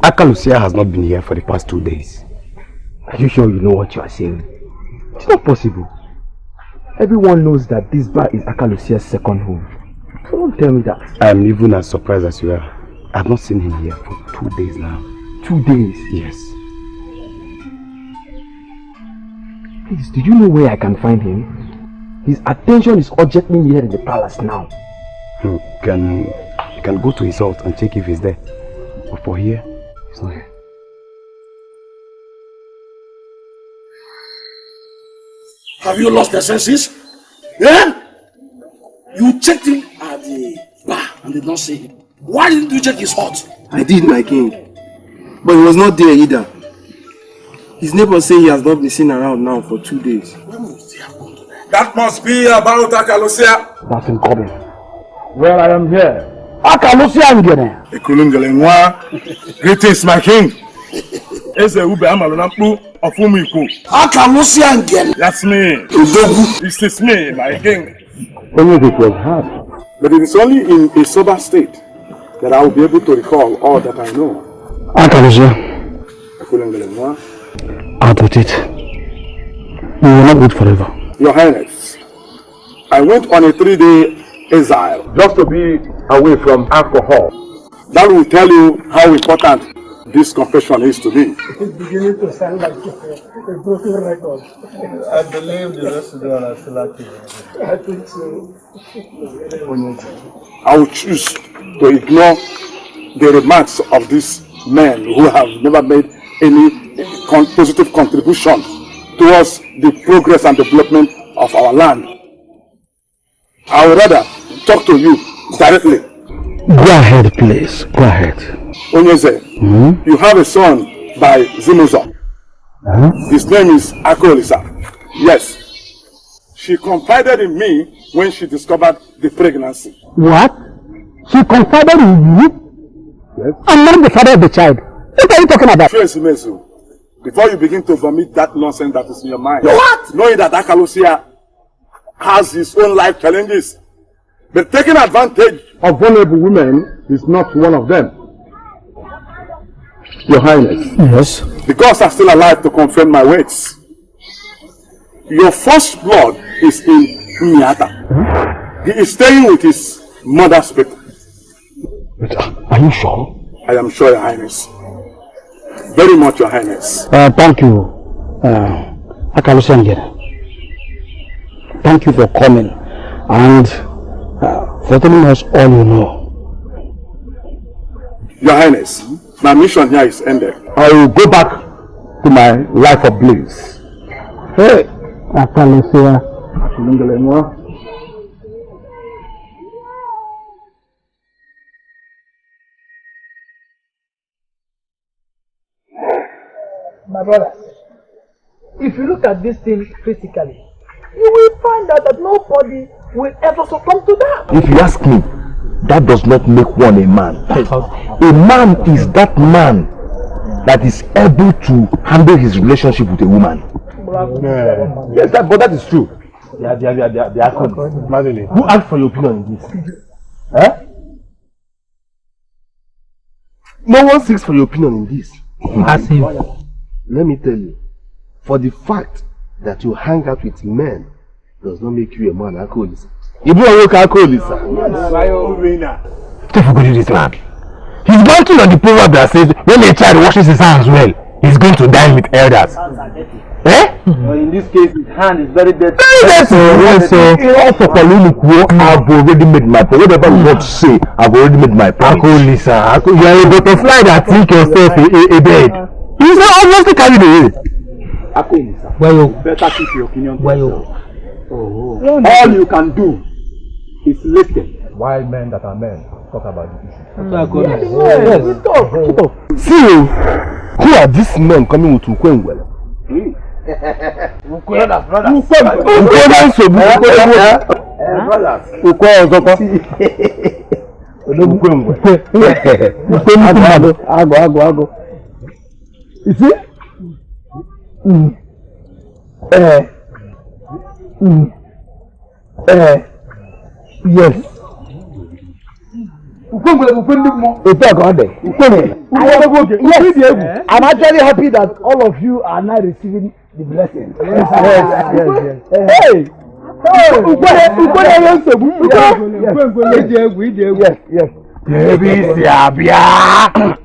Akalusia has not been here for the past 2 days. Are you sure you know what you are saying? It's not possible. Everyone knows that this bar is Akalusia's second home. So don't tell me that. I am even as surprised as you are. I have not seen him here for 2 days now. 2 days? Yes. Please, do you know where I can find him? His attention is urgently needed in the palace now. You can go to his hut and check if he's there. But for here, he's not here.
Have you lost the senses? Yeah? You checked him at the bar and did not see him. Why didn't you check his hut?
I did, my king. But he was not there either. His neighbors say he has not been seen around now for 2 days.
That must be about Akalusia.
That's incoming. Well, I am here. Akalusia Ngene.
Greetings, my king. Eze ube amalunampu of Umiku.
Akalusia Ngene.
That's me. This is me, my king.
It was hard.
But it is only in a sober state that I will be able to recall all that I know.
Akalusia. Out with it. We will not wait forever.
Your Highness, I went on a 3-day exile just to be away from alcohol. That will tell you how important this confession is to me.
It's beginning to sound like a broken record.
I believe the rest of them are still active.
I think so.
I will choose to ignore the remarks of these men who have never made any positive contribution towards the progress and development of our land. I would rather talk to you directly.
Go ahead, please. Go ahead.
Onyeze, you have a son by Zimuzo. His name is Akolisa. Yes. She confided in me when she discovered the pregnancy.
What? She confided in you? Yes. I'm not the father of the child. What are you talking about?
Before you begin to vomit that nonsense that is in your mind.
What?
Knowing that Akalusia has his own life challenges. But taking advantage of vulnerable women is not one of them. Your Highness.
Yes.
The gods are still alive to confirm my words. Your first blood is in Miata. He is staying with his mother's people.
But are you sure?
I am sure, Your Highness. Very much, Your Highness.
Thank you, Akalusia Ngene. Thank you for coming and for telling us all you know.
Your Highness, my mission here is ended.
I will go back to my life of bliss. Hey, Akalusia.
My brother, if you look at this thing critically, you will find out that nobody will ever succumb to that.
If you ask me, that does not make one a man. A man is that man that is able to handle his relationship with a woman. Yes, but that is true.
They are cool. Who asked for your opinion in this? Eh? No one seeks for your opinion in this.
Ask him.
Let me tell you, for the fact that you hang out with men does not make you a man alcoholic. You don't work alcoholic, sir.
Don't forget this man. He's banking on the proverb that says when a child washes his hands well, he's going to dine with elders. Eh?
Well, in this case, his hand is very dirty.
So also for Luluku, I've already made my point. Whatever you want to say, I've already made my point.
Lisa, you are a butterfly that think yourself a bird. He's not obviously carried away.
Lisa,
well,
better keep your opinion to yourself.
Oh.
All you can do is listen.
Wild men that are men talk about the issue.
Yes.
See, who are these men coming with Ukwengwele?
Brothers.
You see? Yes. Yes. I'm actually happy that all of you are now receiving the blessing. Yes. Hey! Yes.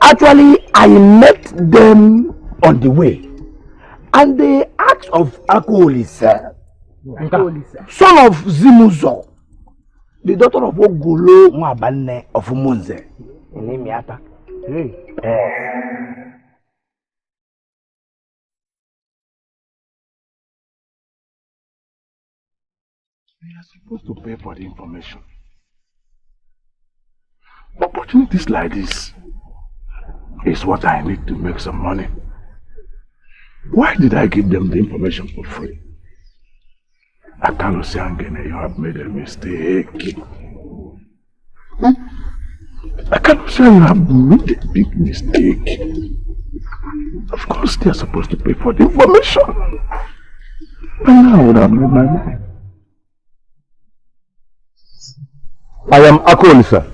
Actually, I met them on the way, and they asked of Akolisa, son of Zimuzo, the daughter of Ogolo Mwabane of Munze.
We are supposed to pay for the information. Opportunities like this is what I need to make some money. Why did I give them the information for free? I cannot say again, you have made a mistake. I cannot say you have made a big mistake. Of course they are supposed to pay for the information. And now I would have made my money.
I am Akolisa,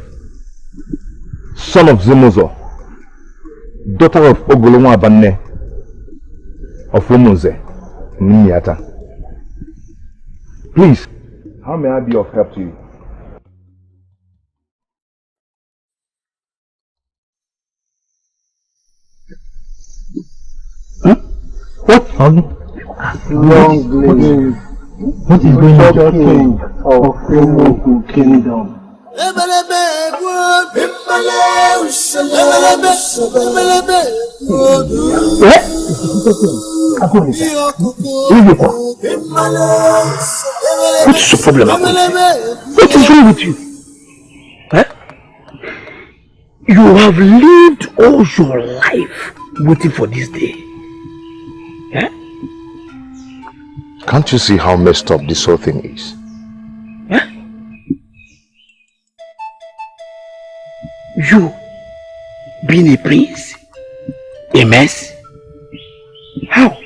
son of Zimuzo, daughter of Ogolonwa Abane of Umuze, Ninyata. Please, how may I be of help to you?
Huh? What? What is going on?
Of Umuku Kingdom.
What's the problem? What is wrong with you? Huh? You have lived all your life waiting for this day. Huh?
Can't you see how messed up this whole thing is?
Huh? You being a prince? A mess? How?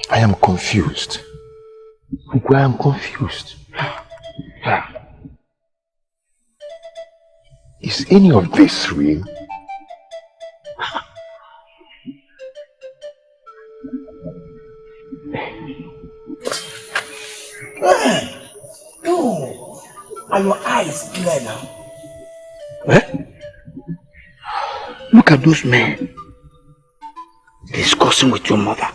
I am confused. I am confused. Is any of this real?
Oh, are your eyes clear now? Eh? Look at those men discussing with your mother.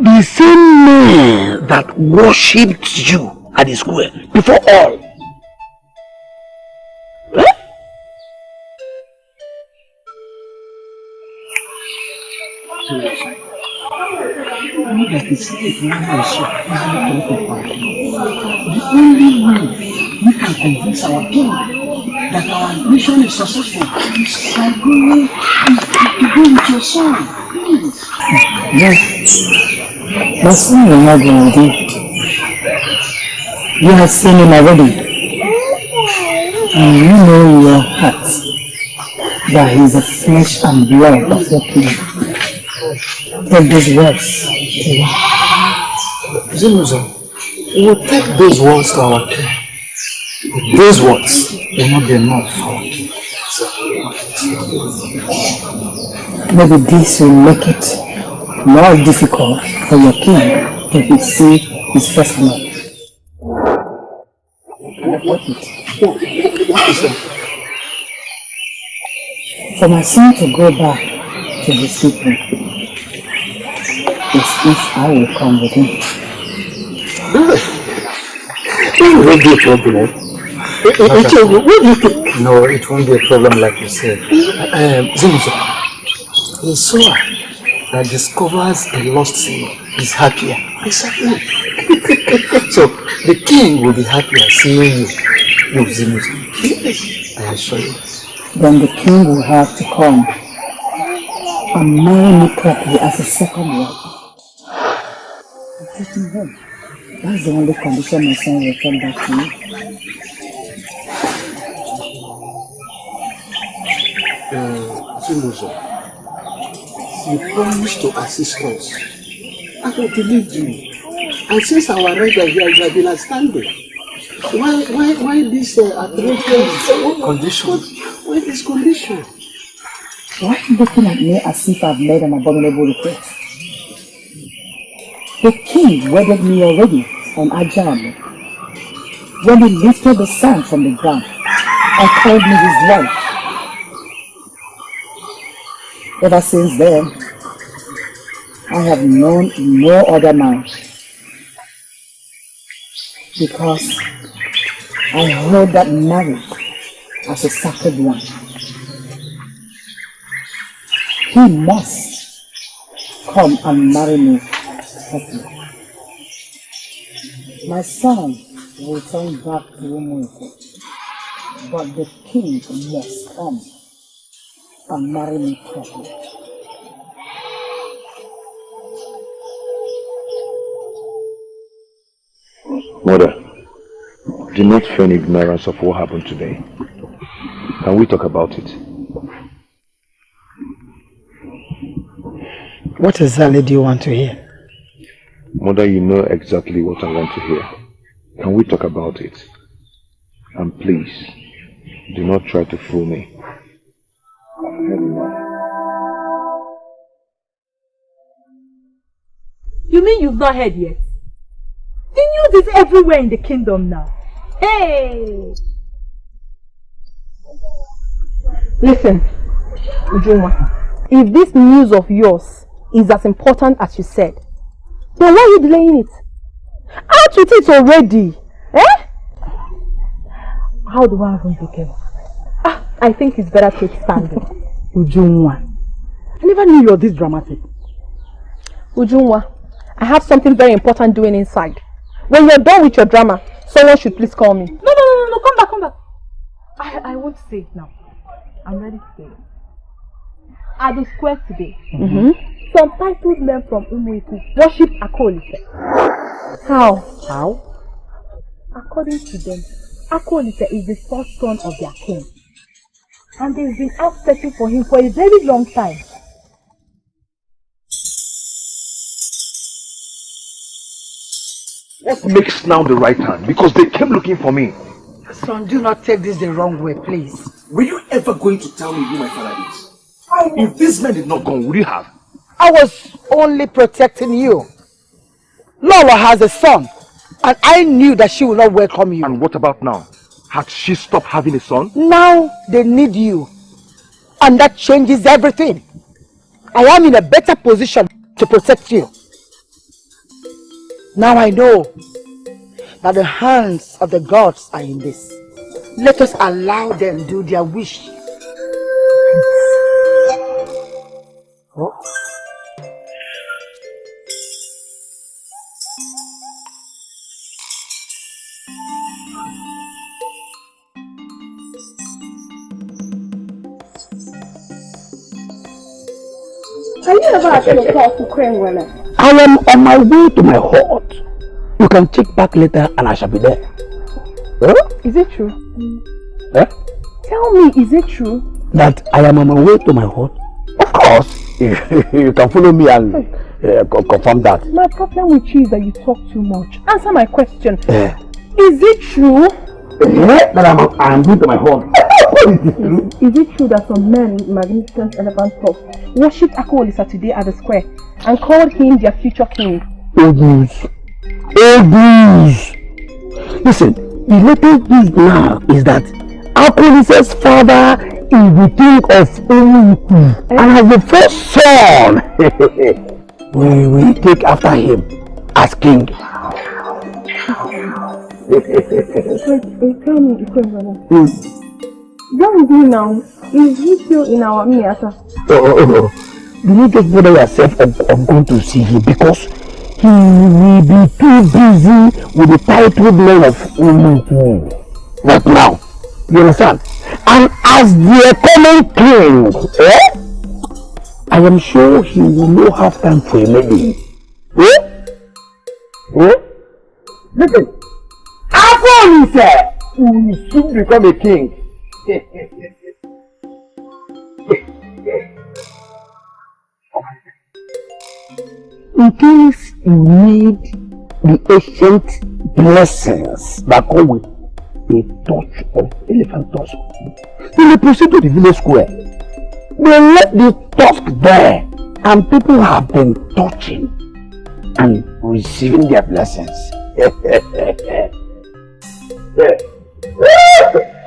The same men that worshipped you at the square before all. Eh?
The only way we can convince our king that our mission is successful is by going to go with your son. Please.
Yes. My son will not go with you. You have seen him already. And you know in your heart that he is the flesh and blood of your king. Take these words to him.
Zimuzo, we will take those words to our king. Those words will not be enough for our king.
Maybe this will make it more difficult for your king to see his first blood.
What is
listen. For my son to go back to his people is if I will come with him.
It won't be a problem. What do you think?
No, it won't be a problem like you said.
Zimuzo, a soul that discovers a lost sin is happier. Exactly. So the king will be happier seeing you, Zimuzo. Yes, I assure you.
Then the king will have to come and marry me properly as a second wife. Take me home. That's the only condition my son will come back to me.
Zimuzo, you promised to assist us. I will believe you. And since our reader here, you have been outstanding. Why this outrageous condition? Why this condition?
Why are you looking at me as if I've made an abominable request? The king wedded me already on Exile. When he lifted the sand from the ground, I called me his wife. Ever since then, I have known no other man, because I hold that marriage as a sacred one. He must come and marry me properly. My son will turn back to Umuife, but the king must come and marry me properly.
Mother, do not feign ignorance of what happened today. Can we talk about it?
What exactly do you want to hear?
Mother, you know exactly what I want to hear. Can we talk about it? And please, do not try to fool me.
You mean you've not heard yet? The news is everywhere in the kingdom now. Hey! Listen, Ujunwa, if this news of yours is as important as you said, then why are you delaying it? Out with it already! Eh? How do I even begin? I think it's better to take standing.
Ujunwa, I never knew you were this dramatic.
Ujunwa, I have something very important doing inside. When you're done with your drama, someone should please call me. No, come back. I won't say it now. I'm ready to say it. At the square today, some titled men from Umuiku worship Akolise. How? According to them, Akolise is the first son of their king. And they've been out searching for him for a very long time.
What makes now the right time? Because they came looking for me.
Son, do not take this the wrong way, please.
Were you ever going to tell me who my father is?
If this man did not go, would you have?
I was only protecting you. Lola has a son, and I knew that she would not welcome you.
And what about now? Has she stopped having a son?
Now they need you, and that changes everything. I am in a better position to protect you. Now I know that the hands of the gods are in this. Let us allow them do their wish. Oh.
Are you ever at your call to Queen women?
I am on my way to my hut. You can check back later and I shall be there. Huh?
Is it true?
Huh?
Tell me, is it true?
That I am on my way to my hut? Of course. You can follow me and confirm that.
My problem with you is that you talk too much. Answer my question. Is it true?
That I'm going to my hut.
Is it true that some men with magnificent elephant tops worshipped Akolisa today at the square and called him their future king?
Old news. Listen, the latest news now is that
Akolise's father is the king of Umu, and as the first son, we will take after him as king.
Tell me, what is he now? Is he still in our Miata?
Oh. You need to bother yourself of going to see him because he will be too busy with the titled men of Umu right now. You understand? And as the coming king, I am sure he will not have time for a lady. Listen, Akolise will soon become a king. In case you need the ancient blessings that come with a touch of elephant tusk, you may proceed to the village square. They let the tusk there, and people have been touching and receiving their blessings.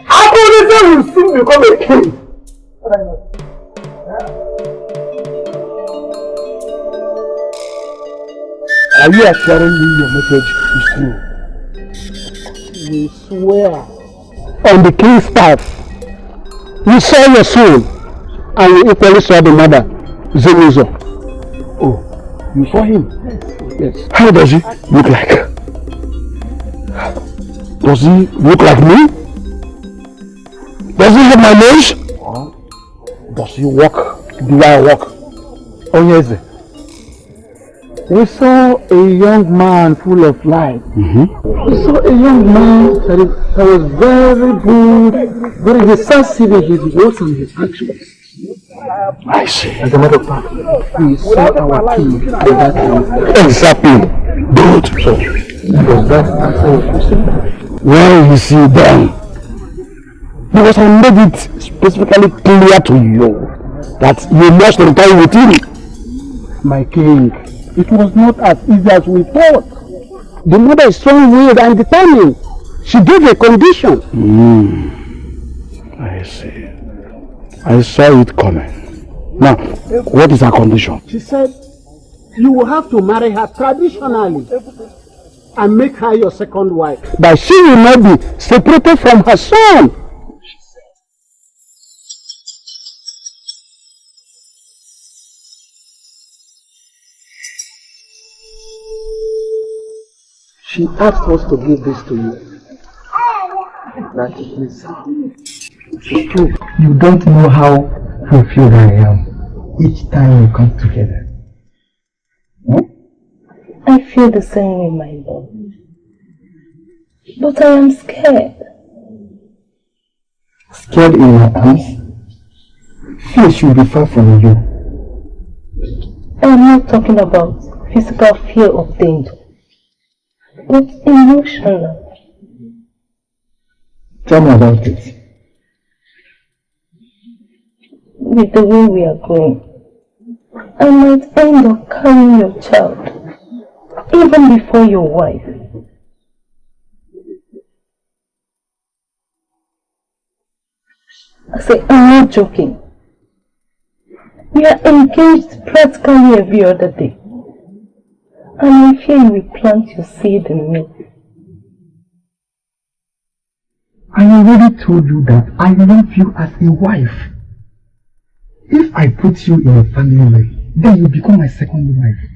Akolise will soon become a king. Are you assuring me your message is true? We swear on the king's staff. We saw your soul and we equally saw the mother, Zemuzo. Oh, you saw him? Yes. How does he look like? Does he look like me? Does he have my nose? Does he walk the way I walk? Oh yes. We saw a young man full of life. We saw a young man that was very good, very decisive in his words and his actions. I see. As a matter of fact, we saw our king at that time. Exactly. Good. So, does that answer your question? Where is he then? Because I made it specifically clear to you that you must retire with him. My king, it was not as easy as we thought. The mother is strong-willed and determined. She gave a condition. I see. I saw it coming. Now, what is her condition?
She said, you will have to marry her traditionally and make her your second wife.
But she will not be separated from her son.
She asked us to give this to you. That is it's true.
You don't know how fulfilled I am each time we come together.
I feel the same way, my love. But I am scared.
Scared in my arms? Fear should be far from you.
I am not talking about physical fear of danger, but emotional.
Tell me about it.
With the way we are going, I might end up carrying your child, even before your wife. I say, I'm not joking. We are engaged practically every other day. And I fear you will plant your seed in me.
I already told you that I love you as a wife. If I put you in a family, then you become my second wife.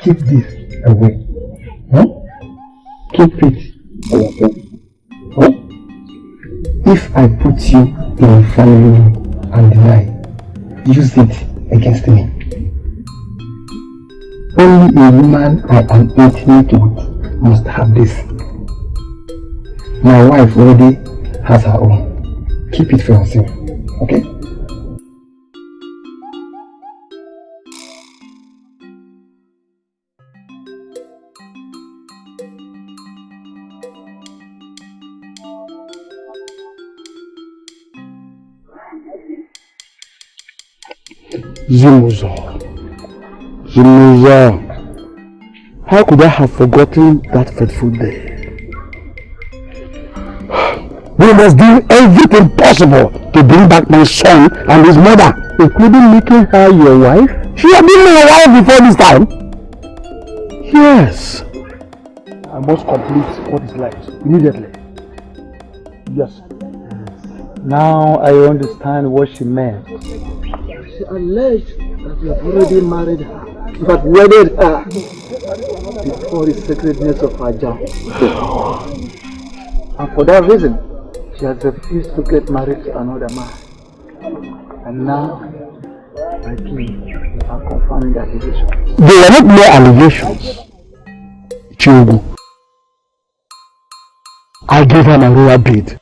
Keep this away. Keep it away. If I put you in a family and deny, use it against me. Only a woman I am intimate with must have this. My wife already has her own. Keep it for yourself, okay?
Zimuzo. How could I have forgotten that fateful day? We must do everything possible to bring back my son and his mother, including making her your wife. She had been my wife before this time. Yes. I must complete what is left immediately. Yes.
Now I understand what she meant. She alleged that you have already married her. You have wedded her before the sacredness of her job. And for that reason, she has refused to get married to another man. And now, I claim you are confirming the allegations.
They were not mere allegations. Chiogu. I gave her my royal bead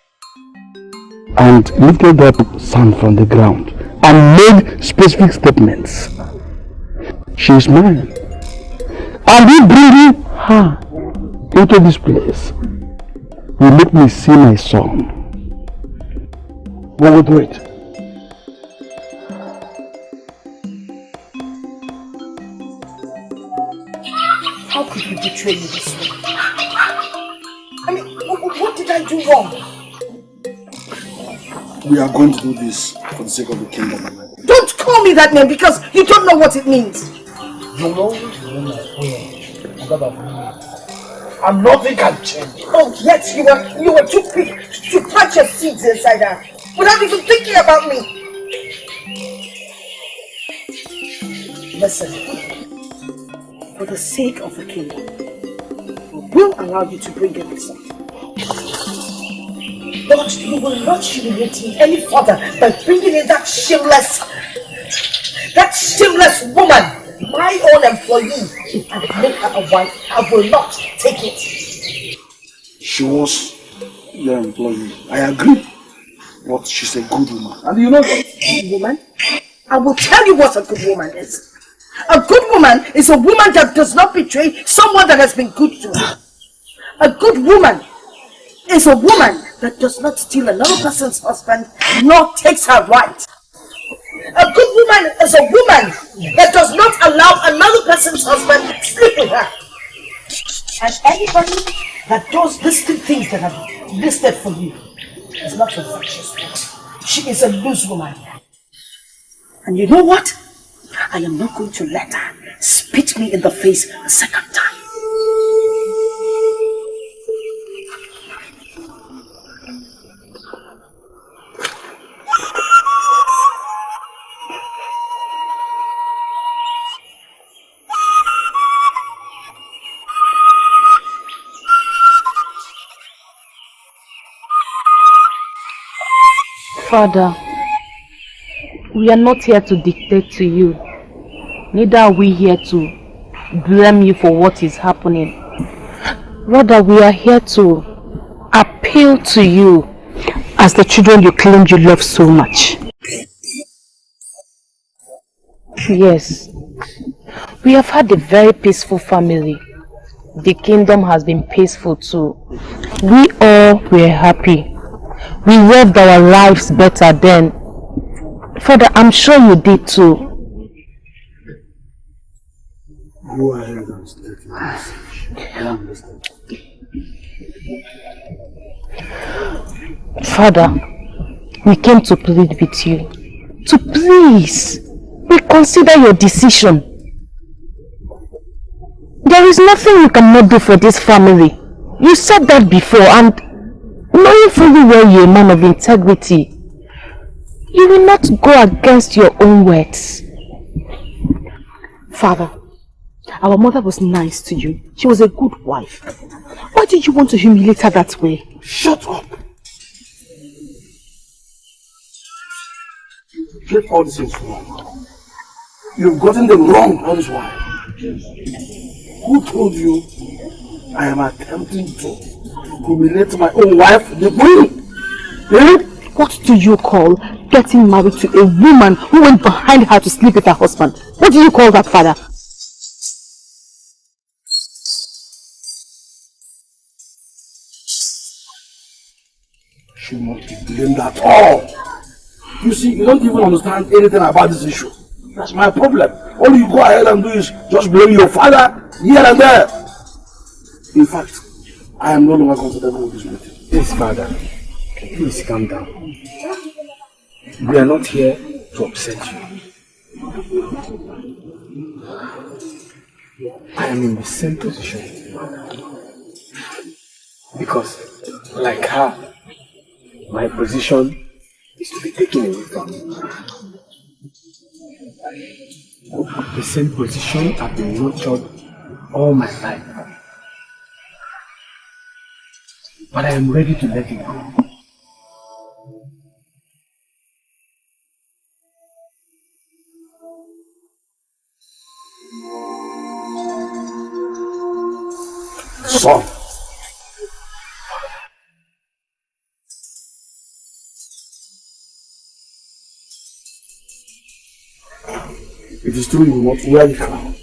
and lifted up sand from the ground and made specific statements. She is mine. And you bringing her into this place will make me see my son. We will do it.
How could you betray me this way? I mean, what did I do wrong?
We are going to do this for the sake of the kingdom.
Don't call me that name because you don't know what it means.
You know, and nothing can change.
Oh, yet you were too quick to plant your seeds inside her without even thinking about me. Listen, for the sake of the kingdom, we'll allow you to bring in the son. But you will not humiliate me any further by bringing in that shameless woman, my own employee, and make her a wife. I will not take it.
She was your employee. I agree. But she's a good woman. And you know what?
Good woman? I will tell you what a good woman is. A good woman is a woman that does not betray someone that has been good to her. A good woman is a woman that does not steal another person's husband nor takes her right. A good woman is a woman that does not allow another person's husband to sleep with her. And anybody that does these two things that I've listed for you is not a virtuous woman. She is a loose woman. And you know what? I am not going to let her spit me in the face a second time.
Father, we are not here to dictate to you. Neither are we here to blame you for what is happening. Rather, we are here to appeal to you as the children you claimed you love so much. Yes, we have had a very peaceful family. The kingdom has been peaceful too. We all were happy. We lived our lives better then. Father, I'm sure you did too.
Go ahead and state your message. I understand.
Father, we came to plead with you to please reconsider your decision. There is nothing you cannot do for this family. You said that before, and knowing fully well you're a man of integrity, you will not go against your own words.
Father, our mother was nice to you. She was a good wife. Why did you want to humiliate her that way?
Shut up! Get all these things wrong. You've gotten them wrong, that is why. Who told you I am attempting to humiliate my own wife, the queen?
Eh? What do you call getting married to a woman who went behind her to sleep with her husband? What do you call that, Father?
She must be blamed at all. You see, you don't even understand anything about this issue.
That's my problem. All you go ahead and do is just blame your father here and there. In fact, I am no longer comfortable with this meeting.
Please, father, please calm down. We are not here to upset you. I am in the same position. Because, like her, my position is to be taken away from me. The same position I've been nurtured all my life. But I am ready to let it go.
Son. It is true you will not wear the crown.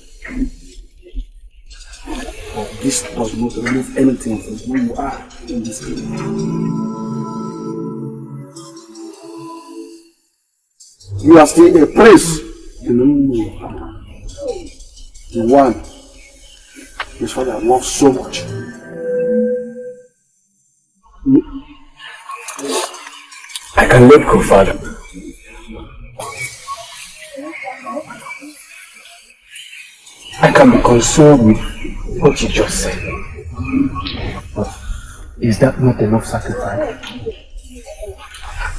But this does not remove anything from who you are in this kingdom. You are still a prince in the one his father loves so much.
I can let go, father. I can be consoled with what you just said. But is that not enough sacrifice?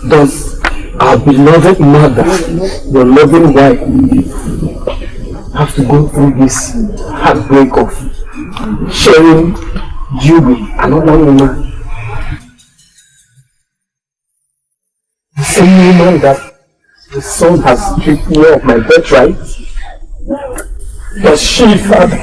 Does our beloved mother, your loving wife, have to go through this heartbreak of sharing you with another woman? The same woman that the son has stripped me of my birthright? Does she, father?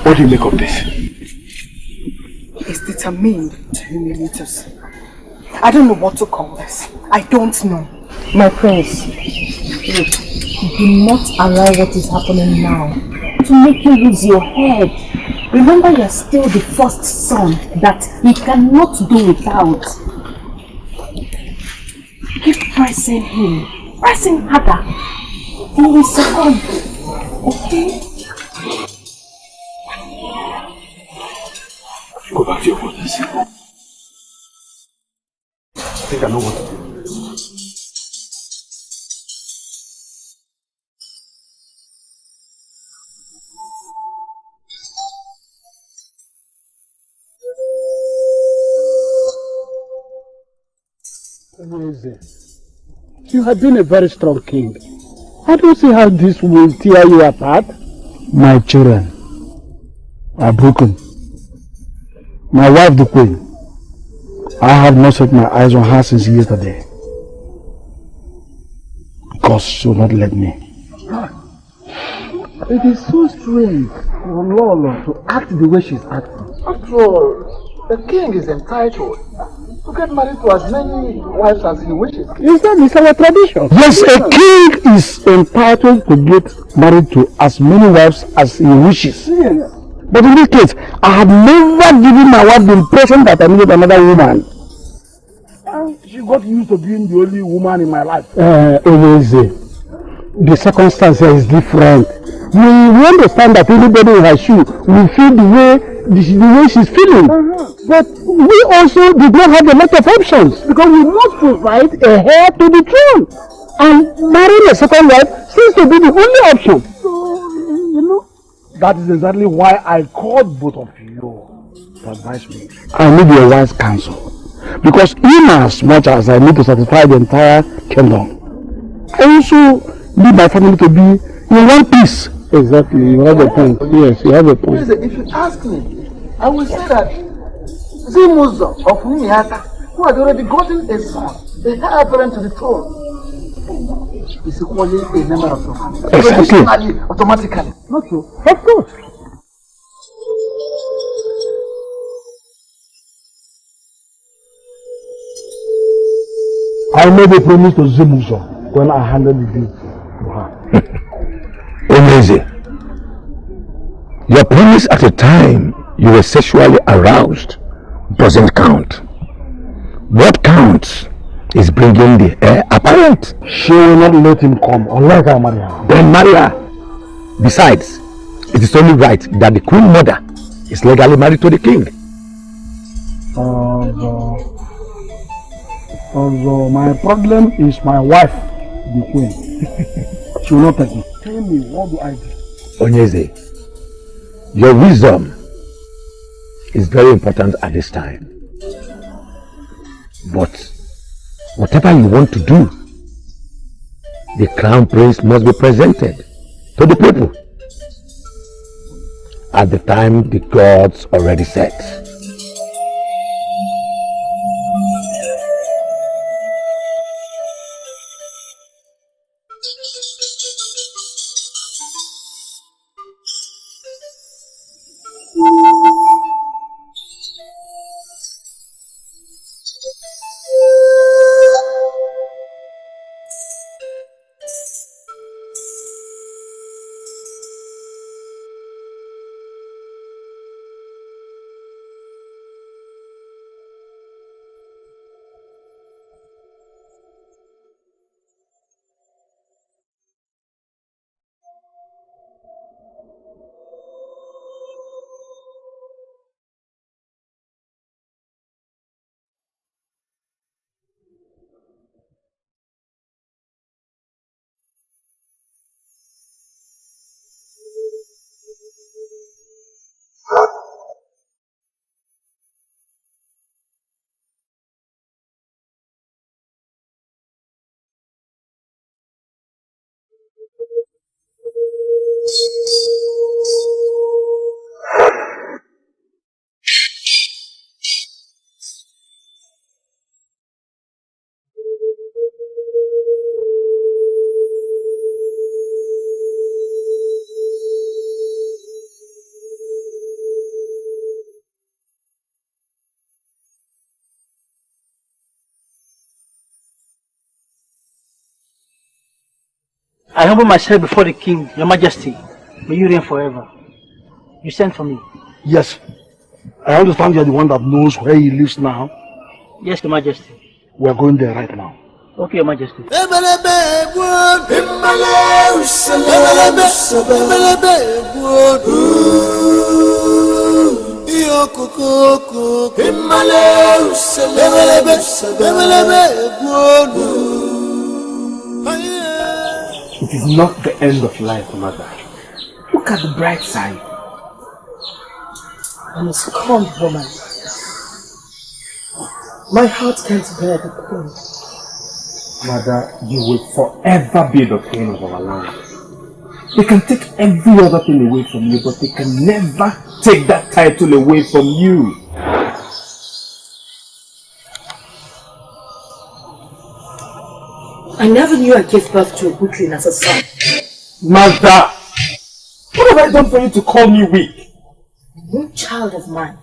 What do you make of this?
He is determined to humiliate us. I don't know what to call this. I don't know.
My prince, do not allow what is happening now to make you lose your head. Remember, you are still the first son that he cannot do without. Keep pressing him. Pressing harder. He will succumb. Okay?
Go back to your quarters. I think I know what to do.
You have been a very strong king. I don't see how this will tear you apart. My children are broken. My wife, the queen, I have not set my eyes on her since yesterday. God should not let me.
It is so strange for Lolo to act the way she's acting. After all, the king is entitled to get married to as many wives as he wishes.
Is that our tradition? Yes, a king is entitled to get married to as many wives as he wishes.
Yes.
But in this case, I had never given my wife the impression that I needed another woman. And she got used to being the only woman in my life. Always, the circumstance here is different. We understand that anybody in her shoe will feel the way she's feeling. But we also did not have a lot of options because we must provide a heir to the throne. And marrying a second wife seems to be the only option. So, you know. That is exactly why I called both of you to advise me. I need your wise counsel. Because in as much as I need to satisfy the entire kingdom, I also need my family to be in one piece. Exactly, you have a point. Yes, you have a point.
If you ask me, I will say that Zimuzo of Niata, who had already gotten a son, the heir apparent to the throne, is equally a member of the family.
Exactly.
Automatically. Not true?
Of course. I made a promise to Zimuzo when I handed the deed to her.
Amazing. Your promise at a time you were sexually aroused doesn't count. What counts is bringing the heir apparent.
She will not let him come unless I marry her.
Then marry her. Besides, it is only right that the queen mother is legally married to the king.
Although my problem is my wife, the queen. She will not take me. Tell me, what do I do?
Onyeze, your wisdom is very important at this time. But whatever you want to do, the crown prince must be presented to the people at the time the gods already set.
I humble myself before the king, your majesty. May you reign forever. You sent for me.
Yes. I understand you're the one that knows where he lives now.
Yes, your majesty.
We're going there right now.
Okay, your majesty.
It is not the end of life, mother. Look at the bright side.
I'm a strong woman. My heart can't bear the pain.
Mother, you will forever be the queen of our land. They can take every other thing away from you, but they can never take that title away from you.
I never knew I gave birth to a weakling as a son.
Mother! What have I done for you to call me weak?
No child of mine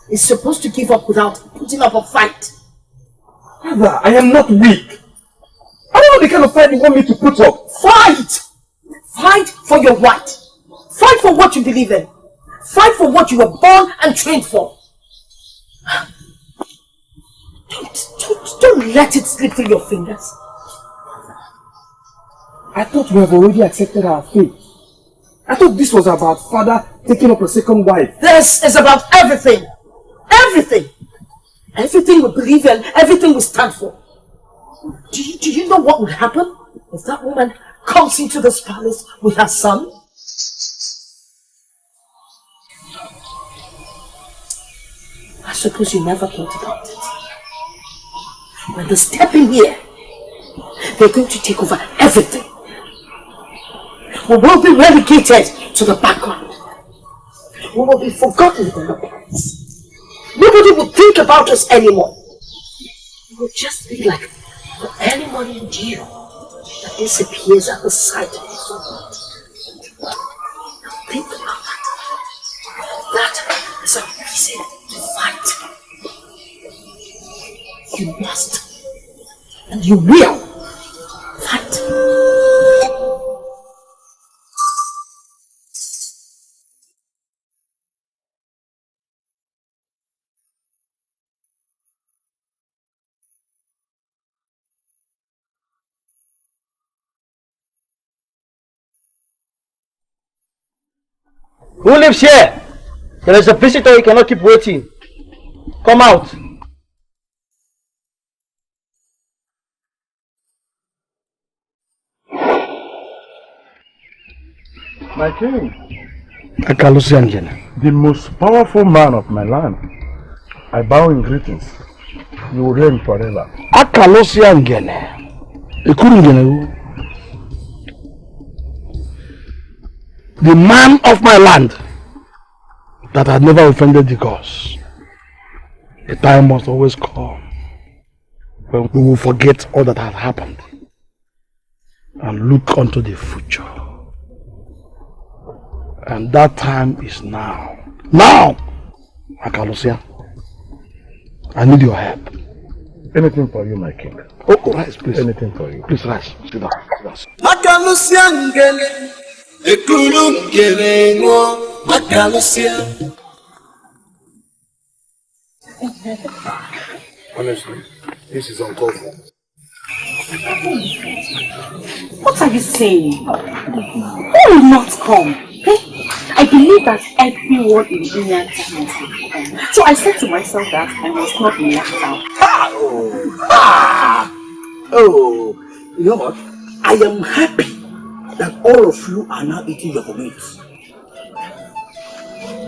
is supposed to give up without putting up a fight.
Mother, I am not weak. I don't know the kind of fight you want me to put up.
Fight! Fight for your right. Fight for what you believe in. Fight for what you were born and trained for. Don't let it slip through your fingers.
I thought we have already accepted our fate. I thought this was about father taking up a second wife.
This is about everything. Everything. Everything we believe in, everything we stand for. Do you know what would happen if that woman comes into this palace with her son? I suppose you never thought about it. When they step in here, they're going to take over everything. We will be relegated to the background. We will be forgotten in the past. Nobody will think about us anymore. We will just be like the early morning dew that disappears at the sight of the sun. Think about that. That is a reason to fight. You must and you will fight.
Who lives here? There is a visitor, you cannot keep waiting. Come out.
My king,
Accusations.
the most powerful man of my land, I bow in greetings. You will reign forever.
Accusations. The man of my land that had never offended the gods. A time must always come when we will forget all that had happened and look unto the future. And that time is now. Now! Akalusia, I need your help.
Anything for you, my king.
Oh, rise, please.
Anything for you.
Please rise. Sit down.
Honestly, this is uncalled for.
What are you saying? Who will not come? I believe that everyone in Union must come. So I said to myself that I must not be left out.
Oh, you know what? I am happy that all of you are now eating your meat.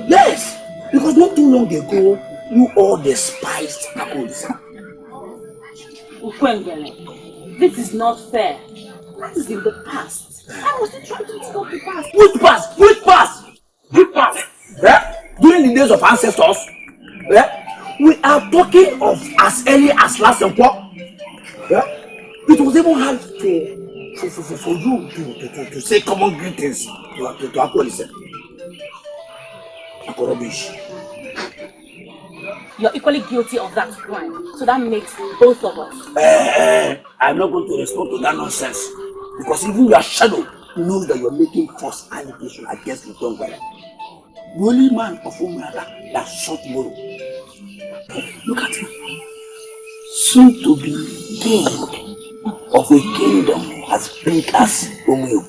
Yes, because not too long ago, you all despised apples.
Ukwengele, this is not fair. That is in the past. I was still trying to stop the past.
Which past? Which past? Which past? Yeah? During the days of ancestors, yeah? We are talking of as early as last and yeah? It was even hard for you to say common greetings to Akwelise. Rubbish.
You're equally guilty of that crime. So that makes both of us.
I'm not going to respond to that nonsense. Because even your shadow knows that you're making false allegations against the drunkard. The only man of Umrada that shot Moro. Look at him. Soon to be king of a kingdom as big as Romeo.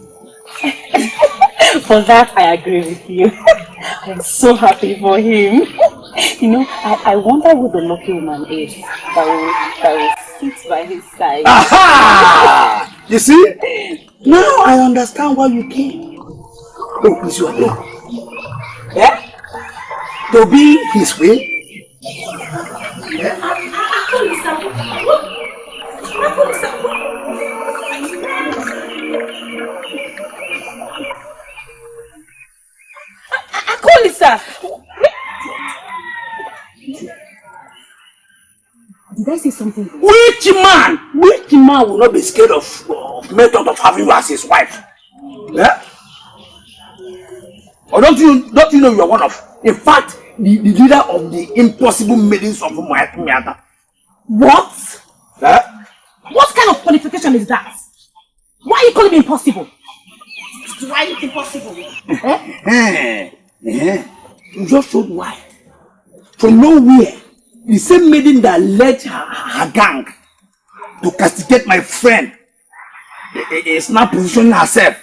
For that, I agree with you. I'm so happy for him. You know, I wonder who the lucky woman is that will sit by his side.
Aha! You see? Now I understand why you came. Oh, please, you are there. Yeah? To be his way.
Akolisa! Did I say something?
Which man will not be scared of method of having you as his wife? Yeah? Or don't you know you are one of, in fact, the leader of the impossible maidens of Miata?
What?
Yeah?
What kind of qualification is that? Why are you calling me impossible? Why is it impossible?
You just showed why. From nowhere, the same maiden that led her gang to castigate my friend is now positioning herself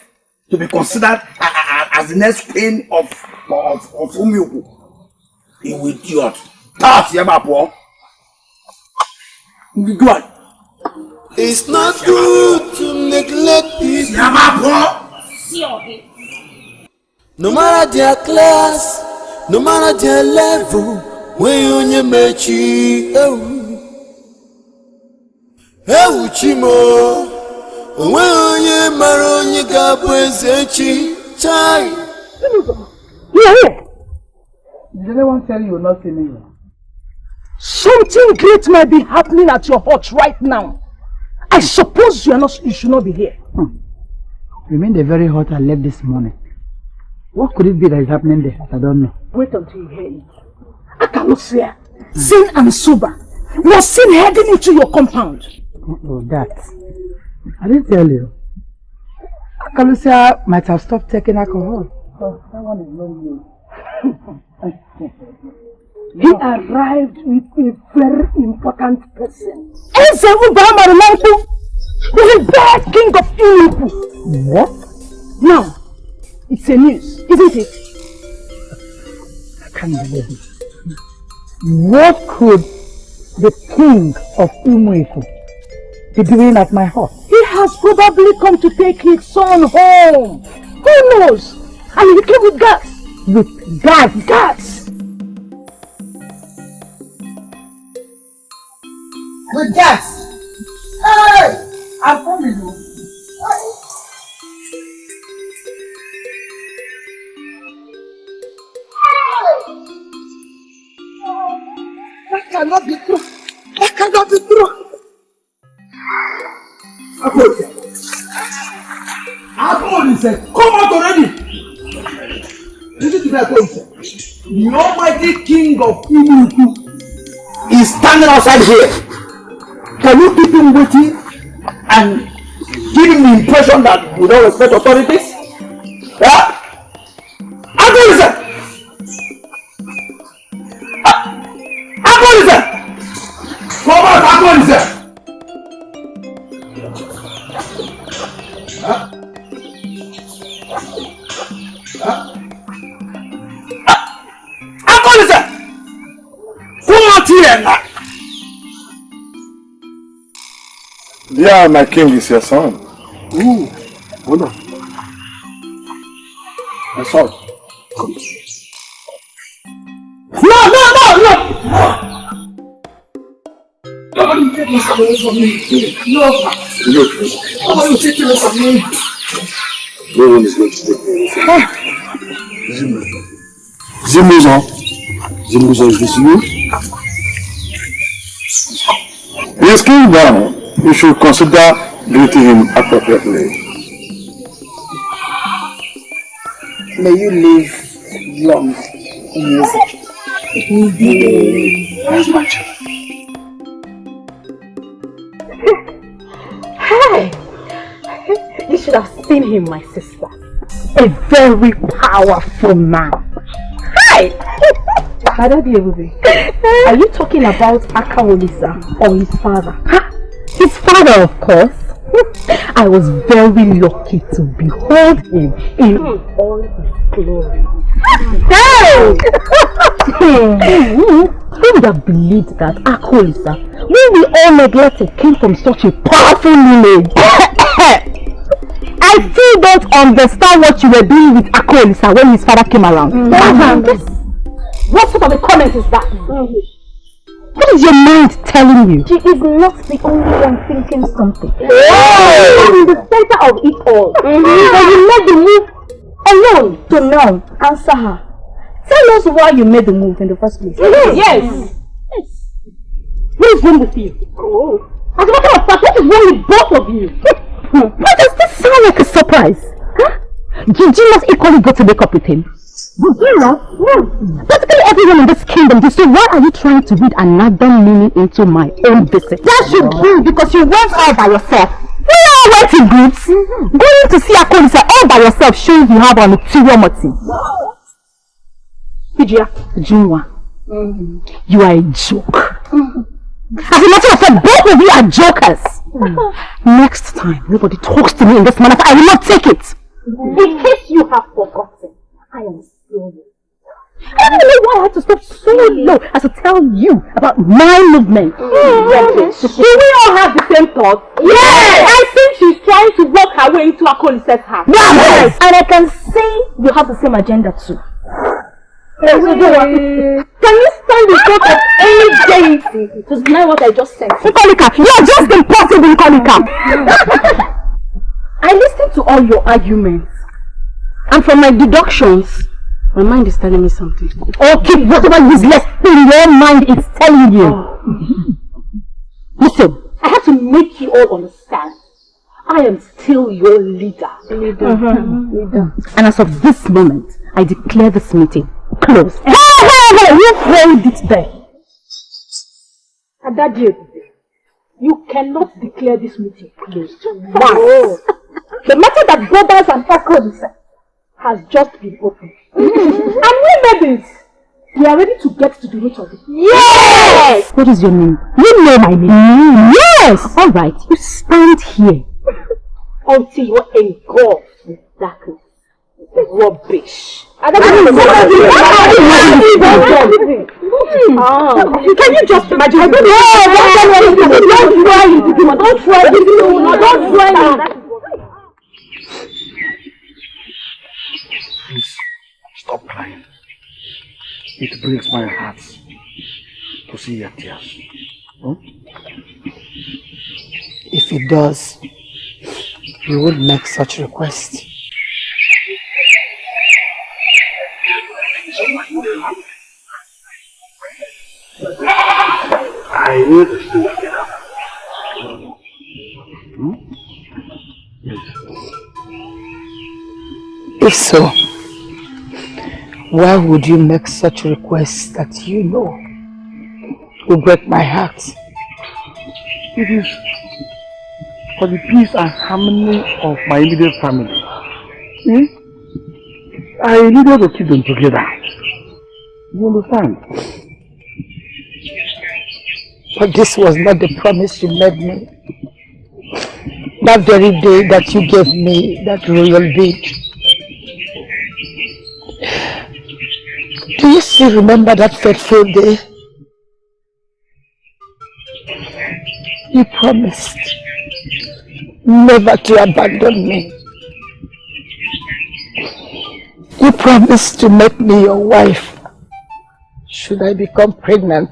to be considered as the next queen of Umyoku. You idiot. That's Yabapo. Go on.
It's not good to neglect people. No matter their class, no matter their level, when you on your mechi, chimo, when you maroni gabuesechi, chai.
You are here. Did anyone tell you you're not feeling well? Something great might be happening at your hut right now. I suppose you should not be here.
You mean the very hut I left this morning? What could it be that is happening there? I don't know.
Wait until you hear it. Akalusia, Sin and Suba was seen heading into your compound.
Oh, that. I didn't tell you. Akalusia might have stopped taking alcohol.
Oh, that one is not you. He arrived with a very important person. Exile Bamarulanku, the bad king of Inuku.
What?
Now, it's a news, isn't it?
I can't believe it. What could the king of Umuiku be doing at my house?
He has probably come to take his son home. Who knows? And he came with gas.
With gas?
Gas!
With gas! Hey! I'm coming home. That cannot be true. That cannot be true.
Apple said, come out already. Listen to that voice. The almighty king of Inuku is standing outside here. Can you keep him waiting and give him the impression that we don't respect authorities? Yeah? Apple come out, Apple
Yeah, my king is your son.
Ooh, hold on. My son. No! Nobody take this away from me. No. Nobody take this from me.
No one is going to take me. Zimuzo, is this you? He is king down. You should consider greeting him appropriately.
May you live long in music.
Where's my child?
Hi! You should have seen him, my sister. A very powerful man. Hi!
Madam Ebube, are you talking about Akawolisa or his father?
Huh? His father, of course. I was very lucky to behold him in all his glory. Hey! Who would have believed that Akawolisa, when we all neglected, came from such a powerful lineage? I still don't understand what you were doing with Akawolisa when his father came around. What sort of a comment is that? What is your mind telling you?
She is not the only one thinking something. She's in the center of it all. So you made the move alone. So now, answer her. Tell us why you made the move in the first place.
Yes. What is wrong with you? As a matter of fact, what is wrong with both of you? Why does this sound like a surprise? Huh? Gigi must equally go to make up with him. Practically everyone in this kingdom did, so why are you trying to read another meaning into my own visit? That should be because you went all by yourself. We all went in groups. Going to see Akawolisa all by yourself shows you have an ulterior motive.
Junwa, you are a joke. As a matter of fact, both of you are jokers. Next time, nobody talks to me in this manner, I will not take it.
In case you have forgotten, I am still here. I don't know why I had to stop so low as to tell you about my movement. Do we all have the same thoughts? Yes! I think she's trying to work her way into Akolise's heart. Yes! And I can see you have the same agenda too. Can you stand in front of any deity to deny what I just said?
Nikolika, you are just impossible, Nikolika.
I listened to all your arguments,
and from my deductions, my mind is telling me something. Okay, whatever useless thing your mind is telling you. Listen,
I have to make you all understand. I am still your leader. Leader.
And as of this moment, I declare this meeting closed. Hey, you hold it there.
Adadie, you cannot declare this meeting closed. Once. The matter that brothers and uncles has just been opened. And we made it. We are ready to get to the root of it.
Yes! What is your name? You know my name. Yes! Alright, you stand here.
Until you are engulfed with darkness. Rubbish. Can you just imagine? Don't try it.
Please, stop crying. It breaks my heart to see your tears.
If it does, you would make such requests.
I need to see it.
If so, why would you make such requests that you know will break my heart?
It is for the peace and harmony of my immediate family. I needed to keep them together. You understand?
But this was not the promise you made me. That very day that you gave me that royal bid. Do you still remember that fateful day? You promised never to abandon me. You promised to make me your wife should I become pregnant.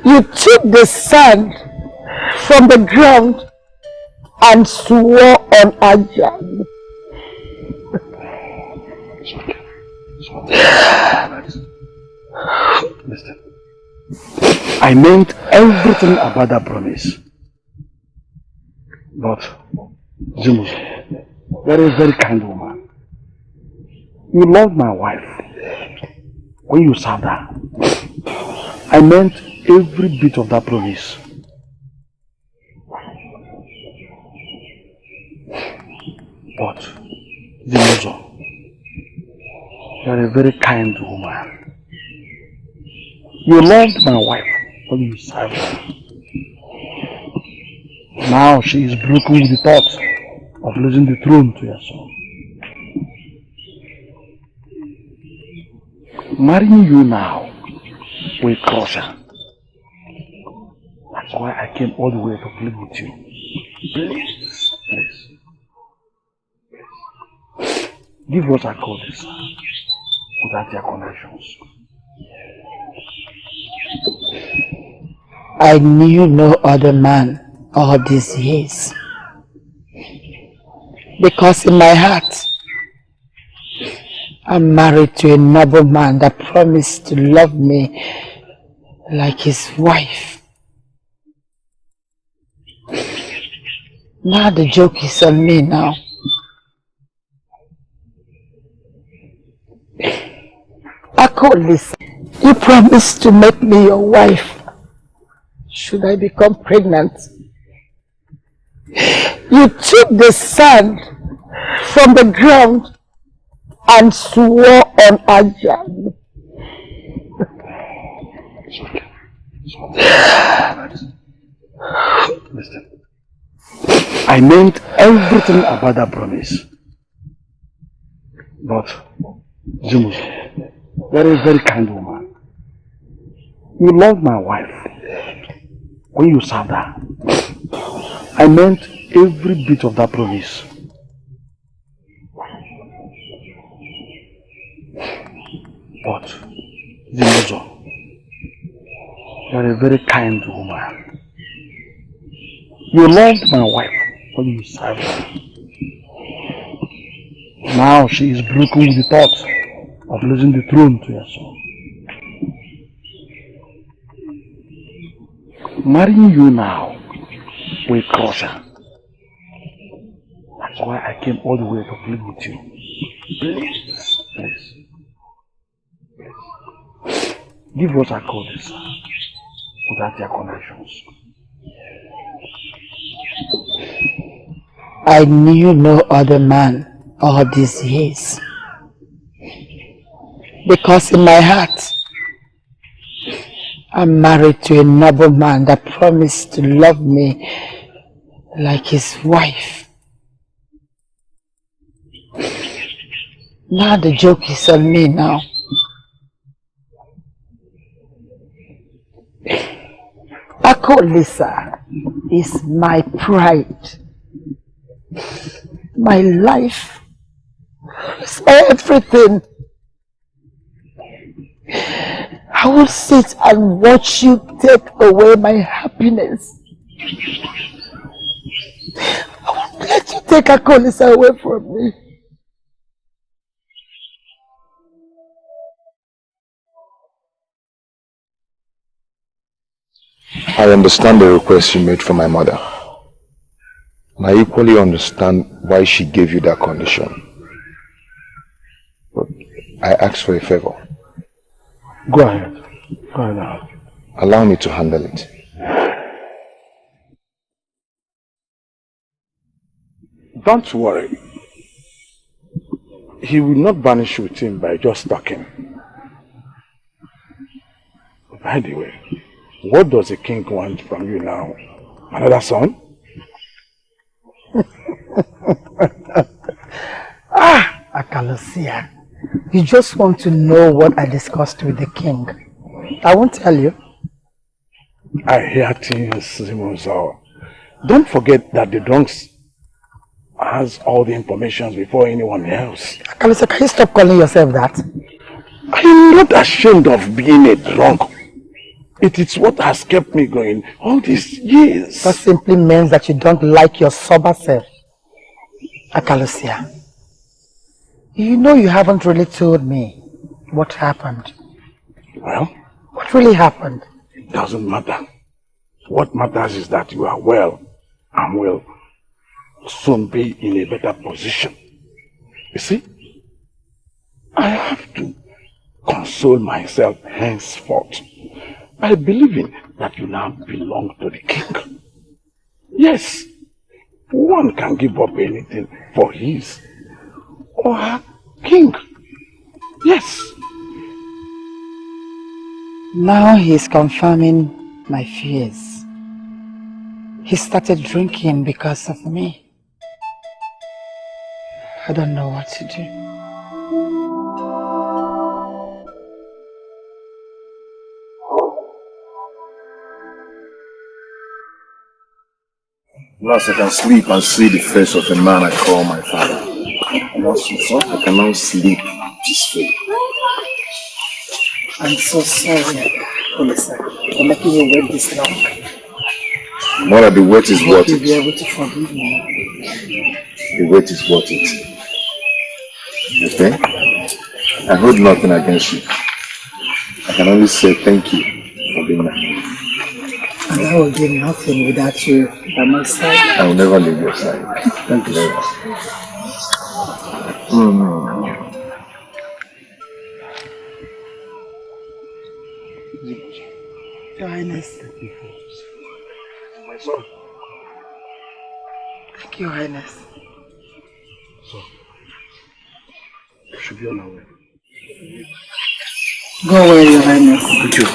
You took the sand from the ground and swore on Ajahn.
Listen, I meant everything about that promise. But, Zimus, you're a very kind woman. You loved my wife when you served her. I meant every bit of that promise. But, Zimuzo, you're a very kind woman. You loved my wife when you served her. Now she is broken with the thought of losing the throne to your son. Marrying you now will crush her. That's why I came all the way to plead with you. Please, please. Give what I call this without your conditions.
I knew no other man all these years. Because in my heart, I'm married to a noble man that promised to love me like his wife. Now the joke is on me now. Akoli's, you promised to make me your wife should I become pregnant. You took the sand from the ground
and swore on Ajahn.
Listen, I meant everything about that promise. But, Zimus, very, very kind woman. You loved my wife when you served her. I meant every bit of that promise. But, Zimuzo, you are a very kind woman. You loved my wife when you served her. Now she is broken with the thought of losing the throne to your son. Marrying you now will crush her. That's why I came all the way to plead with you. Please, please, please. Give us a call this without your conditions.
I knew no other man all these years. Because in my heart, I'm married to a noble man that promised to love me like his wife. Now the joke is on me now. Akolisa is my pride. My life is everything. I will sit and watch you take away my happiness. I won't let you take Akolisa away from me.
I understand the request you made from my mother. And I equally understand why she gave you that condition. But I ask for a favor.
Go ahead. Go ahead now.
Allow me to handle it.
Don't worry. He will not banish with him by just talking. By the way, what does the king want from you now? Another son?
Akalosia, you just want to know what I discussed with the king. I won't tell you.
I hear things, Zimuzo. Don't forget that the drunks has all the information before anyone else.
Akalosia, can you stop calling yourself that?
I am not ashamed of being a drunk. It is what has kept me going all these years.
That simply means that you don't like your sober self. Akalosia, you know you haven't really told me what happened.
Well?
What really happened?
It doesn't matter. What matters is that you are well and will soon be in a better position. You see, I have to console myself henceforth by believing that you now belong to the king. Yes, one can give up anything for his or her king. Yes.
Now he is confirming my fears. He started drinking because of me. I don't know what to do.
Last I can sleep and see the face of the man I call my father. Also, I can now sleep peacefully.
I'm so sorry, Olisa, for making you wait this long.
Mother, the wait is worth
You'll be
it.
able to forgive me.
The wait is worth it. Okay? I hold nothing against you. I can only say thank you for being there.
And I will do nothing without you by my side.
I will never leave your side.
Thank you so much. Your Highness.
My son.
Thank you, Highness.
So,
We should be on our way.
Go away, Your Highness.
Thank you.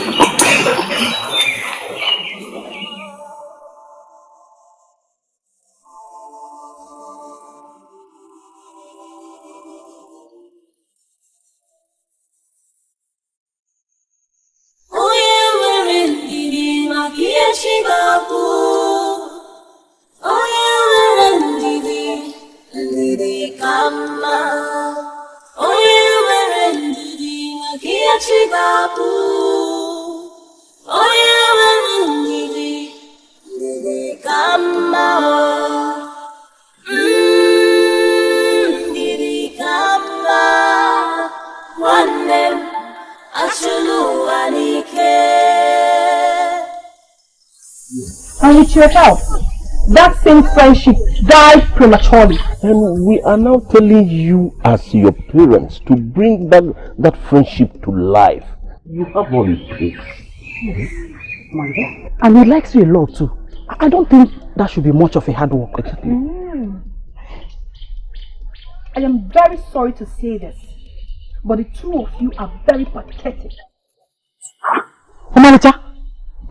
And with your help, that same friendship died prematurely.
And we are now telling you as your parents to bring back that friendship to life. You have all it takes.
Yes. And he likes you a lot too. I don't think that should be much of a hard work. Exactly.
I am very sorry to say this, but the two of you are very pathetic.
Omalicha,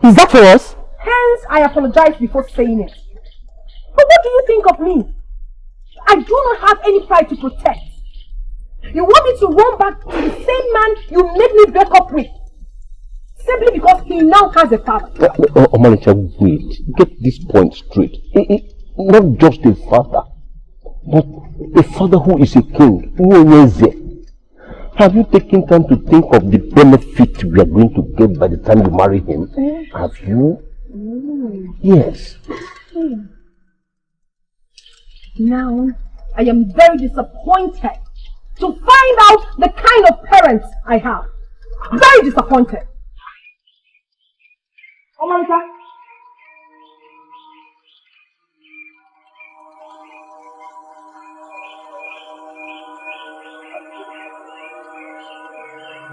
is that for us?
Hence, I apologize before saying it. But what do you think of me? I do not have any pride to protect. You want me to run back to the same man you made me break up with, simply because he now has a father.
Omalicha, wait. Get this point straight. Not just a father, but a father who is a king. Have you taken time to think of the benefit we are going to get by the time you marry him? Have you? Yes.
Now, I am very disappointed to find out the kind of parents I have. Very disappointed. Omalicha.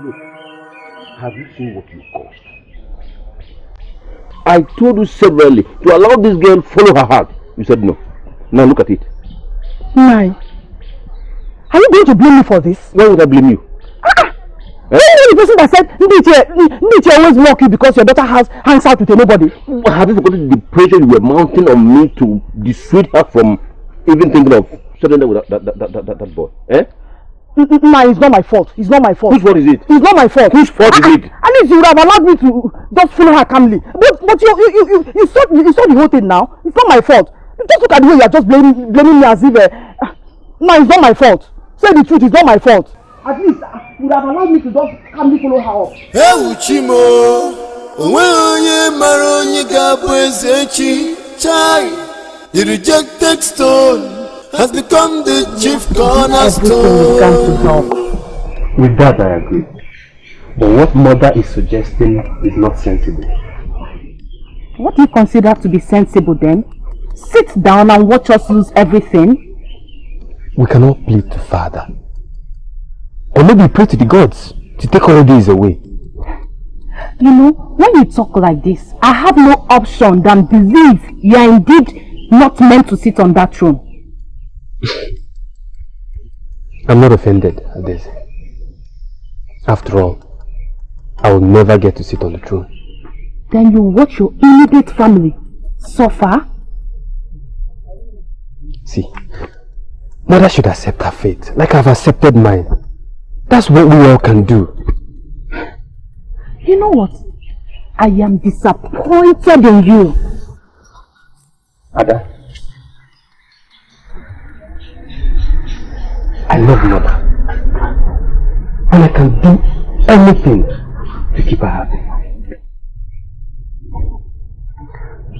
Look, have you seen what you caused? I told you severally to allow this girl follow her heart. You said no. Now look at it.
Nai, are you going to blame me for this?
Why would I blame you?
You're the person that said Ndiche always mock you because your daughter hangs out with nobody.
Have you forgotten the pressure you were mounting on me to dissuade her from even thinking of settling down with that boy?
Nah, it's not my fault. It's not my fault.
Whose fault is it?
It's not my fault.
Whose fault is it?
At least you would have allowed me to just follow her calmly. But you saw the whole thing now. It's not my fault. Just look at the way you are just blaming me as if... No, it's not my fault. Say the truth, it's not my fault. At least you would have allowed me to just calmly follow her up.
Hey, Uchimo! Onye mara onye ga-abụ eze echi, chai! The rejected stone has become the chief cornerstone.
With that, I agree. But what mother is suggesting is not sensible.
What do you consider to be sensible then? Sit down and watch us lose everything?
We cannot plead to Father. Or maybe pray to the gods to take all these away.
You know, when you talk like this, I have no option than believe you are indeed not meant to sit on that throne.
I'm not offended at this. After all, I will never get to sit on the throne.
Then you watch your immediate family suffer?
See, Mother should accept her fate, like I've accepted mine. That's what we all can do.
You know what? I am disappointed in you.
Ada, I love Mother. And I can do anything to keep her happy.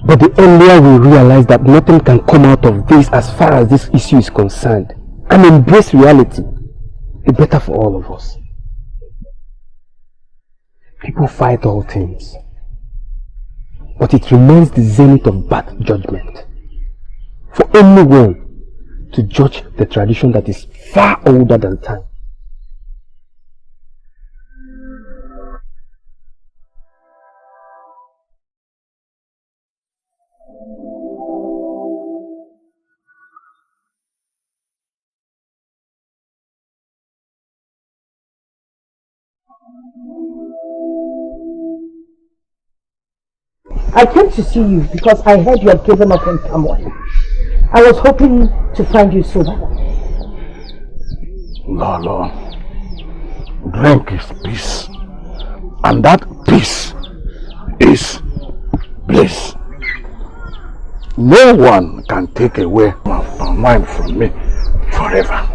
But the earlier we realize that nothing can come out of this as far as this issue is concerned, and embrace reality, the better for all of us. People fight all things, but it remains the zenith of bad judgment for anyone to judge the tradition that is far older than time.
I came to see you because I heard you had given up on Samuel. I was hoping to find you sober.
Lolo, drink is peace. And that peace is bliss. No one can take away my mind from me forever.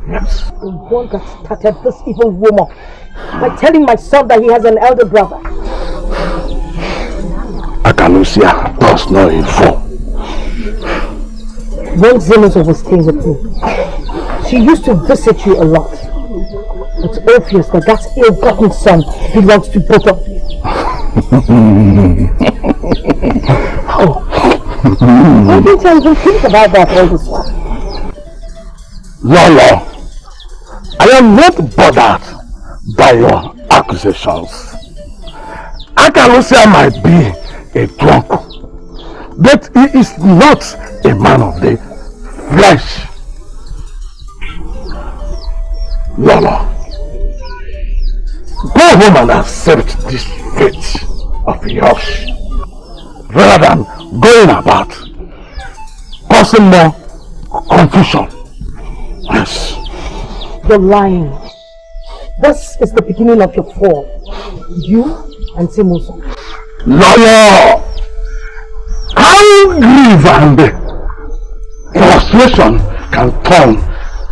Yes.
The one that started this evil rumor by telling my son that he has an elder brother.
Akalusia does not inform.
When Zelosa was staying with me, she used to visit you a lot. It's obvious that that ill-gotten son belongs to both of you. Oh. Why didn't I even think about that all this while?
Lolo, I am not bothered by your accusations. Akalusia might be a drunk, but he is not a man of the flesh. Lolo, go home and accept this fate of yours, rather than going about causing more confusion. Yes.
You're lying. This is the beginning of your fall. You and Simuso.
Lolo, how grief and frustration can turn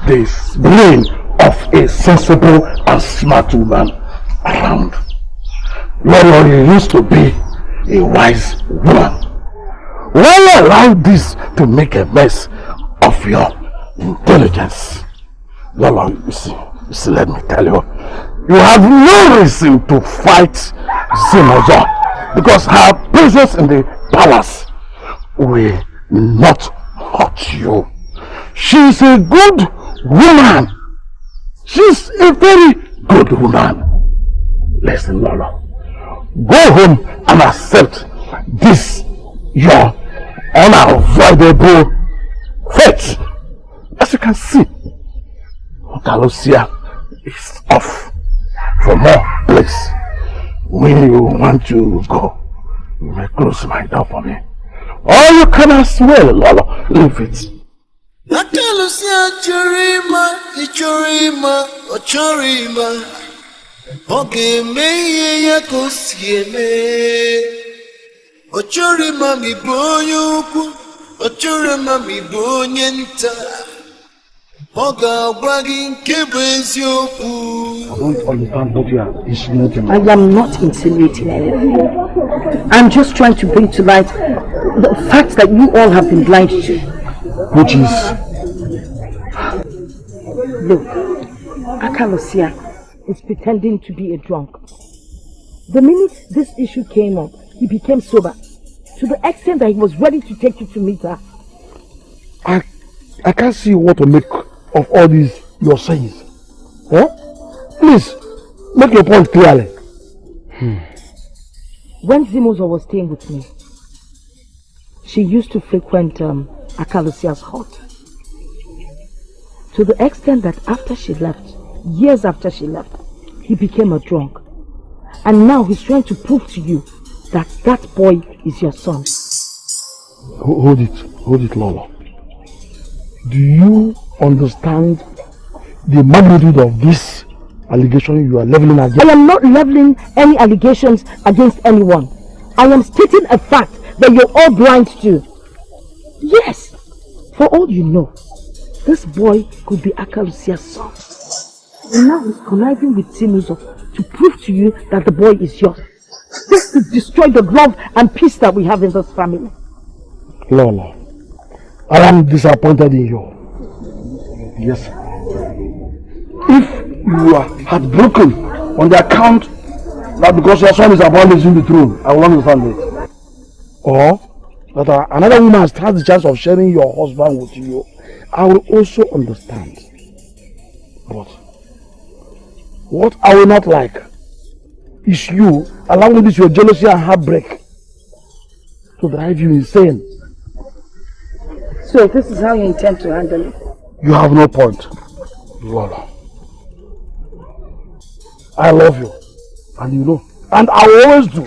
the brain of a sensible and smart woman around. Lolo, you used to be a wise woman. Why allow this to make a mess of your intelligence? Lolo, you see, let me tell you, you have no reason to fight Zimozo, because her presence in the palace will not hurt you. She's a good woman. She's a very good woman. Listen, Lolo, go home and accept this, your unavoidable fate. As you can see, Kalusia is off for more place. When you want to go, you may close my door for me. Or you can as well, Lolo, leave it.
Akalusia chorima, oge meye ya kosieme. Ochorima mi bonyo ukwu, ochorima mi bonye nta. Oga wagi nke bụ eziokwu.
I don't understand what you are insinuating.
I am not insinuating anything. I'm just trying to bring to light the fact that you all have been blind to.
Which is?
Look, Akalusia is pretending to be a drunk. The minute this issue came up, he became sober, to the extent that he was ready to take you to meet her.
I can't see what to make of all these your sayings. Huh? Please, make your point clearly.
When Zimozo was staying with me, she used to frequent Akalusia's hut. To the extent that after she left, years after she left, he became a drunk. And now he's trying to prove to you that that boy is your son.
Hold it, Lolo. Do you understand the magnitude of this allegation you are leveling against?
I am not leveling any allegations against anyone. I am stating a fact that you're all blind to. Yes, for all you know, this boy could be Akalusia's son. And now he's conniving with Simuzo to prove to you that the boy is yours. This to destroy the love and peace that we have in this family.
Lolo, I am disappointed in you. Yes. If you are heartbroken on the account that because your son is abolishing the throne, I will understand it. Or that another woman has the chance of sharing your husband with you, I will also understand. But what I will not like is you allowing this your jealousy and heartbreak to drive you insane.
So this is how you intend to handle it?
You have no point, Lola. I love you. And you know, and I will always do.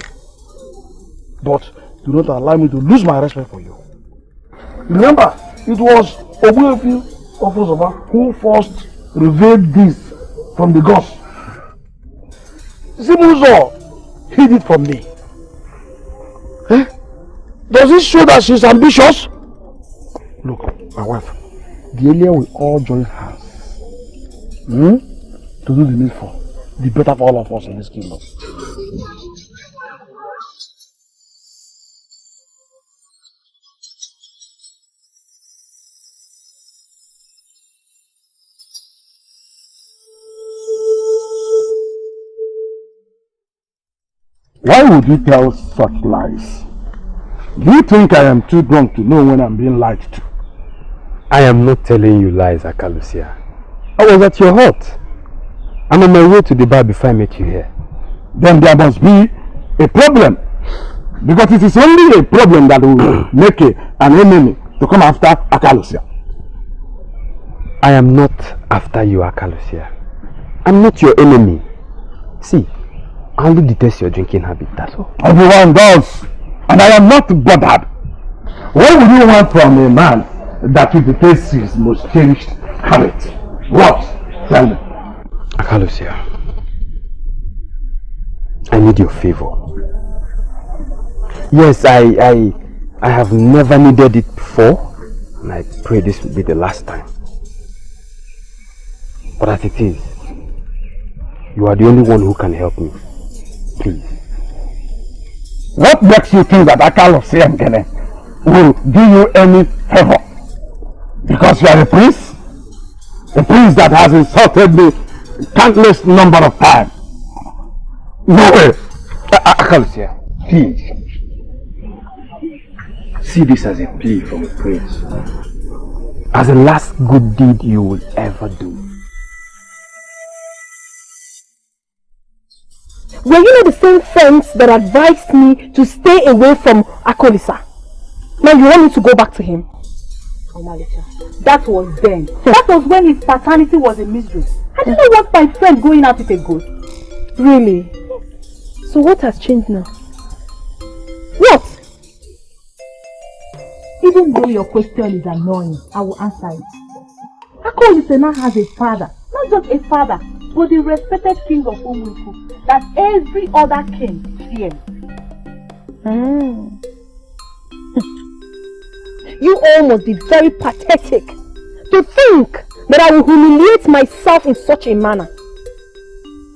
But do not allow me to lose my respect for you. Remember, it was Obuefi Ofosoma who first revealed this from the gods. Zimuzo hid it from me. Eh? Does it show that she's ambitious? Look, my wife, the earlier we all join hands to do the needful, the better for all of us in this kingdom.
Why would you tell such lies? Do you think I am too drunk to know when I'm being lied to?
I am not telling you lies, Akalusia. I was at your hut. I'm on my way to the bar before I met you here.
Then there must be a problem. Because it is only a problem that will make an enemy to come after Akalusia.
I am not after you, Akalusia. I'm not your enemy. See, I only detest your drinking habit, that's all.
Everyone does. And I am not bothered. What would you want from a man that will detest his most cherished habit? What? Tell me.
Akalusia, I need your favor. Yes, I have never needed it before, and I pray this will be the last time. But as it is, you are the only one who can help me. Please.
What makes you think that Akalusia will do you any favor? Because you are a prince? A prince that has insulted me countless number of times. No way.
Akalusia, please. See this as a plea from a prince. As the last good deed you will ever do.
Were you not the same friends that advised me to stay away from Akolisa? Now you want me to go back to him?
Oh, Malicha, that was then. That was when his paternity was a mystery. I didn't want my friend going out with a ghost.
Really? So what has changed now? What?
Even though your question is annoying, I will answer it. Akolisa now has a father. Not just a father, but the respected king of Umuiku that every other king fears.
You all must be very pathetic to think that I will humiliate myself in such a manner.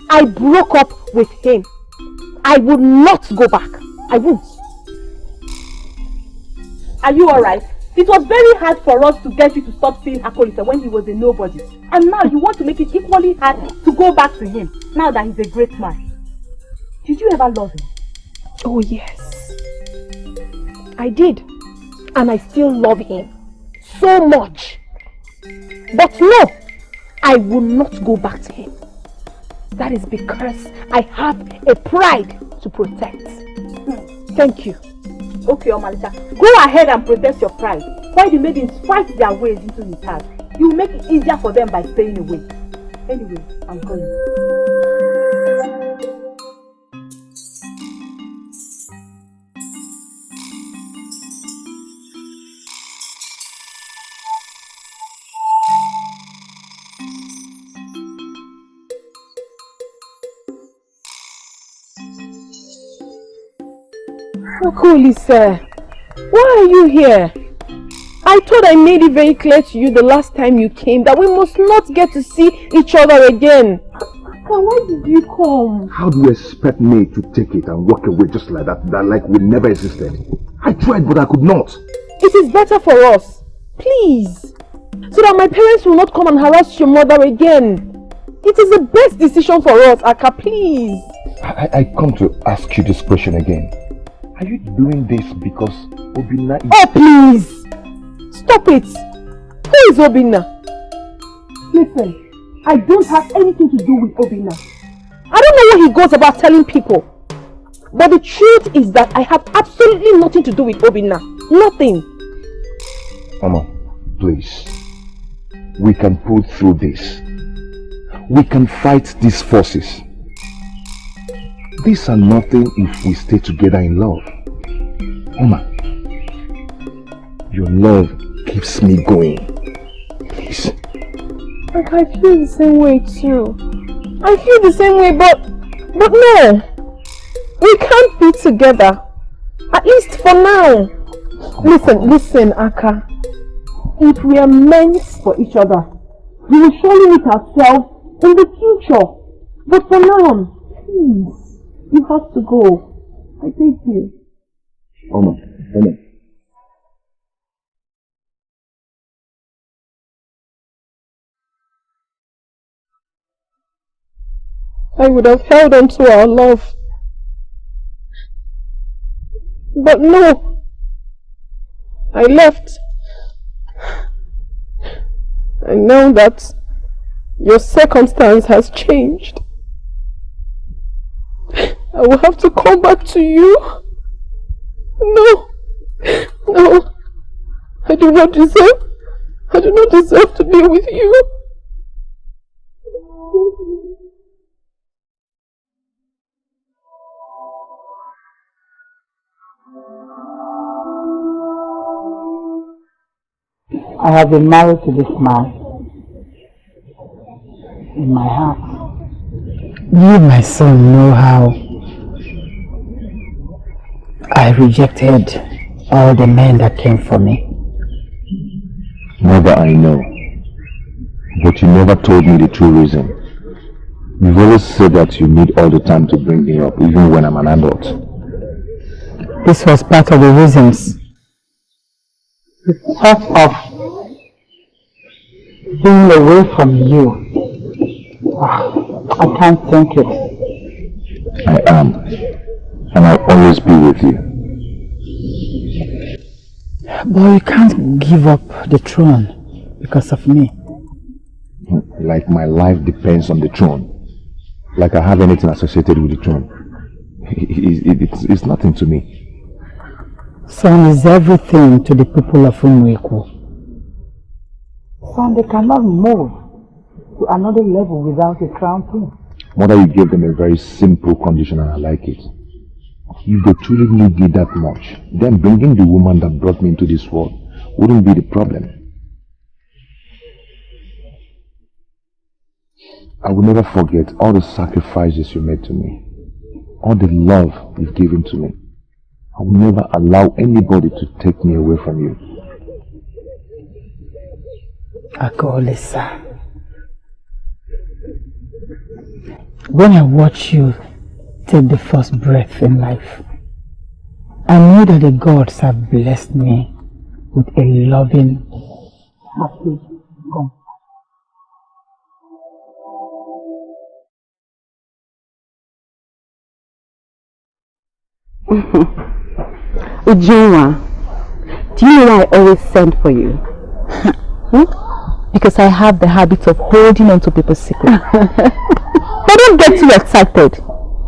I broke up with him. I would not go back. I won't.
Are you alright? It was very hard for us to get you to stop seeing Akolisa when he was a nobody. And now you want to make it equally hard to go back to him, now that he's a great man. Did you ever love him?
Oh yes. I did. And I still love him. So much. But no, I will not go back to him. That is because I have a pride to protect. Thank you.
Okay, Omalicha, go ahead and protect your pride. While the maidens fight their ways into his heart, you will make it easier for them by staying away. Anyway, I'm going.
Akolisa, why are you here? I thought I made it very clear to you the last time you came that we must not get to see each other again. But why did you come?
How do you expect me to take it and walk away just like that like we never existed? I tried, but I could not.
It is better for us. Please. So that my parents will not come and harass your mother again. It is the best decision for us, Aka, please.
I come to ask you this question again. Are you doing this because Obinna is...
Oh, please! Stop it! Who is Obinna? Listen, I don't have anything to do with Obinna. I don't know what he goes about telling people. But the truth is that I have absolutely nothing to do with Obinna. Nothing.
Mama, please. We can pull through this. We can fight these forces. These are nothing if we stay together in love. Oma, your love keeps me going. Please.
Like, I feel the same way too. I feel the same way, but no. We can't be together. At least for now. Listen, Aka. If we are meant for each other, we will surely meet ourselves in the future. But for now, please, you have to go. I beg you.
Oma.
I would have held on to our love. But no. I left. And now that your circumstance has changed, I will have to come back to you. No. I do not deserve to be with you.
I have been married to this man. In my heart. You, my son, know how I rejected all the men that came for me.
Mother, I know. But you never told me the true reason. You've always said that you need all the time to bring me up, even when I'm an adult.
This was part of the reasons. The thought of being away from you. I can't think it.
I am. And I'll always be with you.
But you can't give up the throne because of me.
Like my life depends on the throne. Like I have anything associated with the throne. It's nothing to me.
Son is everything to the people of Umueko. Son, they cannot move to another level without a crown prince.
Mother, you gave them a very simple condition and I like it. If they truly need me that much, then bringing the woman that brought me into this world wouldn't be the problem. I will never forget all the sacrifices you made to me, all the love you've given to me. I will never allow anybody to take me away from you.
Akolisa. When I watch you take the first breath in life, I knew that the gods have blessed me with a loving, happy home.
Ujunwa, do you know why I always send for you? Because I have the habit of holding on to people's secrets. But don't get too excited.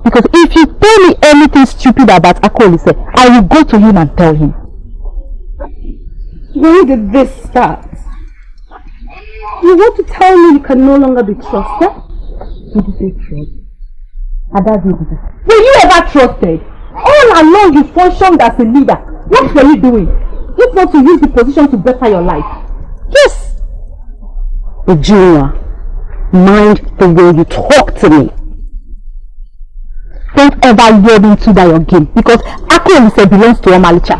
Because if you tell me anything stupid about Akolise, I will go to him and tell him. When did this start? You want to tell me you can no longer be trusted? Did you say trust? Were you ever trusted? All along you functioned as a leader. What were you doing? If not to use the position to better your life. Yes. But Junior, mind the way you talk to me. Don't ever get into that your game because Akolise belongs to Omalicha.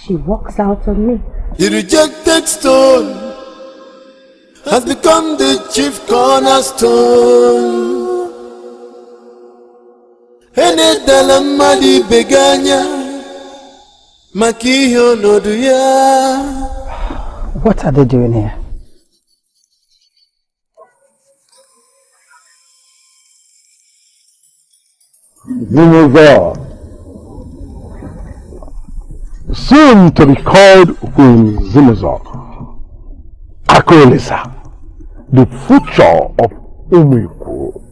She walks out on me.
The rejected stone has become the chief cornerstone. Ene dalamadi beganya makiyo noduya.
What are they doing here?
Zinozor, soon to be called Queen Zinozor, Akolisa, the future of Umueko.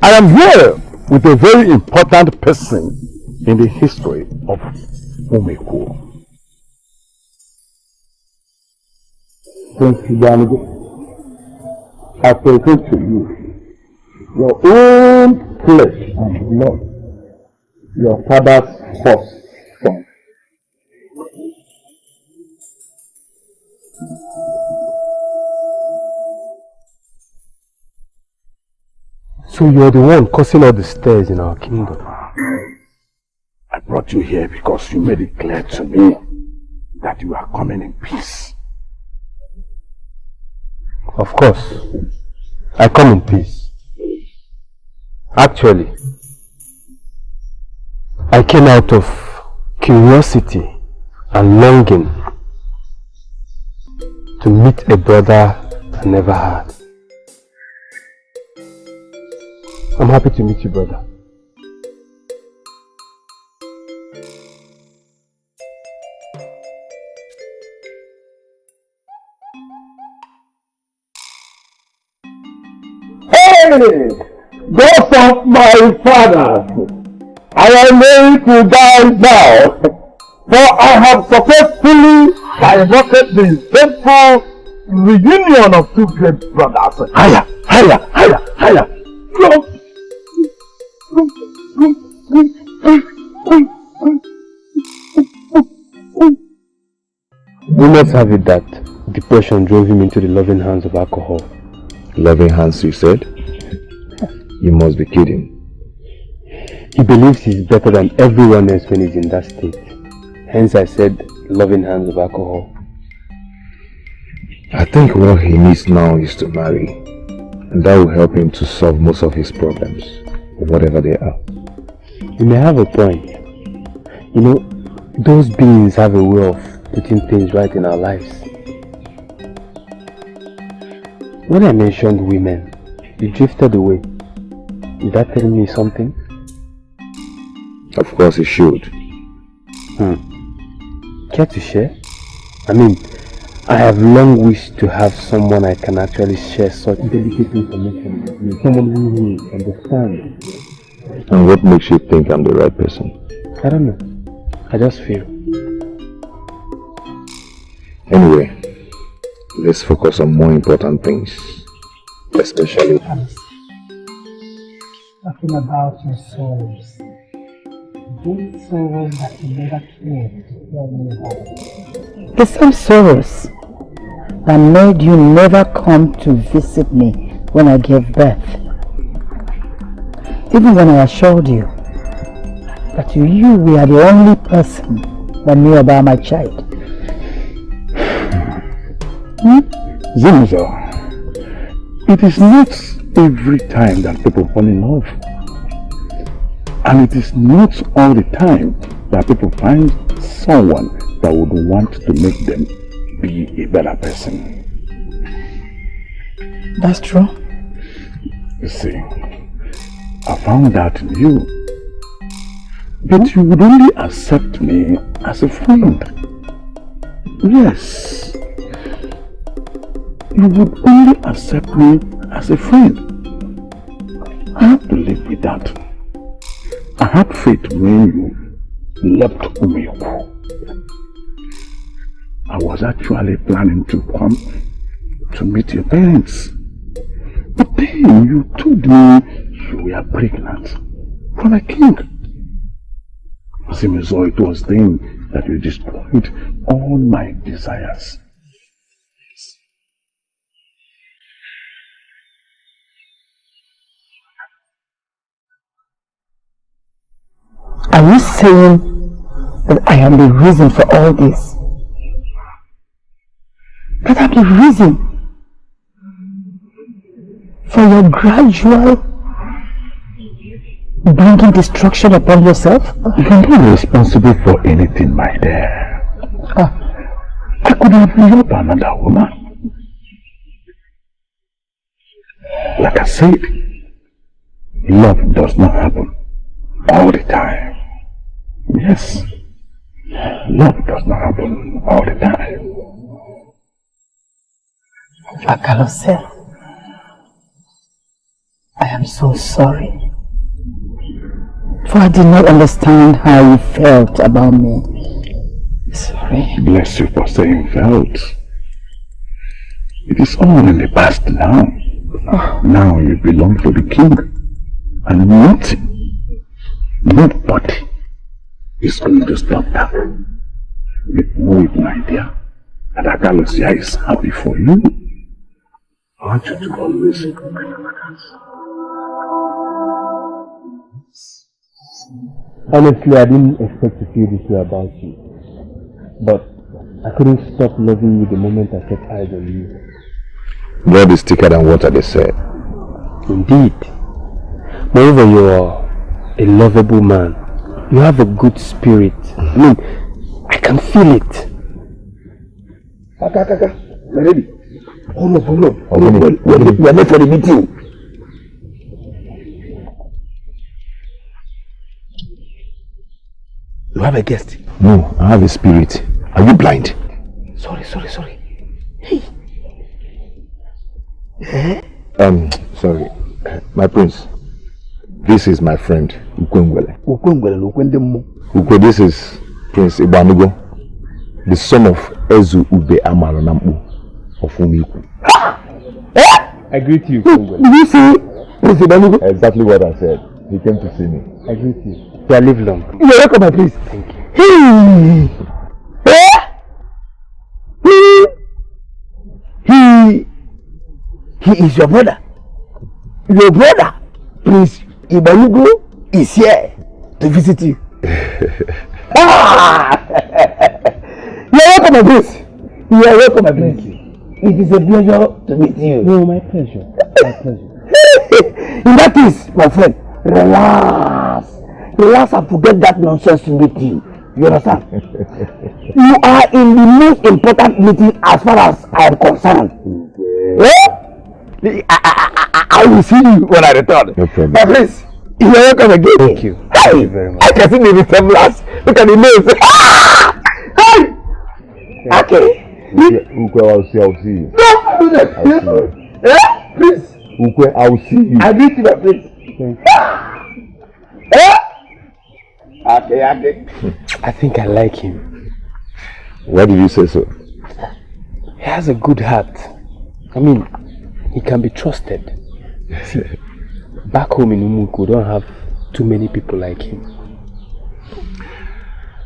I am here with a very important person in the history of Umueko. I present to you your own flesh and blood, your father's first son.
So you're the one causing all the stirres in our kingdom?
I brought you here because you made it clear to me that you are coming in peace.
Of course, I come in peace. Actually, I came out of curiosity and longing to meet a brother I never had. I'm happy to meet you, brother.
Hey! Ghost of my father! I am ready to die now, for I have successfully diverted the painful reunion of two great brothers. Higher, higher, higher, higher!
We must have it that depression drove him into the loving hands of alcohol.
Loving hands, you said? You must be kidding.
He believes he's better than everyone else when he's in that state. Hence I said loving hands of alcohol.
I think what he needs now is to marry. And that will help him to solve most of his problems, whatever they are.
You may have a point. You know, those beings have a way of putting things right in our lives. When I mentioned women, you drifted away. Is that telling me something?
Of course it should.
Care to share? I mean, I have long wished to have someone I can actually share such delicate information with. Someone who understands.
And what makes you think I'm the right person?
I don't know. I just feel.
Anyway, let's focus on more important things. Especially
talking about your souls. These sorrows that you never cared to tell me about. The same sorrows that made you never come to visit me when I gave birth. Even when I assured you that you were the only person that knew about my child.
Zimzo, it is not every time that people fall in love. And it is not all the time that people find someone that would want to make them be a better person.
That's true.
You see, I found that in you. But you would only accept me as a friend. Yes. You would only accept me as a friend. I have to live with that. I had faith when you left Umeko. I was actually planning to come to meet your parents. But then you told me you were pregnant from a king. So it was then that you destroyed all my desires.
Are you saying that I am the reason for all this? That I'm the reason for your gradual bringing destruction upon yourself?
You're not responsible for anything, my dear. I could have loved another woman. Like I said, love does not happen all the time. Yes, love does not happen all the time.
Akalose, I am so sorry. For I did not understand how you felt about me. Sorry.
Bless you for saying felt. It is all in the past now. Now you belong to the king. And nobody is going to stop that. You know it, my dear. And Agalosia is happy for you. I want you to always remember that.
Honestly, I didn't expect to feel this way about you. But I couldn't stop loving you the moment I set eyes on you.
Blood is thicker than water, they said.
Indeed. Moreover, you are a lovable man. You have a good spirit. I mean, I can feel it.
Kaka, we're ready. Hold on.
We're
late for the meeting. You have a guest?
No, I have a spirit. Are you blind?
Sorry. Hey.
Sorry. My prince. This is my friend, Ukwengwele. Ukwe, this is Prince Ibanugo, the son of Ezu Ube Amaranambu of Umiku.
I greet you, Ukwengwele.
Did you see Prince Ibanugo?
Exactly what I said. He came to see me.
I greet you. So I live long.
You're welcome, my prince.
Thank you.
He is your brother. Your brother, Prince Ibanugo, is here to visit you. You're welcome, my prince. You are welcome, my prince. It is a pleasure to meet you.
No, my pleasure. My pleasure.
In that case, my friend, relax and forget that nonsense meeting. You understand? You are in the most important meeting as far as I am concerned. I will see you when I return.
No problem.
My friends, you are welcome again.
Thank you.
Hey,
Thank you very much.
I can see the resemblance. Look at the nose. Hey! Okay.
Ukwe, I'll see you.
No, please.
Ukwe, I'll see you.
I greet you, my prince. Okay.
I think I like him.
Why did you say so?
He has a good heart. I mean, he can be trusted. See, back home in Umuku, we don't have too many people like him.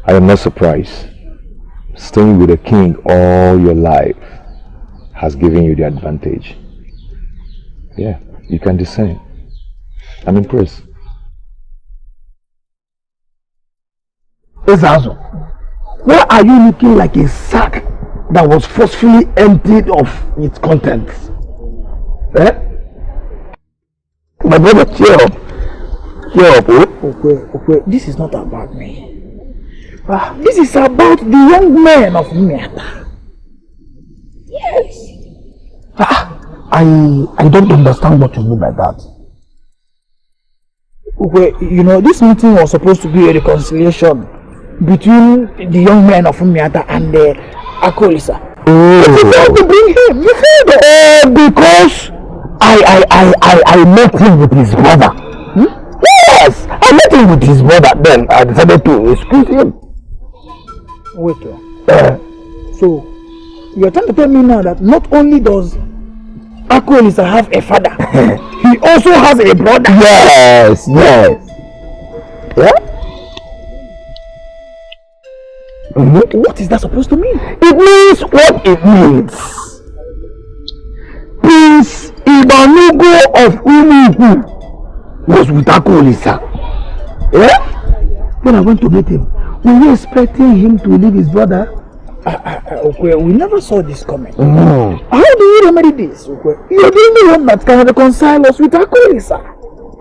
I am not surprised. Staying with a king all your life has given you the advantage. Yeah, you can discern. I'm impressed.
Ezazo, why are you looking like a sack that was forcefully emptied of its contents? My brother, cheer up. Okay, this is not about me. This is about the young men of Miata. Yes. I don't understand what you mean by that. Okay, you know, this meeting was supposed to be a reconciliation between the young men of Miata and the Akolisa. But you failed to bring him. You failed. Because I met him with his brother. Yes, I met him with his brother. Then I decided to excuse him. Wait. So you're trying to tell me now that not only does Akolisa have a father, he also has a brother. Yes. Yeah. What is that supposed to mean? It means what it means. Prince Ibanugo of Umuku was with Akolisa. When I went to meet him, were you expecting him to leave his brother? Okay, we never saw this coming. How do you remedy this? Okay? You're the only one that can reconcile us with Akolisa.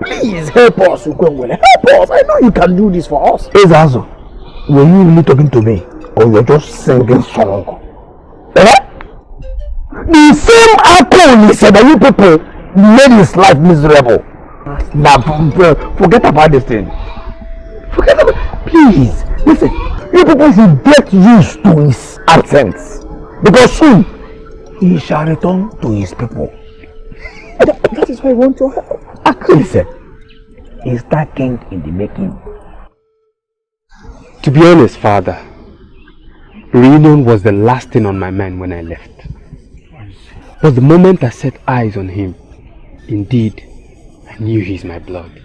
Please help us, Ukwengwele. Help us. I know you can do this for us. Ezazo, were you really talking to me? Or you're just singing song? The same Akolisa that you people made his life miserable. Now, forget about this thing. Please, listen. You people should get used to his absence. Because soon, he shall return to his people. That is why I want your help. Akolisa is that king in the making.
To be honest, father, reunion was the last thing on my mind when I left. But the moment I set eyes on him, Indeed, I knew he's my blood.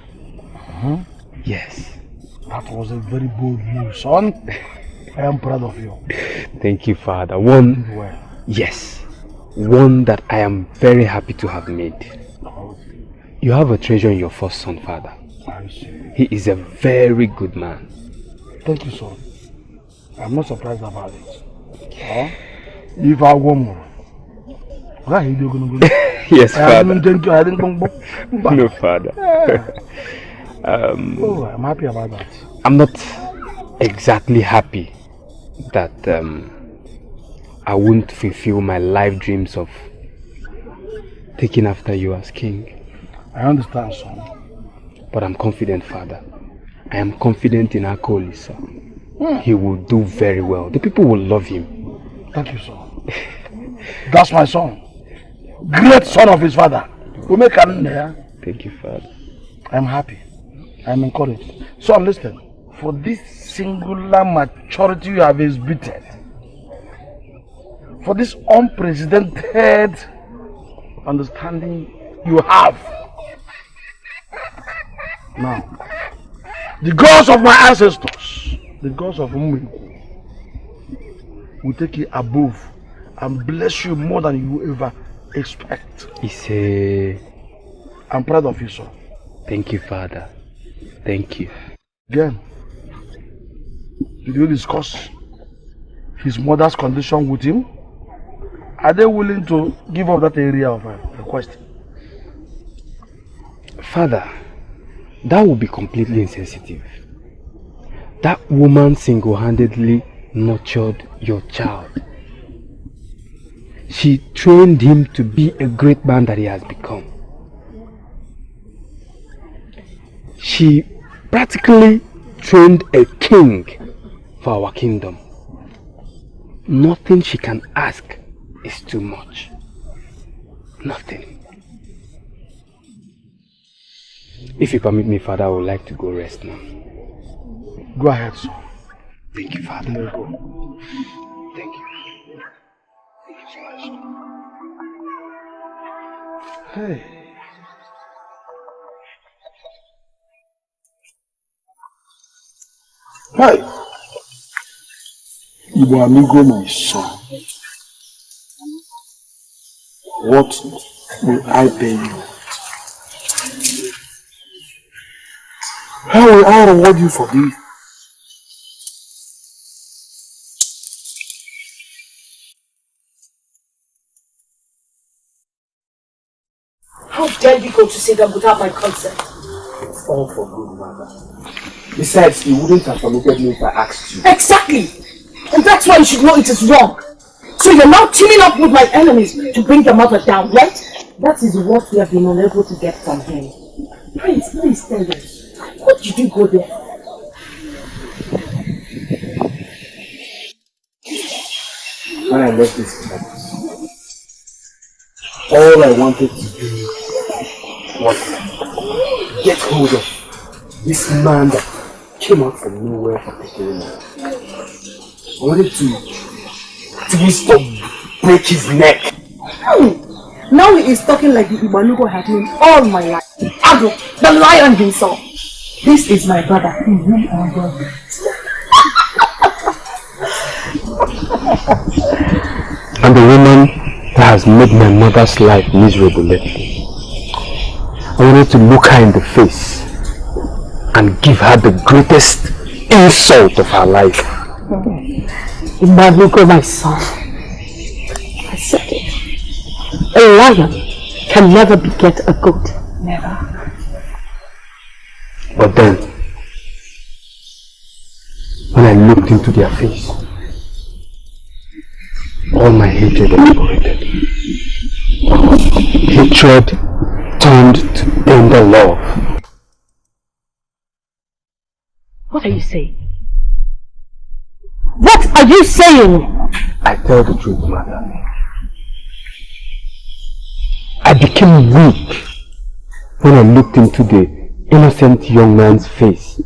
Yes.
That was a very bold move, son. I am proud of you.
Thank you, Father. Yes. One that I am very happy to have made. You have a treasure in your first son, Father.
I see.
He is a very good man.
Thank you, son. I'm not surprised about it. If I want more,
yes, Father.
No,
Father.
I'm happy about that.
I'm not exactly happy that I won't fulfill my life dreams of taking after you as king.
I understand, son.
But I'm confident, Father. I am confident in Akoli, sir. He will do very well. The people will love him.
Thank you, son. That's my son. Great son of his father.
Thank you, Father.
I'm happy. I'm encouraged. Son, listen. For this singular maturity you have exhibited, for this unprecedented understanding you have, now, the gods of my ancestors, the gods of Umri, will take you above and bless you more than you ever expect. I'm proud of you, son.
Thank you, Father. Thank you.
Again, did you discuss his mother's condition with him? Are they willing to give up that area of request?
Father, that would be completely insensitive. That woman single-handedly nurtured your child. She trained him to be a great man that he has become. She practically trained a king for our kingdom. Nothing she can ask is too much. Nothing. If you permit me, Father, I would like to go rest now.
Go ahead, son.
Thank you, Father.
There you go.
Thank you. Thank you so much.
Hey. Hi. Ibo amigo, my son. What will I pay you? How will I reward you for this?
How dare you go to say that without my consent?
It's all for good, Mother. Besides, you wouldn't have permitted me if I asked you.
Exactly! And that's why you should know it is wrong. So you're now teaming up with my enemies to bring your mother down, right? That is what we have been unable to get from him. Prince, please tell us. What did you go there?
When I left this place, all I wanted to do was get hold of this man that came out from nowhere for Paternal. I wanted to twist up, break his neck.
Now he is talking like the Ibalugo had known all my life. Ado, the lion himself. This is my brother. And
the woman that has made my mother's life miserable lately. I wanted to look her in the face and give her the greatest insult of her life.
Ibalugo, my son. I said it. A lion can never beget a goat. Never.
But then, when I looked into their face, all my hatred evaporated. Hatred turned to tender love.
What are you saying? What are you saying?
I tell the truth, Mother. I became weak when I looked into the innocent young man's face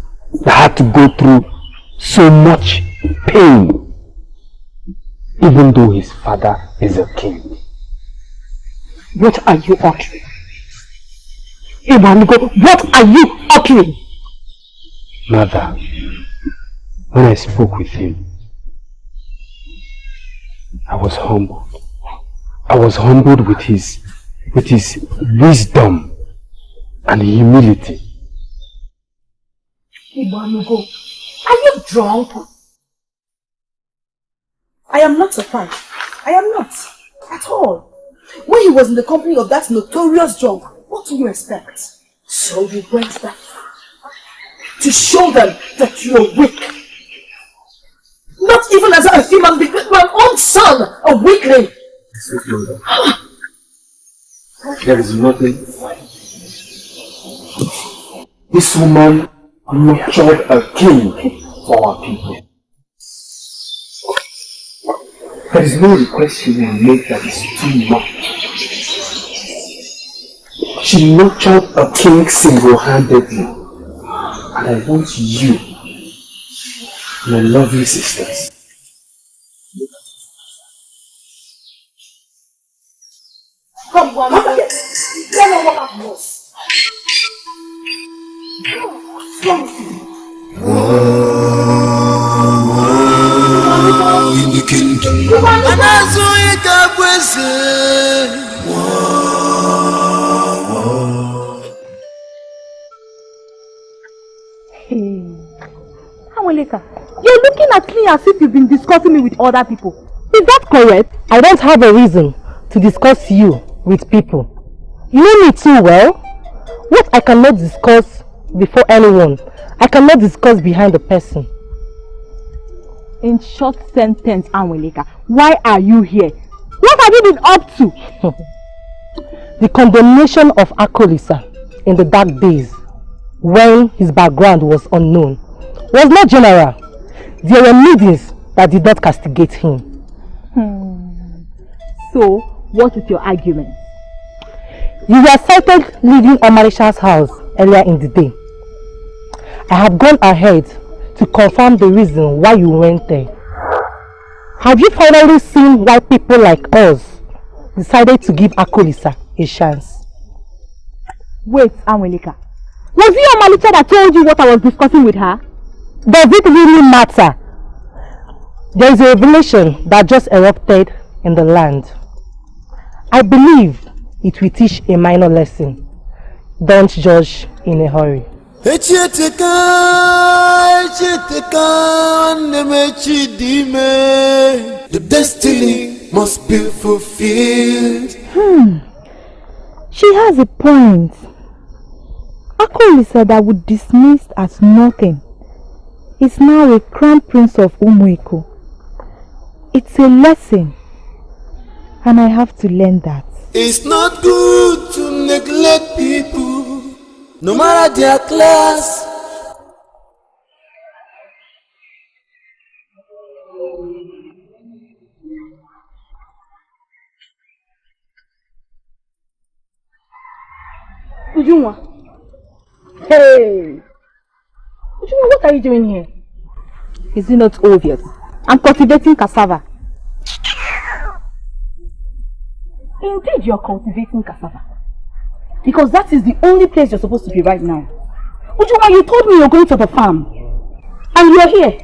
that had to go through so much pain, even though his father is a king.
What are you uttering? Ibanugo, what are you uttering?
Mother, when I spoke with him, I was humbled. I was humbled with his wisdom and humility.
Ibanugo, are you drunk? I am not surprised. I am not. At all. When he was in the company of that notorious drunk, what do you expect? So you went that far. To show them that you are weak. Not even as a human being, but my own son, a weakling.
There is nothing to fight. This woman nurtured a king for our people. There is no request she will make that is too much. She nurtured a king single-handedly. And I want you, my lovely sisters,
Come on, let me walk up most.
In the kingdom, and as we got
Amoleka, you're looking at me as if you've been discussing me with other people.
Is that correct? I don't have a reason to discuss you with people. You know me too well. What I cannot discuss before anyone, I cannot discuss behind the person.
In short sentence, Amoleka, why are you here? What have you been up to?
The condemnation of Akolisa in the dark days, when his background was unknown, was not general. There were meetings that did not castigate him.
So, what is your argument?
You were sighted leaving Omarisha's house earlier in the day. I have gone ahead to confirm the reason why you went there. Have you finally seen why people like us decided to give Akolisa a chance?
Wait, Amoleka. Was it Omalicha that told you what I was discussing with her?
Does it really matter? There is a revelation that just erupted in the land. I believe it will teach a minor lesson. Don't judge in a hurry.
The destiny must be fulfilled.
She has a point. Akolisa that would dismissed as nothing is now a crown prince of Umuiko. It's a lesson, and I have to learn that.
It's not good to neglect people, no matter their class.
Ujunwa. Hey! Ujunwa, what are you doing here? Is it not obvious? I'm cultivating cassava. Indeed, you're cultivating cassava. Because that is the only place you're supposed to be right now. Ujunwa, you told me you're going to the farm. And you're here.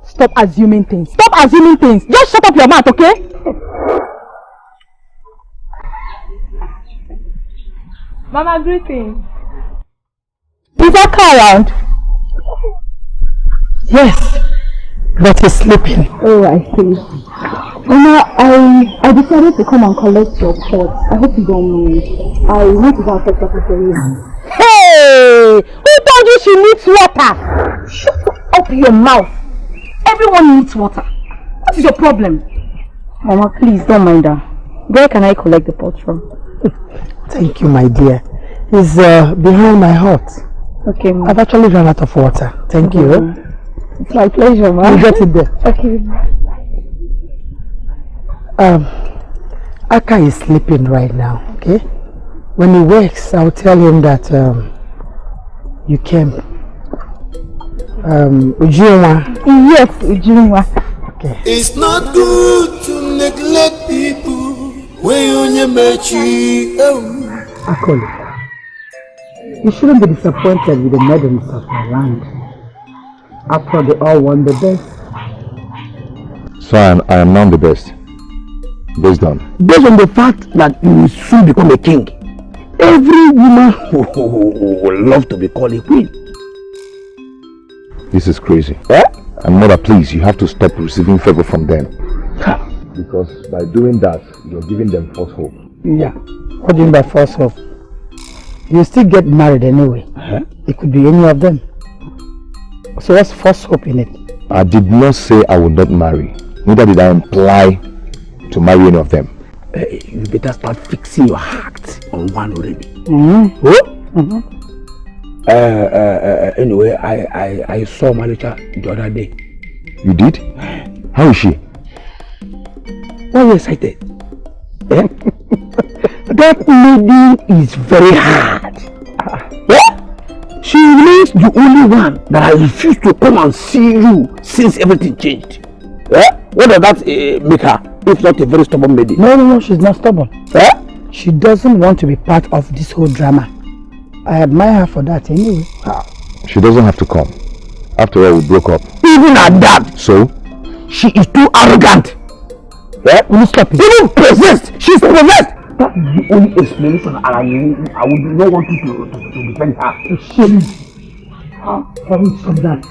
Stop assuming things. Stop assuming things. Just shut up your mouth, okay? Mama, greetings.
Is Aka around? Yes, but he's sleeping.
Oh, I see. Mama, I decided to come and collect your pot. I hope you don't mind. I want to go and fetch something for you.
Hey! Who told you she needs water?
Shut up your mouth. Everyone needs water. What is your problem? Mama, please don't mind her. Where can I collect the pot from?
Thank you, my dear. It's behind my hut.
Okay, ma.
I've actually run out of water. Thank you.
It's my pleasure, ma.
You get it there.
Okay.
Aka is sleeping right now, okay? When he wakes, I'll tell him that you came. Ujunwa.
Yes, Ujunwa.
Okay.
It's not good to neglect people when you meet you.
Akoli, you shouldn't be disappointed with the maidens of my land. After they all won the best.
So I am now the best. Based on?
Based on the fact that you will soon become a king. Every woman would love to be called a queen.
This is crazy. And mother, please, you have to stop receiving favor from them. Because by doing that, you're giving them false hope.
Yeah. What do you mean by false hope? You still get married anyway. It could be any of them. So what's false hope in it?
I did not say I would not marry. Neither did I imply to marry any of them.
You better start fixing your heart on one already. Anyway, I saw Malika the other day.
You did? How is she?
Why are you excited? That lady is very hard. She remains the only one that I refuse to come and see you since everything changed. What does that make her, if not a very stubborn lady?
No, she's not stubborn. She doesn't want to be part of this whole drama. I admire her for that anyway.
She doesn't have to come. After all, we broke up.
Even at that.
So?
She is too arrogant. Will you stop it? Even possessed. She's possessed. That is the only explanation, and I would not want you to defend her. Shame. How can you stop that?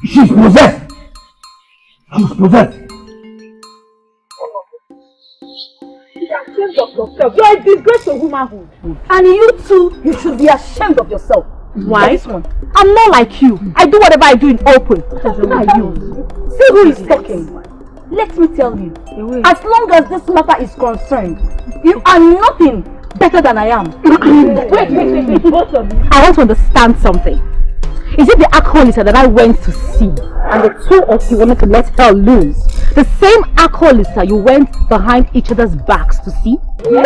She's possessed. She's possessed.
You are ashamed of yourself. You are a disgrace to womanhood. And you too, you should be ashamed of yourself. Why? I'm not like you. I do whatever I do in open. Who are you? See who is talking. Let me tell you, as long as this matter is concerned, you are nothing better than I am. Wait, both of you. I want to understand something. Is it the alcoholic that I went to see and the two of you wanted to let her loose? The same alcoholic you went behind each other's backs to see? No!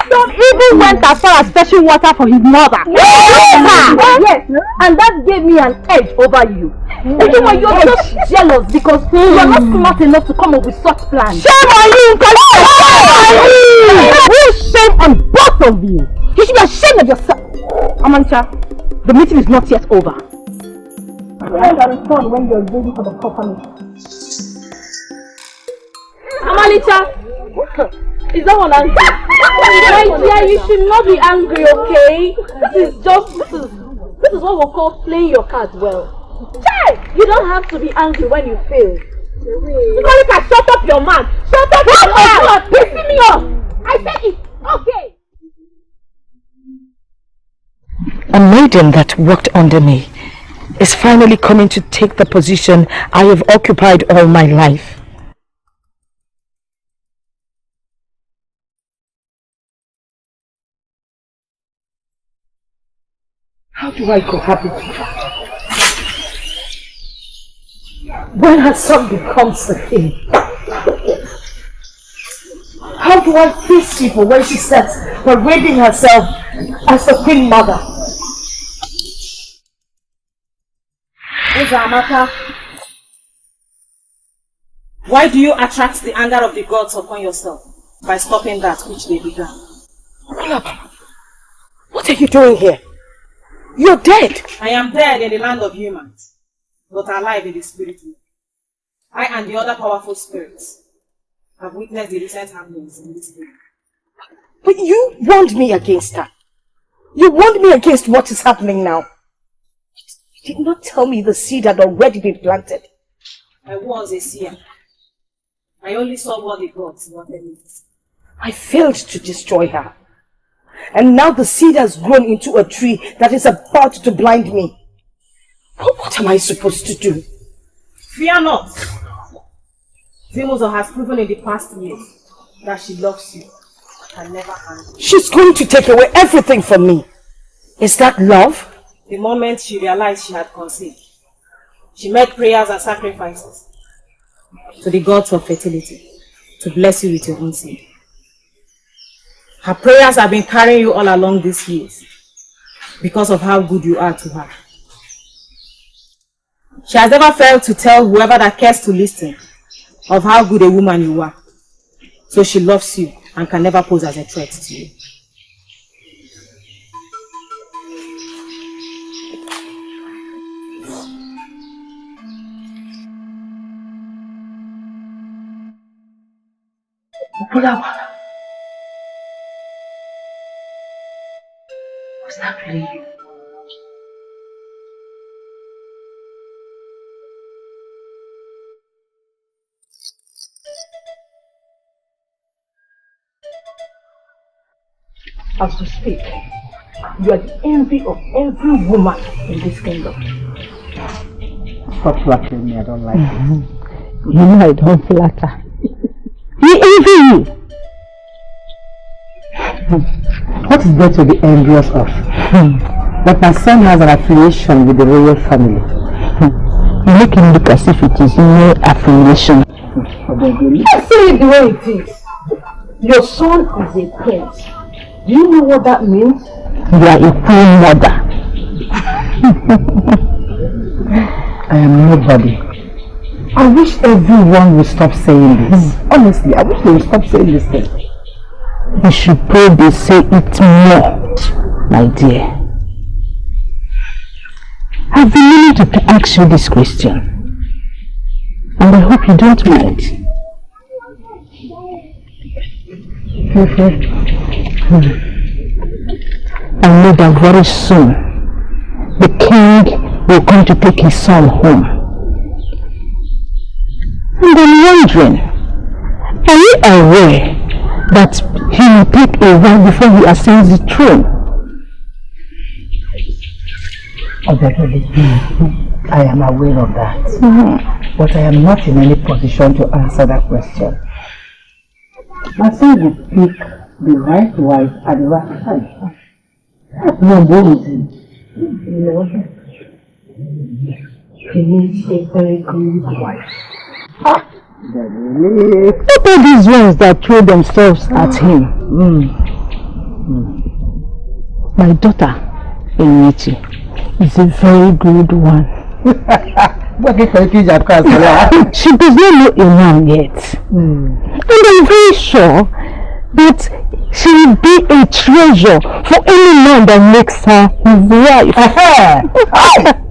Don't even went as far as fetching water for his mother. Yes, and that gave me an edge over you. Even when you're just jealous because you are not smart enough to come up with such plans. Shame on you! Shame on both of you! You should be ashamed of yourself. Amancha, the meeting is not yet over. I will respond when you're ready for the proper meeting. Amalita! Is that one angry? My dear, you should not be angry, okay? This is what we call playing your cards well. Hey! You don't have to be angry when you fail. Monica, shut up your mouth! Shut up your mouth! You are pissing me off! I said it! Okay!
A maiden that worked under me is finally coming to take the position I have occupied all my life.
How do I cohabit with her? When her son becomes the king? How do I face people when she starts parading herself as the queen mother?
Amaka, why do you attract the anger of the gods upon yourself by stopping that which they began?
What are you doing here? You're dead.
I am dead in the land of humans, but alive in the spirit world. I and the other powerful spirits have witnessed the recent happenings in this world.
But you warned me against her. You warned me against what is happening now. You did not tell me the seed had already been planted.
I was a seer. I only saw what the gods wanted me to see.
I failed to destroy her. And now the seed has grown into a tree that is about to blind me. What am I supposed to do?
Fear not. Zimuzo has proven in the past years that she loves you and never harm you.
She's going to take away everything from me. Is that love?
The moment she realized she had conceived, she made prayers and sacrifices to the gods of fertility to bless you with your own seed. Her prayers have been carrying you all along these years because of how good you are to her. She has never failed to tell whoever that cares to listen of how good a woman you are. So she loves you and can never pose as a threat to you.
Was that really you? As to speak, you are the envy of every woman in this kingdom.
Stop flattering me, I don't like it.
You know I don't flatter. We envy you.
What is there to be envious of? But my son has an affiliation with the royal family.
You make him look as if it is no affiliation.
Let's say it the way it is. Your son is a prince. Do you know what that means?
You are a queen mother.
I am nobody. I wish everyone would stop saying this. Honestly, I wish they would stop saying this thing.
You should pray they say it more, my dear. I've been meaning to ask you this question, and I hope you don't mind. I know that very soon the king will come to take his son home. And I'm wondering, are you aware that he will take a while before he ascends the throne?
I am aware of that. But I am not in any position to answer that question. My son will pick the right wife at the right time. No,
He needs a very good wife. Look at these ones that throw themselves at him. My daughter, Enichi, is a very good one. She does not know a man yet. And I'm very sure that she will be a treasure for any man that makes her his wife.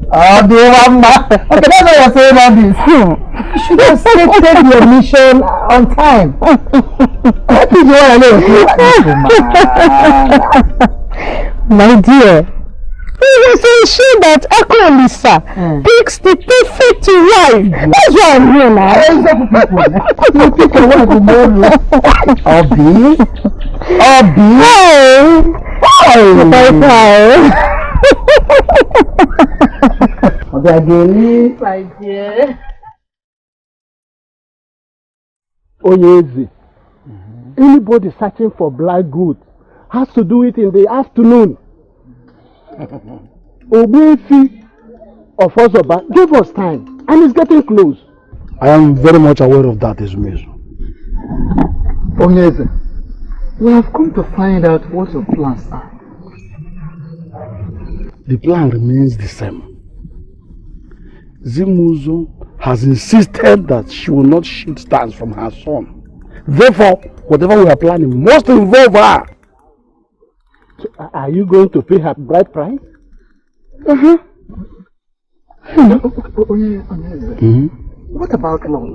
Oh, dear mama. Okay, that's why you're saying all this. You should have stated your mission on time. What is what I know?
My dear, we will ensure that Akolisa picks the perfect wife. That's why I'm here now.
You pick a wife who more Obi?
My dear.
Onyezi, anybody searching for black goods has to do it in the afternoon. Ogbefi of Osoba gave us time and it's getting close. I am very much aware of that, Ezumezu.
Onyezi, we have come to find out what your plans are.
The plan remains the same. Zimuzo has insisted that she will not shoot stars from her son. Therefore, whatever we are planning must involve her. So, are you going to pay her bride price?
What about law?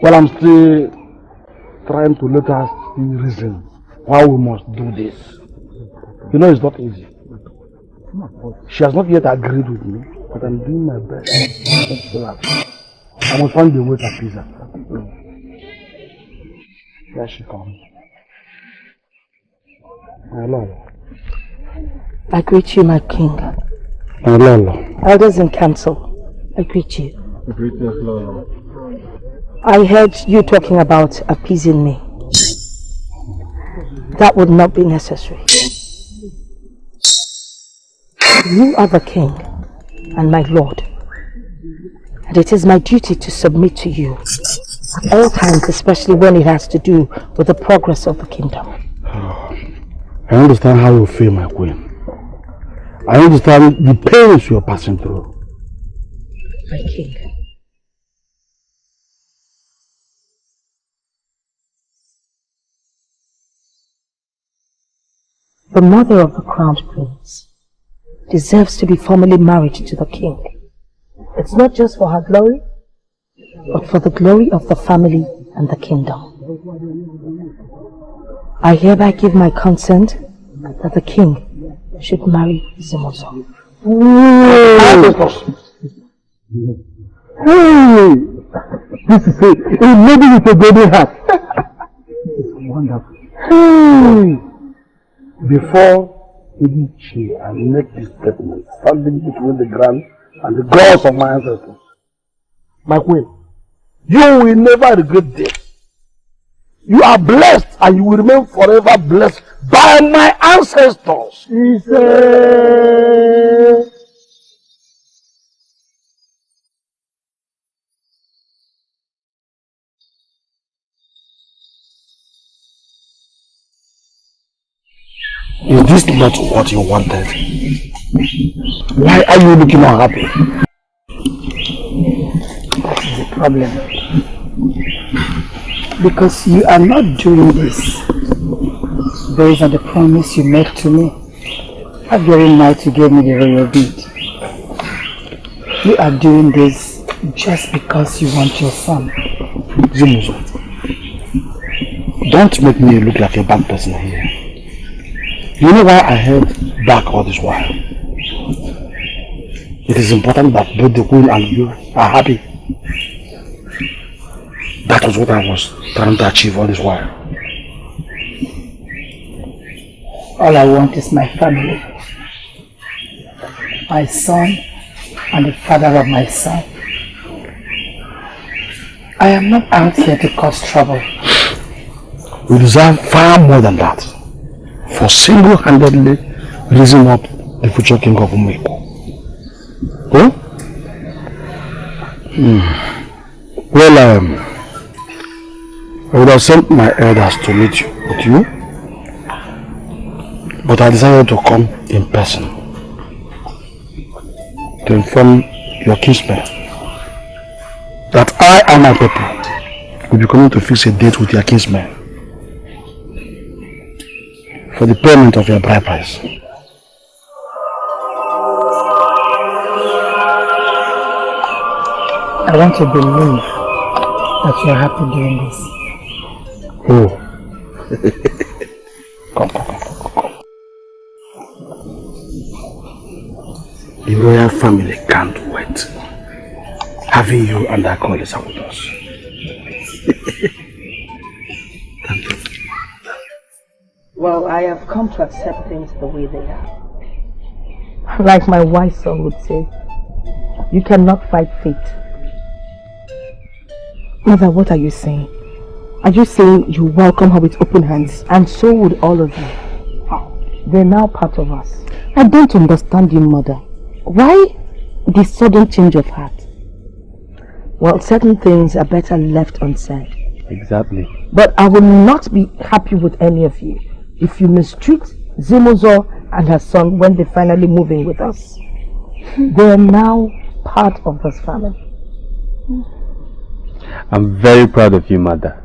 Well, I'm still trying to let her see reasons why we must do this. You know, it's not easy. She has not yet agreed with me, but I'm doing my best. I must find a way to appease her. Here she comes. Hello.
I greet you, my king.
Hello.
Elders in council, I greet you.
Hello.
I heard you talking about appeasing me. That would not be necessary. You are the king and my lord, and it is my duty to submit to you at all times, especially when it has to do with the progress of the kingdom.
I understand how you feel, my queen. I understand the pains you are passing through.
My king.
the mother of the crowned prince, deserves to be formally married to the king. It's not just for her glory, but for the glory of the family and the kingdom. I hereby give my consent that the king should marry Zimuzo.
Hey! This is it. A lady with a golden hat. This is wonderful. Hey! Before Idichi, I make this statement, standing between the ground and the gods of my ancestors. My queen, you will never regret this. You are blessed and you will remain forever blessed by my ancestors. He said. Is this not what you wanted? Why are you looking unhappy?
That is the problem. Because you are not doing this based on the promise you made to me that very night you gave me the royal bead. You are doing this just because you want your son.
Zimuzo, don't make me look like a bad person here. You know why I held back all this while? It is important that both the queen and you are happy. That was what I was trying to achieve all this while.
All I want is my family. My son and the father of my son. I am not out here to cause trouble.
We deserve far more than that. For single-handedly raising up the future king of Umeko. Oh? Well, I would have sent my elders to meet you with you, but I decided to come in person to inform your kinsmen that I and my people will be coming to fix a date with your kinsmen for the payment of your bride price.
I want to believe that you are happy doing this.
Oh. Come. The royal family can't wait having you and our colleagues with us. Thank you.
Well, I have come to accept things the way they are. Like my wise son would say, you cannot fight fate.
Mother, what are you saying? Are you saying you welcome her with open hands?
And so would all of you. They're now part of us.
I don't understand you, Mother. Why this sudden change of heart?
Well, certain things are better left unsaid.
Exactly.
But I will not be happy with any of you if you mistreat Zimuzo and her son when they finally move in with us. They are now part of this family.
I'm very proud of you, Mother.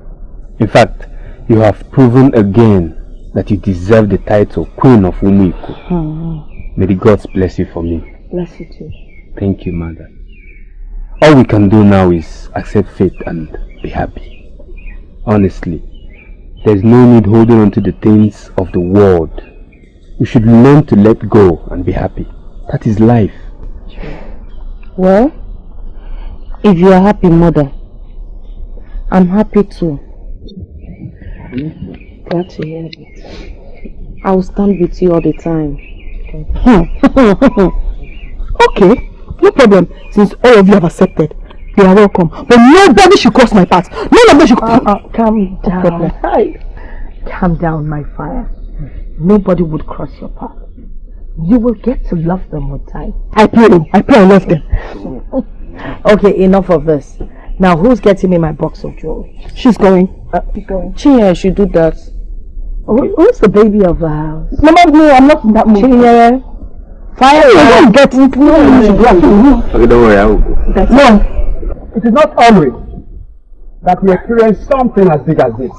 In fact, you have proven again that you deserve the title Queen of Umiko. May the gods bless you for me.
Bless you too.
Thank you, Mother. All we can do now is accept fate and be happy. Honestly, there's no need holding on to the things of the world. We should learn to let go and be happy. That is life.
Well, if you are happy, Mother, I'm happy too.
Glad to hear it.
I will stand with you all the time.
Okay, no problem. Since all of you have accepted, you are welcome. But nobody should cross my path. None of them should.
Calm down. Calm down, my fire. Nobody would cross your path. You will get to love them with time.
I pray I love them.
Okay, enough of this. Now, who's getting me my box of jewelry?
She's going.
Chinyere should do that. Who's the baby of the house?
Mama, no, I'm not in that mood.
Chinyere, fire!
I don't get it. No,
okay, don't worry, I will go.
No, it is not always that we experience something as big as this.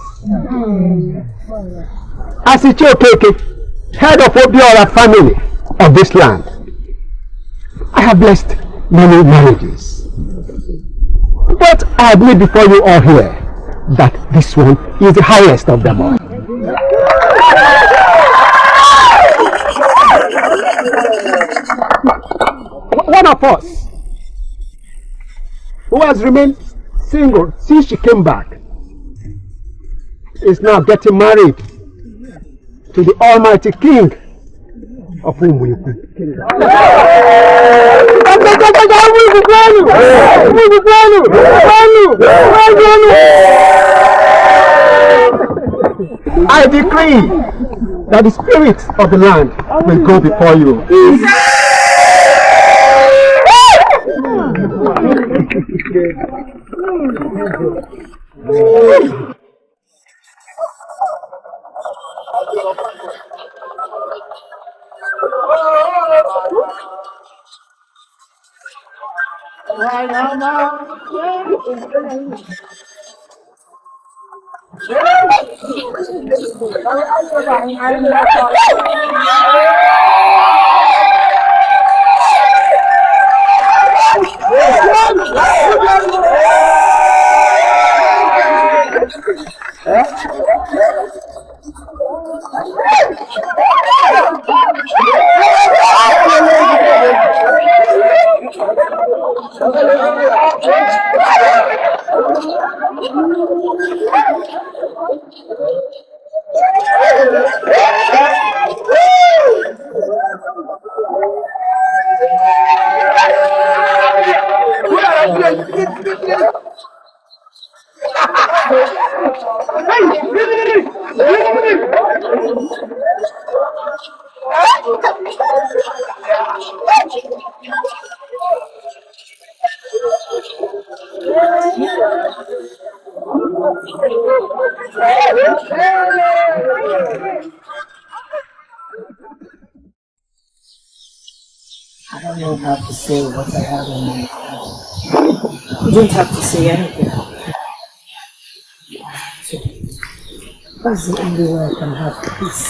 As it's okay.
head of Obiora family of this land. I have blessed many marriages. But I admit before you all here that this one is the highest of them all. One of us who has remained single since she came back is now getting married to the Almighty King of whom we I decree that the spirits of the land will go before you.
I don't know how to say what I have in my heart. You don't have to say anything. So, that's the only way I can have peace.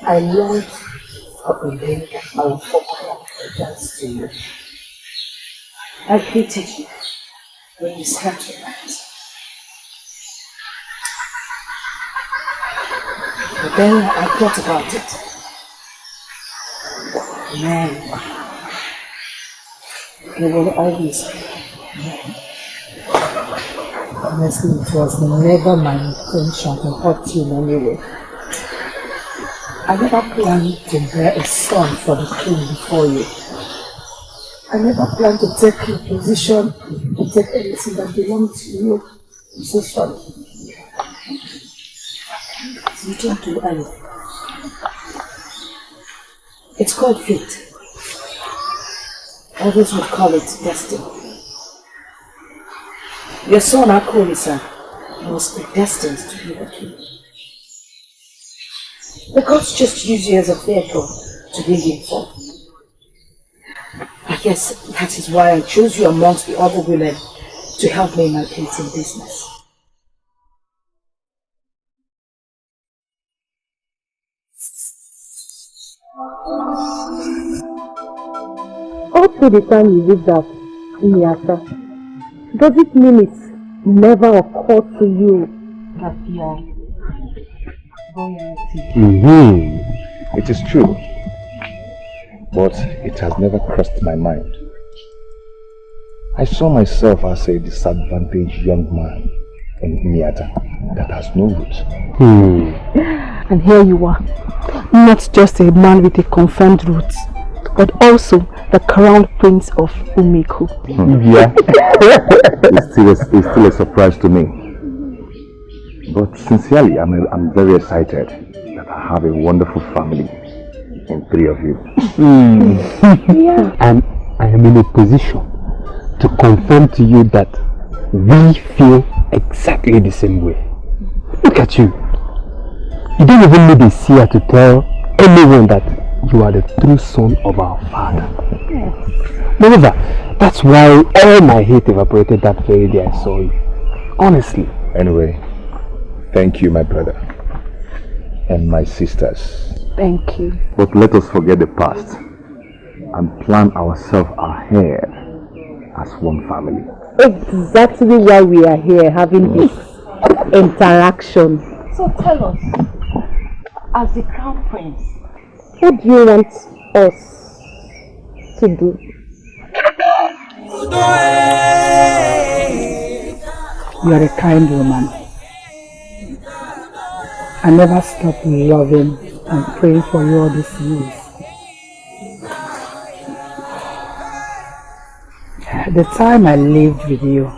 I longed for a day I will apologize to you. I hated you when you said that. But then I thought about it. Man, you will always be. Honestly, it was never my intention to hurt you in any way. I never planned to bear a son for the king before you. I never planned to take your position, to take anything that belongs to you. Position. You don't do anything. It's called fate. Others would call it destiny. Your son Akolisa was predestined to be the king. The gods just use you as a vehicle to bring him forth. I guess that is why I chose you amongst the other women to help me in my painting business.
Up to the time you did that, Nyasa, does it mean it never occurred to you that you are royalty?
It is true, but it has never crossed my mind. I saw myself as a disadvantaged young man in Miata that has no roots.
And here you are, not just a man with a confirmed roots, but also the crown prince of Umiko.
Yeah, it's still a surprise to me. But sincerely, I'm very excited that I have a wonderful family in 3 of you.
Yeah. And I am in a position to confirm to you that we feel exactly the same way. Look at you. You don't even need a seer to tell anyone that you are the true son of our father. Yes. Moreover, That's why all my hate evaporated that very day I saw you. Honestly.
Anyway, thank you, my brother. And my sisters.
Thank you.
But let us forget the past and plan ourselves ahead as one family.
Exactly why we are here having this interaction.
So tell us, as the crown prince,
what do you want us to do?
You are a kind woman. I never stopped loving and praying for you all these years. The time I lived with you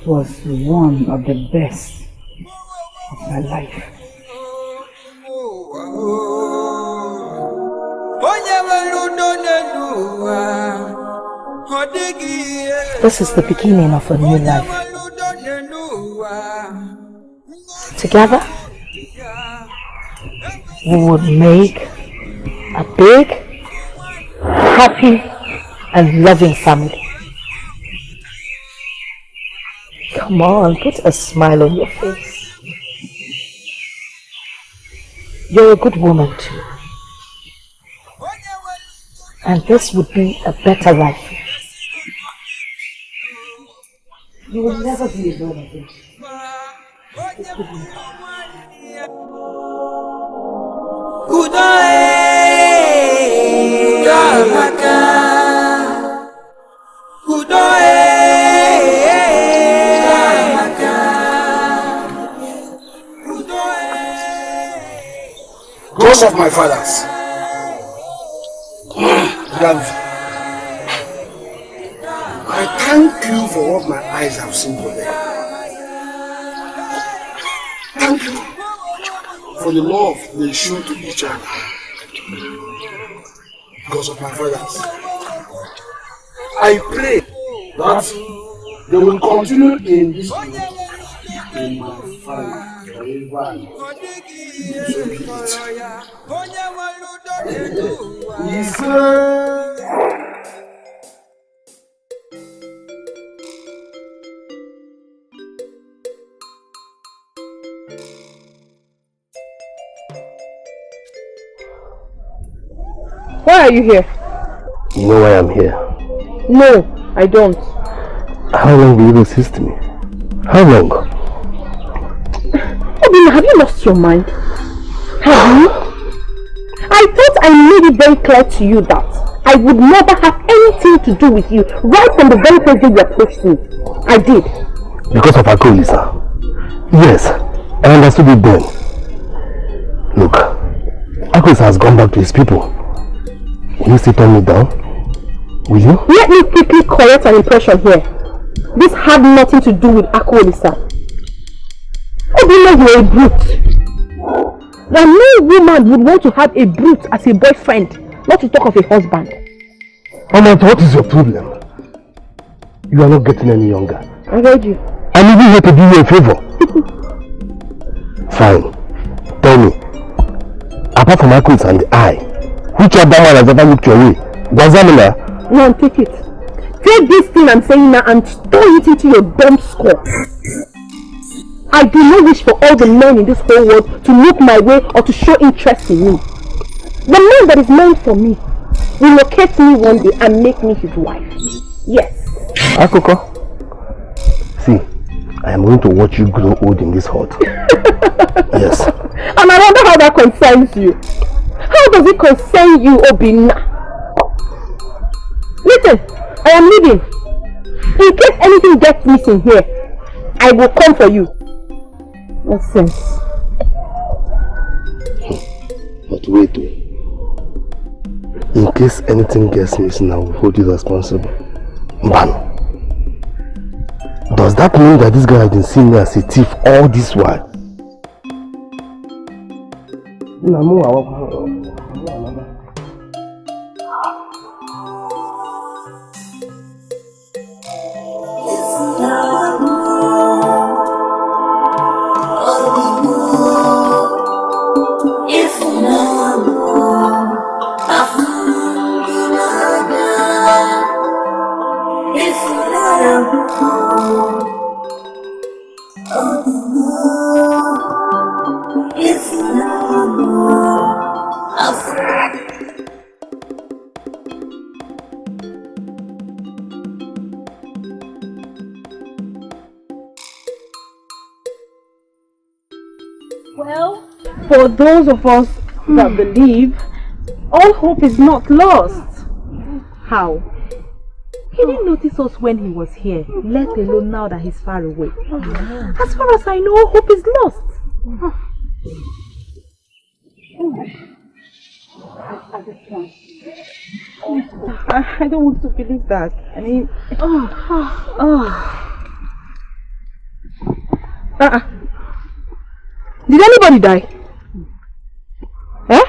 was one of the best of my life.
This is the beginning of a new life. Together, we would make a big, happy, and loving family. Come on, put a smile on your face. You're a good woman too. And this would be a better life. You will never be alone again.
Ghost of my fathers, I thank you for what my eyes have seen today. Thank you for the love they show to each other. Because of my fathers, I pray that they will continue in this way in my family forever. So be it.
Why are you here?
You know why I'm here?
No, I don't.
How long will you resist me? How long?
Obina, have you lost your mind? Have you? I thought I made it very clear to you that I would never have anything to do with you right from the very first day you approached me. I did.
Because of Akolisa? Yes, I understood it then. Look, Akolisa has gone back to his people. Will you still turn me down? Will you?
Let me quickly correct an impression here. This had nothing to do with Akolisa. Obina, you're a brute. Now, no woman would want to have a brute as a boyfriend, not to talk of a husband.
Amanda, what is your problem? You are not getting any younger.
I heard you.
I'm even here to do you a favor. Fine. Tell me, apart from Akolisa and I, which other man has ever looked your way? Gazamina?
No, take it. Take this thing I'm saying now and throw it into your dumb skull. I do not wish for all the men in this whole world to look my way or to show interest in me. The man that is meant for me will locate me one day and make me his wife. Yes.
Akoko, see, I am going to watch you grow old in this hut. Yes.
And I wonder how that concerns you. How does it concern you, Obina? Listen, I am leaving. In case anything gets missing here, I will come for you. Nonsense.
But wait, in case anything gets missing, I will hold you responsible. Man, does that mean that this guy has been seeing me as a thief all this while?
If If you know,
well, for those of us that believe, all hope is not lost. How? He didn't notice us when he was here, let alone now that he's far away. As far as I know, hope is lost. I don't want to believe that. I mean, Did anybody die? Eh?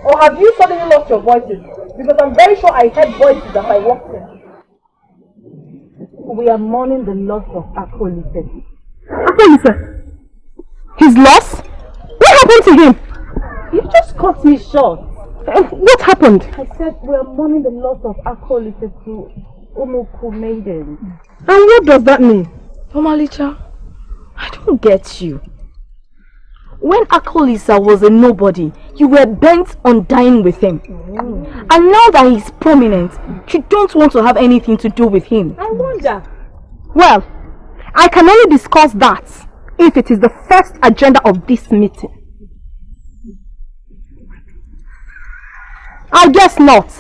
Or have you suddenly lost your voices? Because I'm very sure I heard voices as I walked in. We are mourning the loss of Akolise. Akolise? His loss? What happened to him? You just cut me short. What happened? I said we are mourning the loss of Akolise to Umuku Maiden. And what does that mean? Omalicha, I don't get you. When Akolisa was a nobody, you were bent on dying with him. And now that he's prominent, you don't want to have anything to do with him. I wonder. Well, I can only discuss that if it is the first agenda of this meeting. I guess not.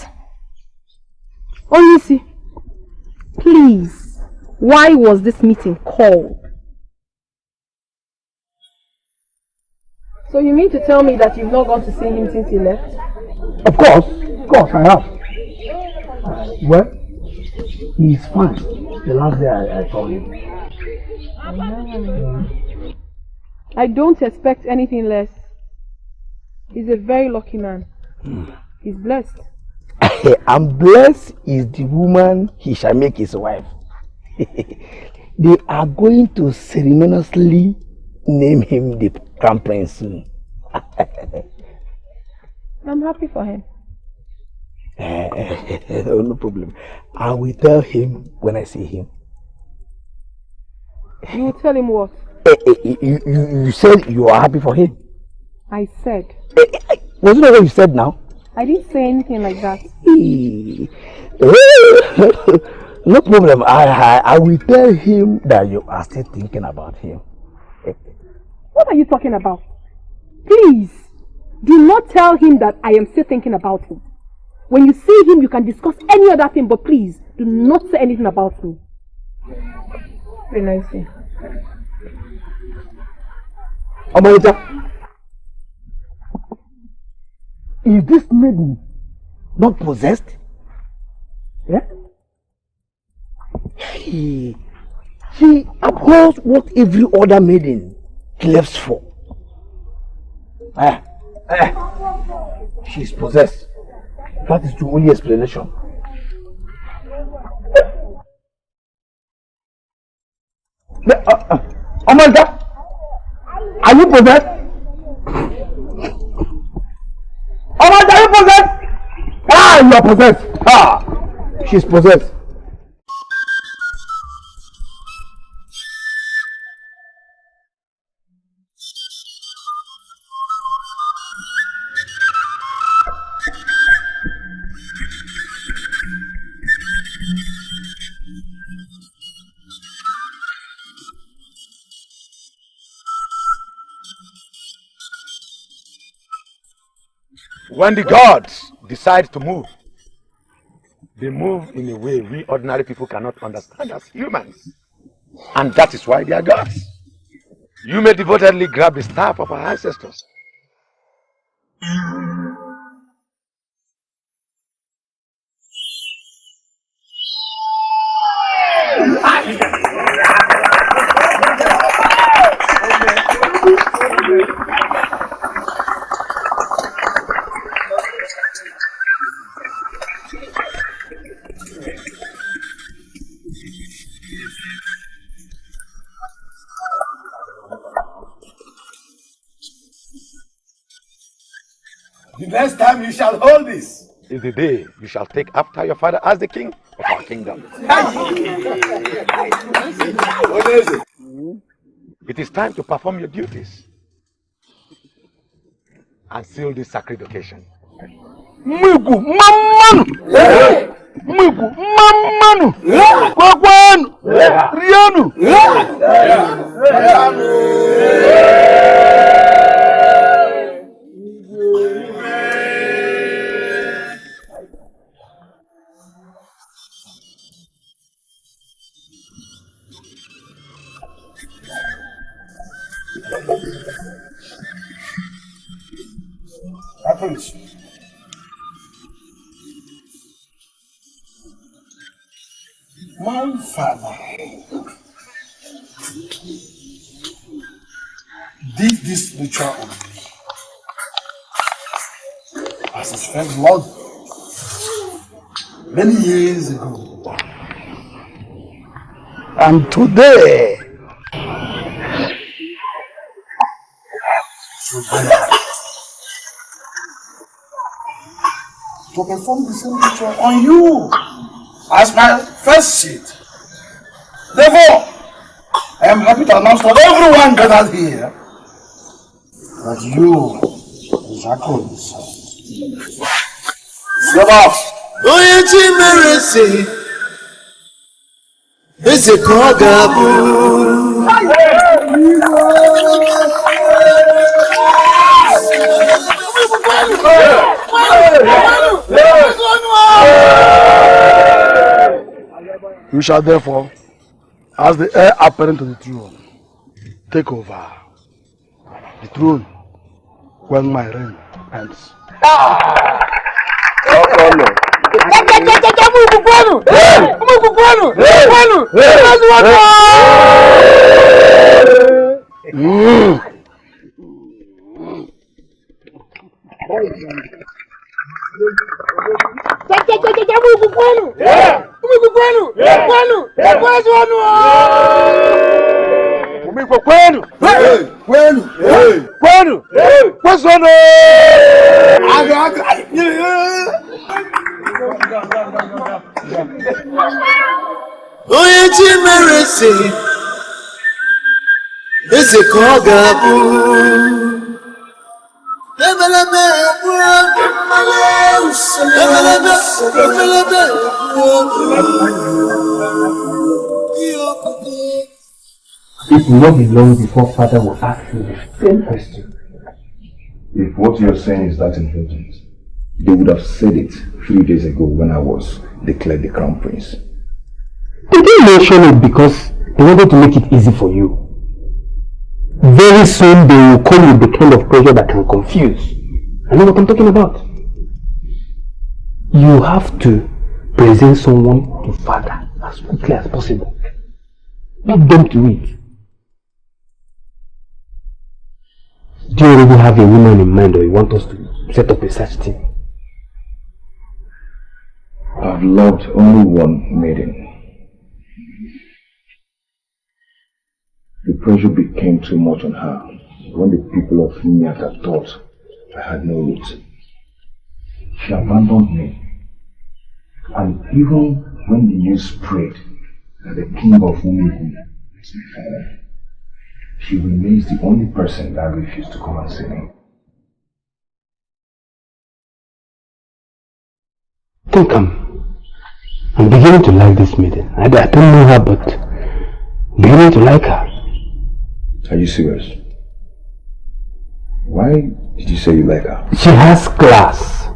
Onyisi, please, why was this meeting called? So you mean to tell me that you've not gone to see him since he left?
Of course I have. Well, he's fine. The last day I saw him.
I don't expect anything less. He's a very lucky man. He's blessed.
And blessed is the woman he shall make his wife. They are going to ceremoniously name him the crown prince soon.
I'm happy for him.
No problem. I will tell him when I see him.
You will tell him what?
You said you are happy for him.
I said.
Wasn't that what you said now?
I didn't say anything like that.
No problem. I will tell him that you are still thinking about him.
What are you talking about? Please, do not tell him that I am still thinking about him. When you see him, you can discuss any other thing, but please, do not say anything about me. Very nice thing.
Amarita, is this maiden not possessed? Yeah?
She abhors what every other maiden claims for.
She is possessed. That is the only explanation. Amarita, are you possessed? Amarita, are you possessed? You are possessed. She's possessed.
When the gods decide to move, they move in a way we ordinary people cannot understand as humans. And that is why they are gods. You may devotedly grab the staff of our ancestors.
The next time you shall hold this
is the day you shall take after your father as the king of our kingdom.
it is time to perform your duties and seal this sacred occasion.
Mugu mamanu! Mugu mamanu! Kwakwanu! Rianu!
Happens. My father did this ritual on me as his first lord many years ago.
And today,
to perform the same ritual on you as my first seed. Therefore, I am happy to announce to everyone gathered here that you, Jacob,
It's a Kogabu.
you shall therefore, as the heir apparent to the throne, take over the throne when my reign ends.
It's a Kogabu.
It will not be long before Father will ask you the same question.
If what you're saying is that important, they would have said it 3 days ago when I was declared the crown prince.
They didn't mention it because they wanted to make it easy for you. Very soon they will come with the kind of pressure that can confuse. I know what I'm talking about. You have to present someone to Father as quickly as possible. Not them to it. Do you already have a woman in mind, or you want us to set up a search team?
I've loved only one maiden. The pressure became too much on her when the people of Miata thought I had no roots. She abandoned me. And even when the news spread that the king of Umigu is my father, she remains the only person that refused to come and see me.
I think I'm beginning to like this maiden. I don't know her, but I'm beginning to like her.
Are you serious? Why did you say you like her?
She has class.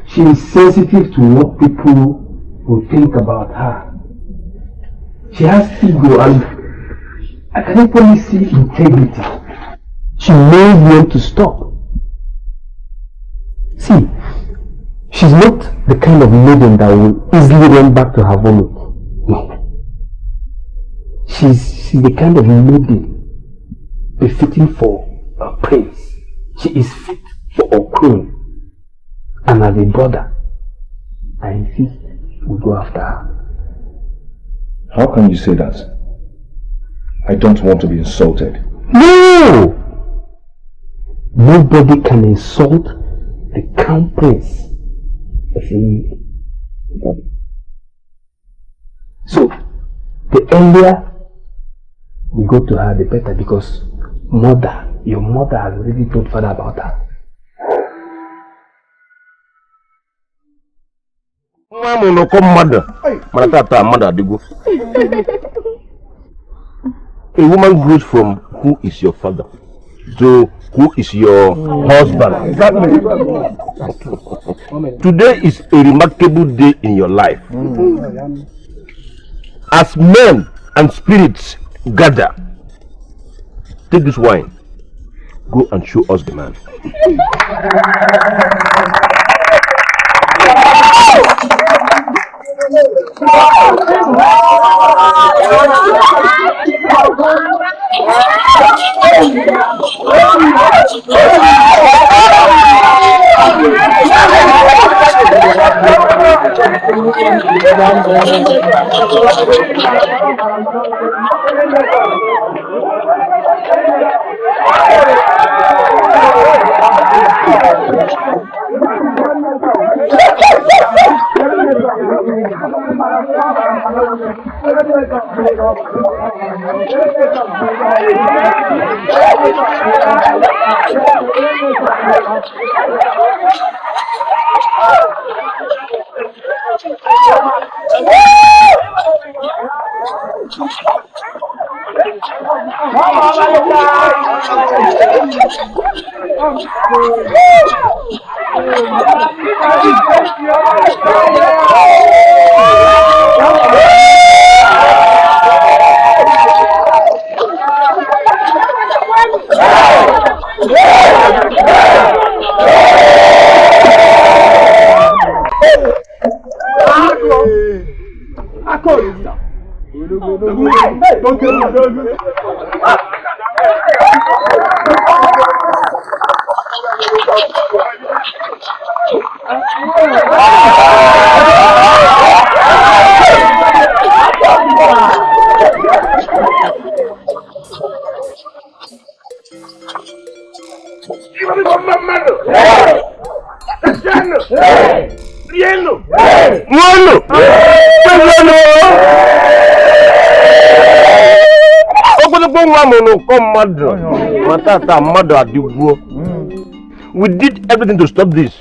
She is sensitive to what people will think about her. She has ego, and I can equally see integrity. She knows when to stop. See, she's not the kind of maiden that will easily run back to her vomit. No. She's the kind of maiden befitting for a prince. She is fit for a queen. And as a brother, I insist we go after her.
How can you say that? I don't want to be insulted.
No! Nobody can insult the crown prince of any body. So, the earlier we go to her, the better, because your mother has already told father about her.
A woman grows from who is your father to who is your husband.
Exactly.
Today is a remarkable day in your life. As men and spirits gather, take this wine, go and show us the man. We did everything to stop this,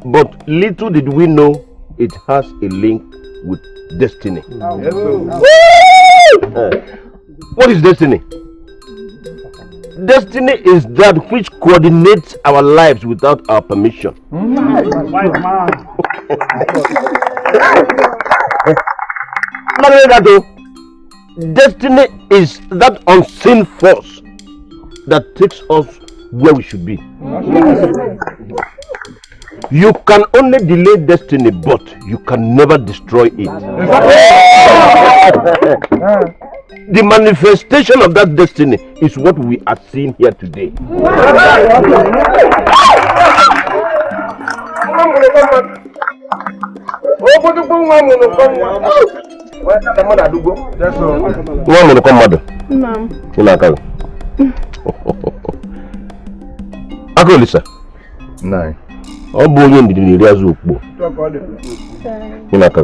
but little did we know it has a link with destiny. What is destiny? Destiny is that which coordinates our lives without our permission. Not only that though, destiny is that unseen force that takes us where we should be. You can only delay destiny, but you can never destroy it. The manifestation of that destiny is what we are seeing here today. Akolisa.
Nine.
Ọ bụ onye ndidi na iri azụ okpo. Inaka.